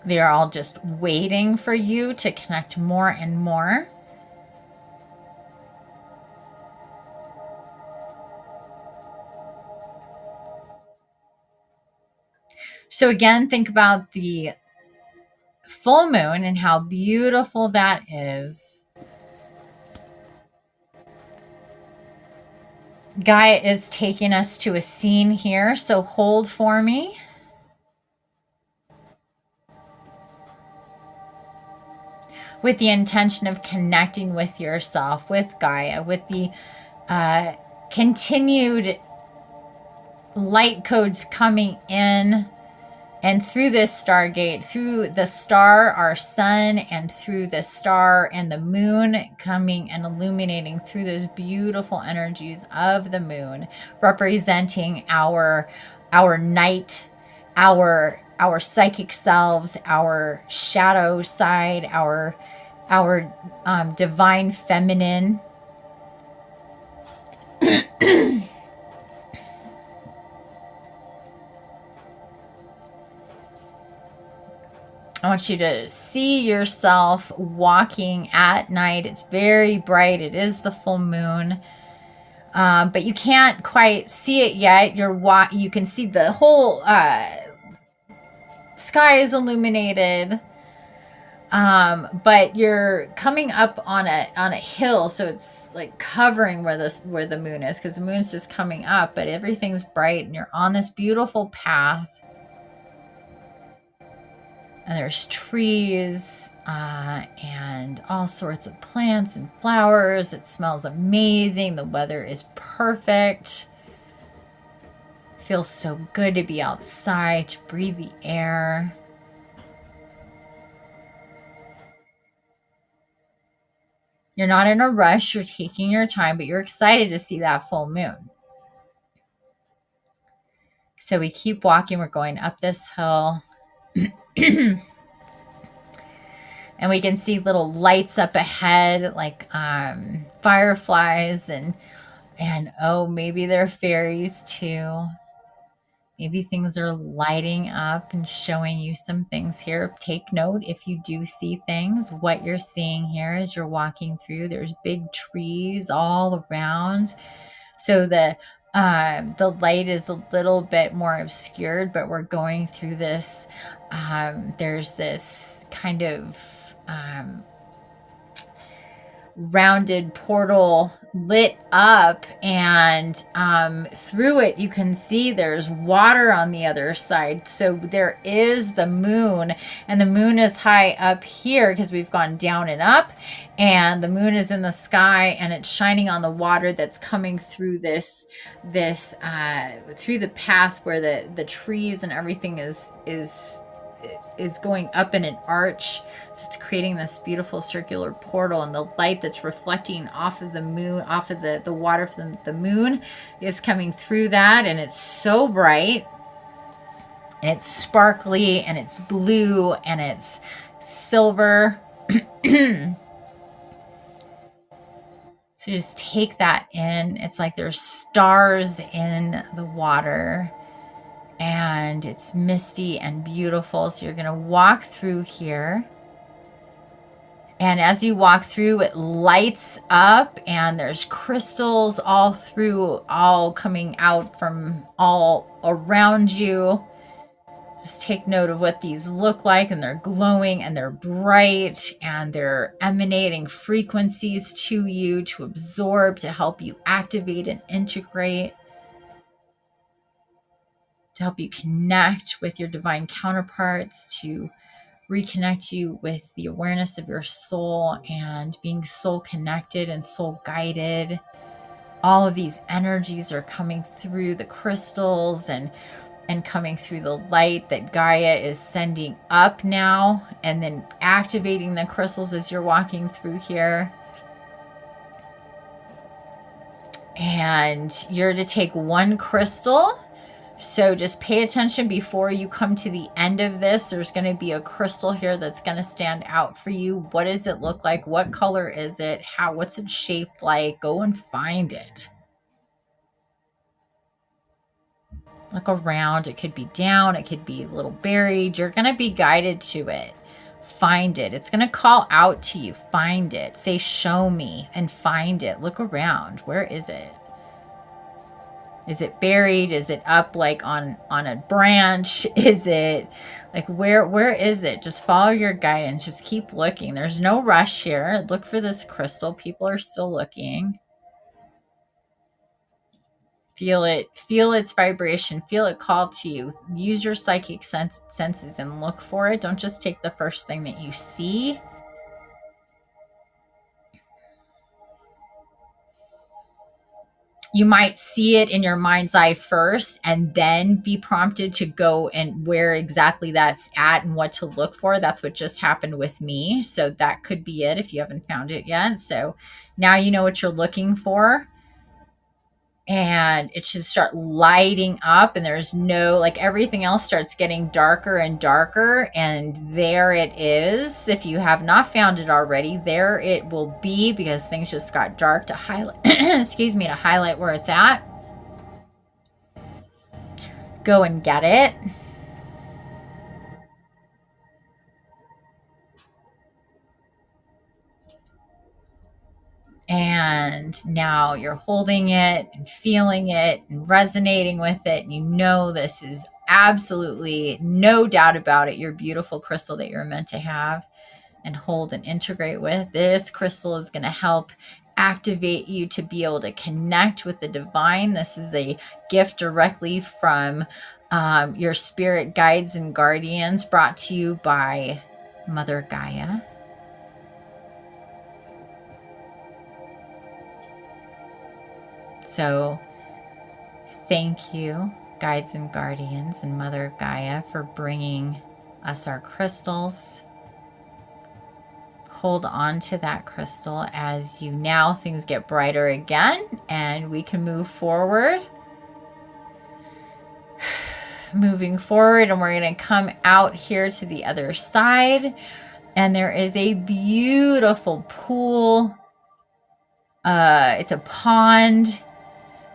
Speaker 1: They are all just waiting for you to connect more and more. So again, think about the full moon and how beautiful that is. Gaia is taking us to a scene here, so hold for me. With the intention of connecting with yourself, with Gaia, with the continued light codes coming in and through this stargate, through the star, our sun, and through the star and the moon coming and illuminating through those beautiful energies of the moon, representing our night, our psychic selves, our shadow side, our divine feminine. I want you to see yourself walking at night. It's very bright. It is the full moon. But you can't quite see it yet. You can see the whole sky is illuminated. But you're coming up on a hill, so it's like covering where the moon is, because the moon's just coming up, but everything's bright and you're on this beautiful path. And there's trees and all sorts of plants and flowers. It smells amazing. The weather is perfect. Feels so good to be outside, to breathe the air. You're not in a rush. You're taking your time, but you're excited to see that full moon. So we keep walking. We're going up this hill. And we can see little lights up ahead, like fireflies, and oh, maybe they're fairies too. Maybe things are lighting up and showing you some things here. Take note if you do see things. What you're seeing here as you're walking through, there's big trees all around. So the light is a little bit more obscured, but we're going through this. There's this kind of rounded portal lit up, and through it you can see there's water on the other side. So there is the moon, and the moon is high up here because we've gone down and up, and the moon is in the sky, and it's shining on the water that's coming through this through the path where the trees and everything is going up in an arch. So it's creating this beautiful circular portal, and the light that's reflecting off of the moon, off of the water from the moon, is coming through that, and it's so bright, and it's sparkly, and it's blue, and it's silver. So just take that in. It's like there's stars in the water, and it's misty and beautiful. So you're going to walk through here. And as you walk through, it lights up, and there's crystals all through, all coming out from all around you. Just take note of what these look like, and they're glowing, and they're bright, and they're emanating frequencies to you to absorb, to help you activate and integrate, to help you connect with your divine counterparts, to reconnect you with the awareness of your soul and being soul connected and soul guided. All of these energies are coming through the crystals and coming through the light that Gaia is sending up now, and then activating the crystals as you're walking through here. And you're to take one crystal. So just pay attention before you come to the end of this. There's going to be a crystal here that's going to stand out for you. What does it look like? What color is it? What's it shaped like? Go and find it. Look around. It could be down. It could be a little buried. You're going to be guided to it. Find it. It's going to call out to you. Find it. Say, show me, and find it. Look around. Where is it? Is it buried? Is it up like on a branch? Is it like where is it? Just follow your guidance. Just keep looking. There's no rush here. Look for this crystal. People are still looking. Feel it. Feel its vibration. Feel it call to you. Use your psychic senses and look for it. Don't just take the first thing that you see. You might see it in your mind's eye first, and then be prompted to go and where exactly that's at and what to look for. That's what just happened with me. So that could be it if you haven't found it yet. So now you know what you're looking for. And it should start lighting up, and there's no, like, everything else starts getting darker and darker, and there it is. If you have not found it already, there it will be, because things just got dark, to highlight excuse me, to highlight where it's at. Go and get it. And now you're holding it and feeling it and resonating with it. And you know this is absolutely, no doubt about it, your beautiful crystal that you're meant to have and hold and integrate with. This crystal is going to help activate you to be able to connect with the divine. This is a gift directly from your spirit guides and guardians, brought to you by Mother Gaia. So thank you, guides and guardians and Mother Gaia, for bringing us our crystals, hold on to that crystal as you now things get brighter again and we can move forward. Moving forward, and we're going to come out here to the other side, and there is a beautiful pool. It's a pond.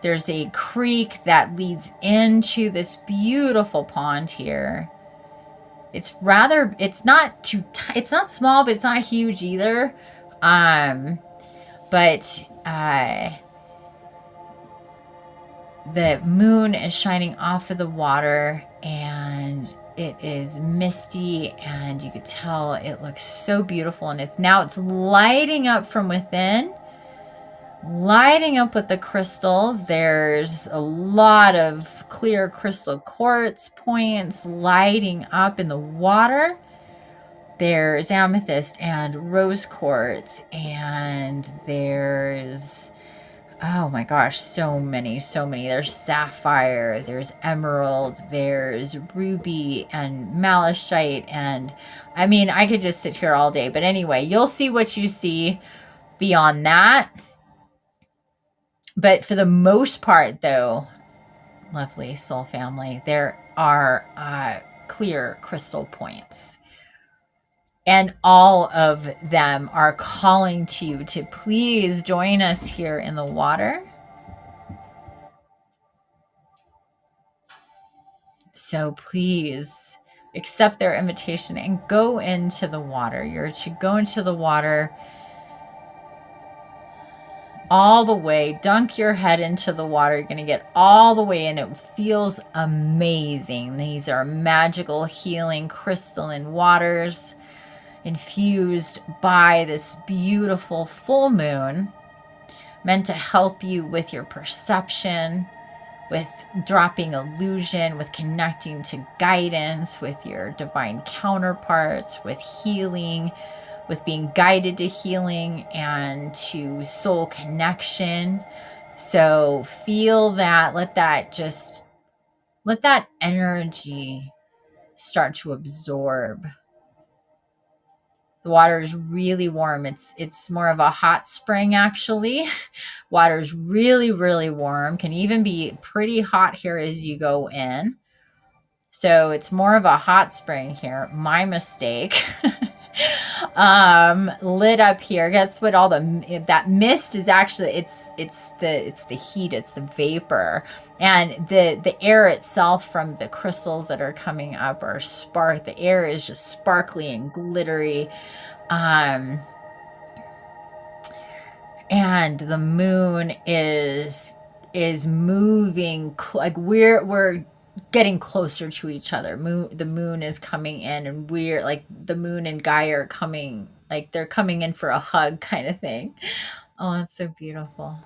Speaker 1: There's a creek that leads into this beautiful pond here. It's not small, but it's not huge either. But the moon is shining off of the water, and it is misty, and you could tell it looks so beautiful, and it's lighting up from within, lighting up with the crystals. There's a lot of clear crystal quartz points lighting up in the water. There's amethyst and rose quartz, and there's, oh my gosh, so many. There's sapphire, there's emerald, there's ruby and malachite. And I mean, I could just sit here all day. But anyway, you'll see what you see beyond that. But for the most part, though, lovely soul family, there are clear crystal points. And all of them are calling to you to please join us here in the water. So please accept their invitation and go into the water. You're to go into the water all the way, dunk your head into the water. You're going to get all the way in. It feels amazing. These are magical, healing, crystalline waters infused by this beautiful full moon, meant to help you with your perception, with dropping illusion, with connecting to guidance, with your divine counterparts, with healing, with being guided to healing and to soul connection. So feel that, let that energy start to absorb. The water is really warm. It's more of a hot spring, actually. Water is really, really warm. Can even be pretty hot here as you go in. So it's more of a hot spring here. My mistake. Lit up here. Guess what? All that mist is actually it's the heat. It's the vapor, and the air itself from the crystals that are coming up are spark. The air is just sparkly and glittery, and the moon is moving like we're getting closer to each other. The moon is coming in, and we're like, the moon and Gaia are coming, like they're coming in for a hug kind of thing. Oh, it's so beautiful.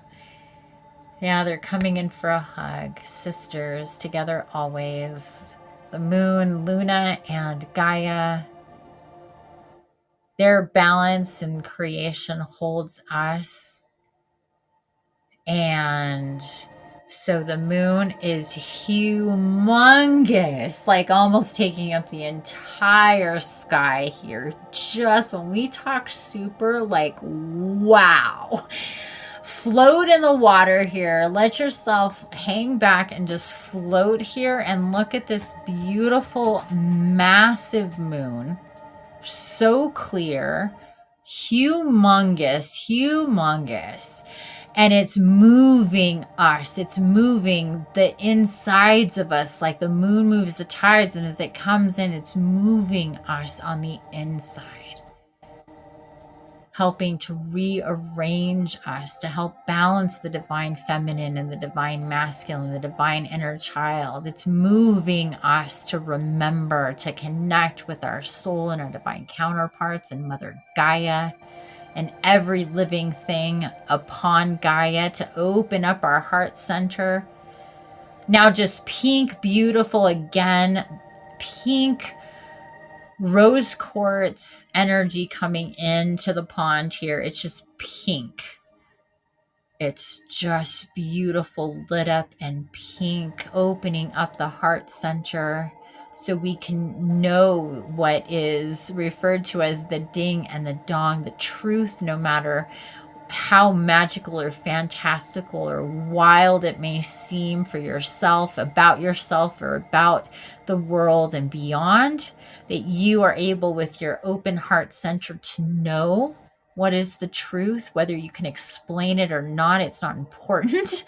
Speaker 1: Yeah, they're coming in for a hug. Sisters together always. The moon, Luna, and Gaia. Their balance and creation holds us. And so the moon is humongous, like almost taking up the entire sky here. Just when we talk super, like, wow. Float in the water here. Let yourself hang back and just float here and look at this beautiful, massive moon. So clear, humongous. And it's moving us. It's moving the insides of us, like the moon moves the tides. And as it comes in, it's moving us on the inside, helping to rearrange us, to help balance the divine feminine and the divine masculine, the divine inner child. It's moving us to remember, to connect with our soul and our divine counterparts and Mother Gaia and every living thing upon Gaia, to open up our heart center. Now just pink, beautiful again, pink rose quartz energy coming into the pond here. It's just pink. It's just beautiful, lit up and pink, opening up the heart center. so we can know what is referred to as the ding and the dong, the truth, no matter how magical or fantastical or wild it may seem for yourself, or about the world and beyond, that you are able with your open heart center to know what is the truth. Whether you can explain it or not, it's not important.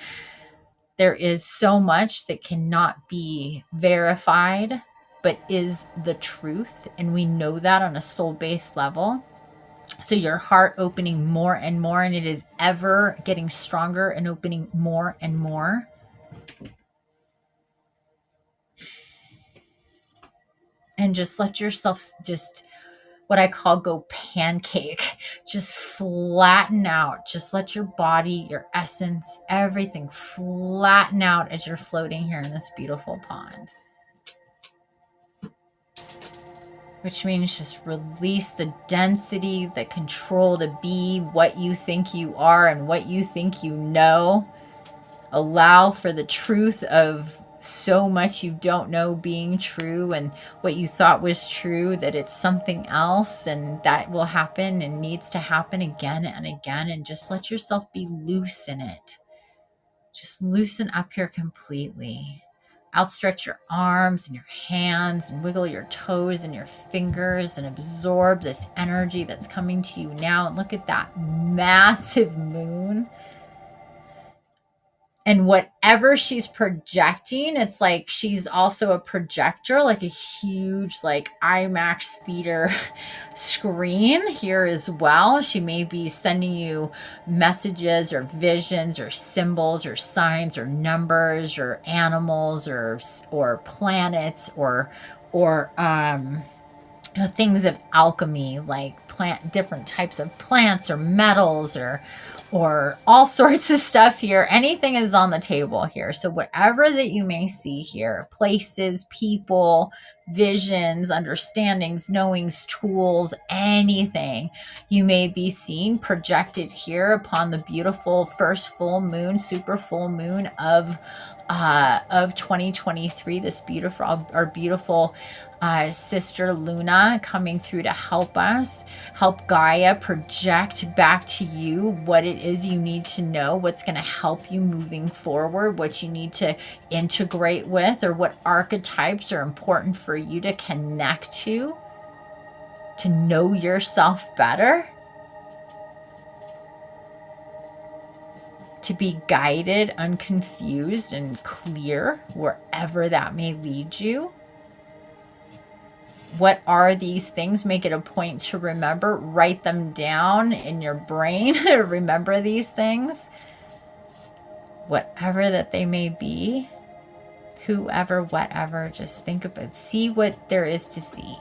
Speaker 1: There is so much that cannot be verified, but is the truth. And we know that on a soul-based level. So your heart opening more and more, and it is ever getting stronger and opening more and more. And just let yourself just, what I call, go pancake. Just flatten out. Just let your body, your essence, everything flatten out as you're floating here in this beautiful pond. Which means just release the density, the control to be what you think you are and what you think you know. Allow for the truth of so much you don't know being true, and what you thought was true, that it's something else, and that will happen and needs to happen again and again. And just let yourself be loose in it. Just loosen up here completely. Outstretch your arms and your hands and wiggle your toes and your fingers and absorb this energy that's coming to you now. And look at that massive moon. And whatever she's projecting, it's like she's also a projector, like a huge, like IMAX theater screen here as well. She may be sending you messages or visions or symbols or signs or numbers or animals or planets or things of alchemy, like different types of plants or metals or all sorts of stuff here. Anything is on the table here. So whatever that you may see here, places, people, visions, understandings, knowings, tools, anything you may be seeing projected here upon the beautiful first full moon, super full moon of 2023, this beautiful, our beautiful sister Luna coming through to help us, help Gaia project back to you what it is you need to know, what's going to help you moving forward, what you need to integrate with, or what archetypes are important for you to connect to know yourself better, to be guided, unconfused, and clear wherever that may lead you. What are these things? Make it a point to remember. Write them down in your brain. Remember these things. Whatever that they may be. Whoever, whatever. Just think about, see what there is to see.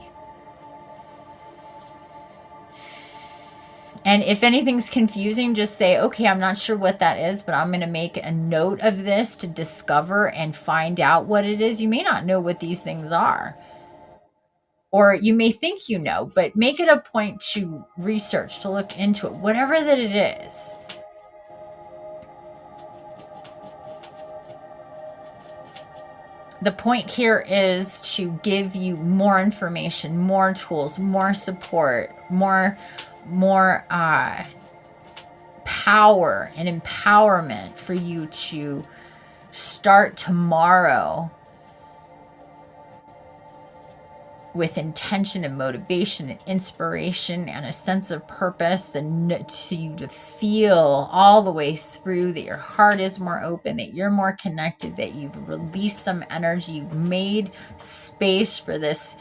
Speaker 1: And if anything's confusing, just say, okay, I'm not sure what that is, but I'm going to make a note of this to discover and find out what it is. You may not know what these things are. Or you may think you know, but make it a point to research, to look into it, whatever that it is. The point here is to give you more information, more tools, more support, more power and empowerment for you to start tomorrow with intention and motivation and inspiration and a sense of purpose, to you to feel all the way through that your heart is more open, that you're more connected, that you've released some energy, you've made space for these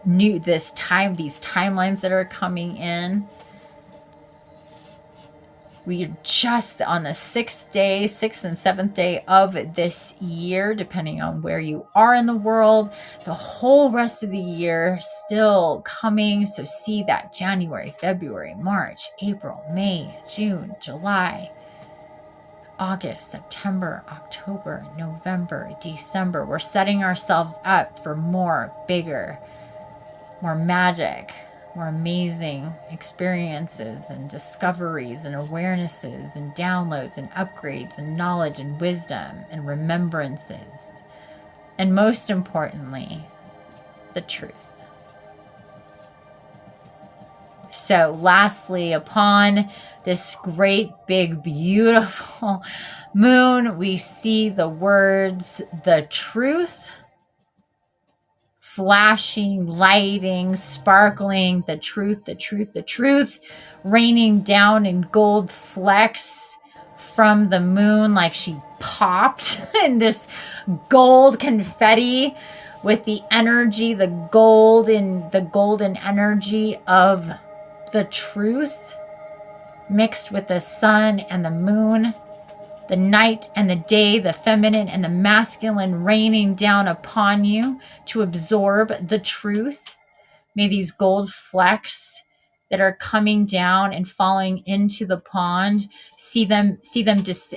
Speaker 1: timelines that are coming in. We're just on the 6th and 7th day of this year, depending on where you are in the world. The whole rest of the year still coming. So see that January, February, March, April, May, June, July, August, September, October, November, December. We're setting ourselves up for more, bigger, more magic, more amazing experiences and discoveries and awarenesses and downloads and upgrades and knowledge and wisdom and remembrances. And most importantly, the truth. So lastly, upon this great, big, beautiful moon, we see the words, the truth, flashing, lighting, sparkling, the truth, the truth, the truth, raining down in gold flecks from the moon like she popped in this gold confetti with the energy, the golden energy of the truth mixed with the sun and the moon, the night and the day, the feminine and the masculine raining down upon you to absorb the truth. May these gold flecks that are coming down and falling into the pond, see them just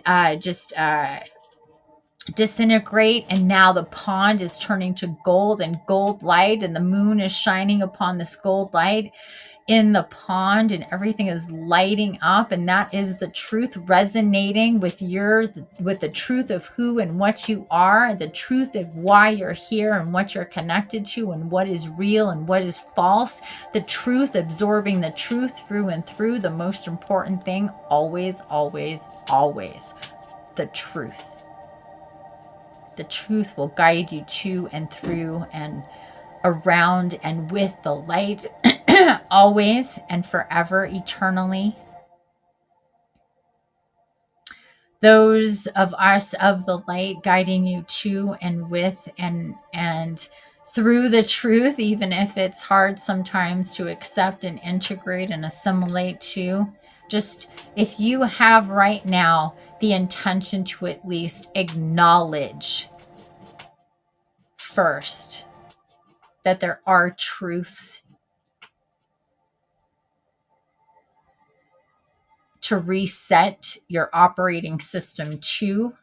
Speaker 1: disintegrate, and now the pond is turning to gold and gold light, and the moon is shining upon this gold light in the pond, and everything is lighting up, and that is the truth resonating with the truth of who and what you are, the truth of why you're here and what you're connected to and what is real and what is false, the truth, absorbing the truth through and through. The most important thing, always, always, always, the truth. The truth will guide you to and through and around and with the light always and forever, eternally. Those of us of the light guiding you to and with and through the truth, even if it's hard sometimes to accept and integrate and assimilate to. Just if you have right now the intention to at least acknowledge first that there are truths to reset your operating system to,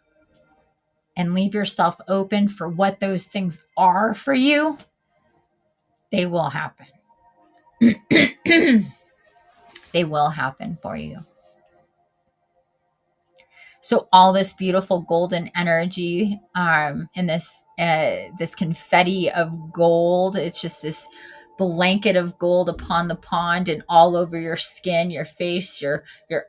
Speaker 1: and leave yourself open for what those things are for you, they will happen. They will happen for you. So all this beautiful golden energy, and this confetti of gold, it's just this blanket of gold upon the pond and all over your skin, your face, your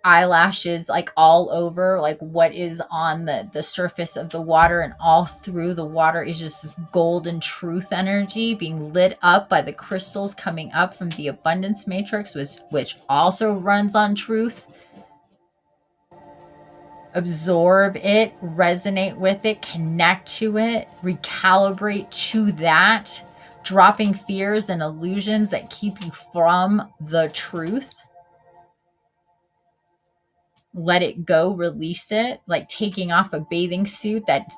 Speaker 1: eyelashes, like all over, like what is on the surface of the water and all through the water is just this golden truth energy being lit up by the crystals coming up from the abundance matrix, which also runs on truth. Absorb it, resonate with it, connect to it, recalibrate to that, dropping fears and illusions that keep you from the truth. Let it go, release it, like taking off a bathing suit that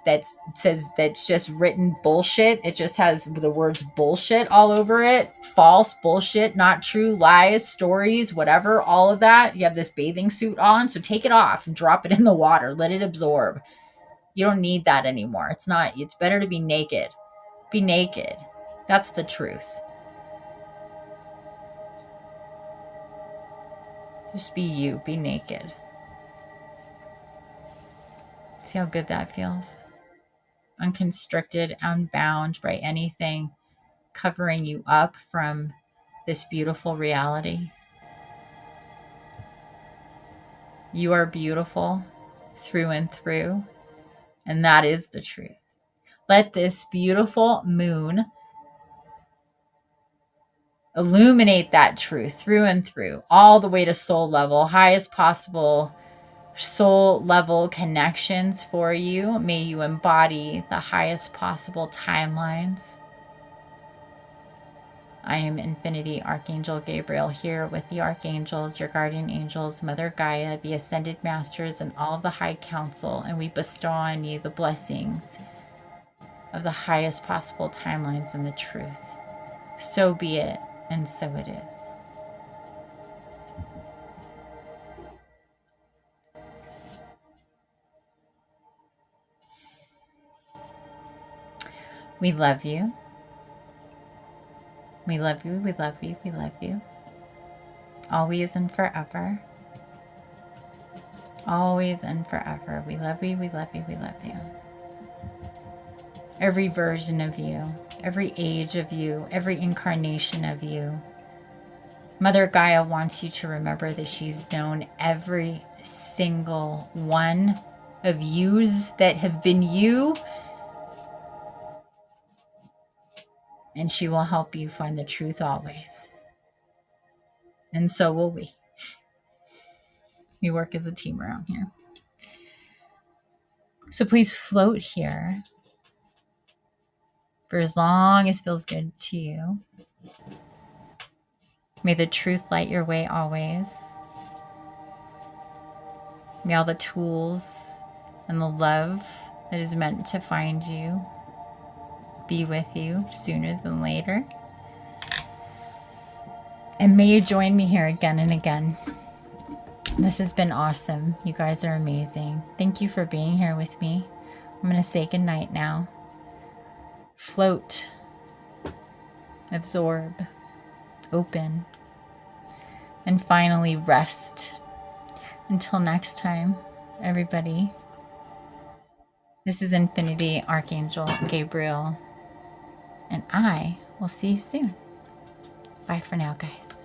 Speaker 1: says that's just written bullshit. It just has the words bullshit all over it. False, bullshit, not true, lies, stories, whatever, all of that. You have this bathing suit on, so take it off and drop it in the water. Let it absorb. You don't need that anymore. It's better to be naked. Be naked. That's the truth. Just be you, be naked. See how good that feels? Unconstricted, unbound by anything covering you up from this beautiful reality. You are beautiful through and through, and that is the truth. Let this beautiful moon illuminate that truth through and through, all the way to soul level, highest possible soul level connections for you. May you embody the highest possible timelines. I am Infinity Archangel Gabriel here with the archangels, your guardian angels, Mother Gaia, the ascended masters, and all of the high council, and we bestow on you the blessings of the highest possible timelines and the truth. So be it, and so it is. We love you. We love you, we love you, we love you. Always and forever. Always and forever. We love you, we love you, we love you. Every version of you every age of you, every incarnation of you. Mother Gaia wants you to remember that she's known every single one of yous that have been you, and she will help you find the truth always. And so will we. We work as a team around here. So please float here for as long as feels good to you. May the truth light your way always. May all the tools and the love that is meant to find you be with you sooner than later. And may you join me here again and again. This has been awesome. You guys are amazing. Thank you for being here with me. I'm going to say goodnight now. Float. Absorb. Open. And finally rest. Until next time, everybody. This is Infinity Archangel Gabriel. And I will see you soon. Bye for now, guys.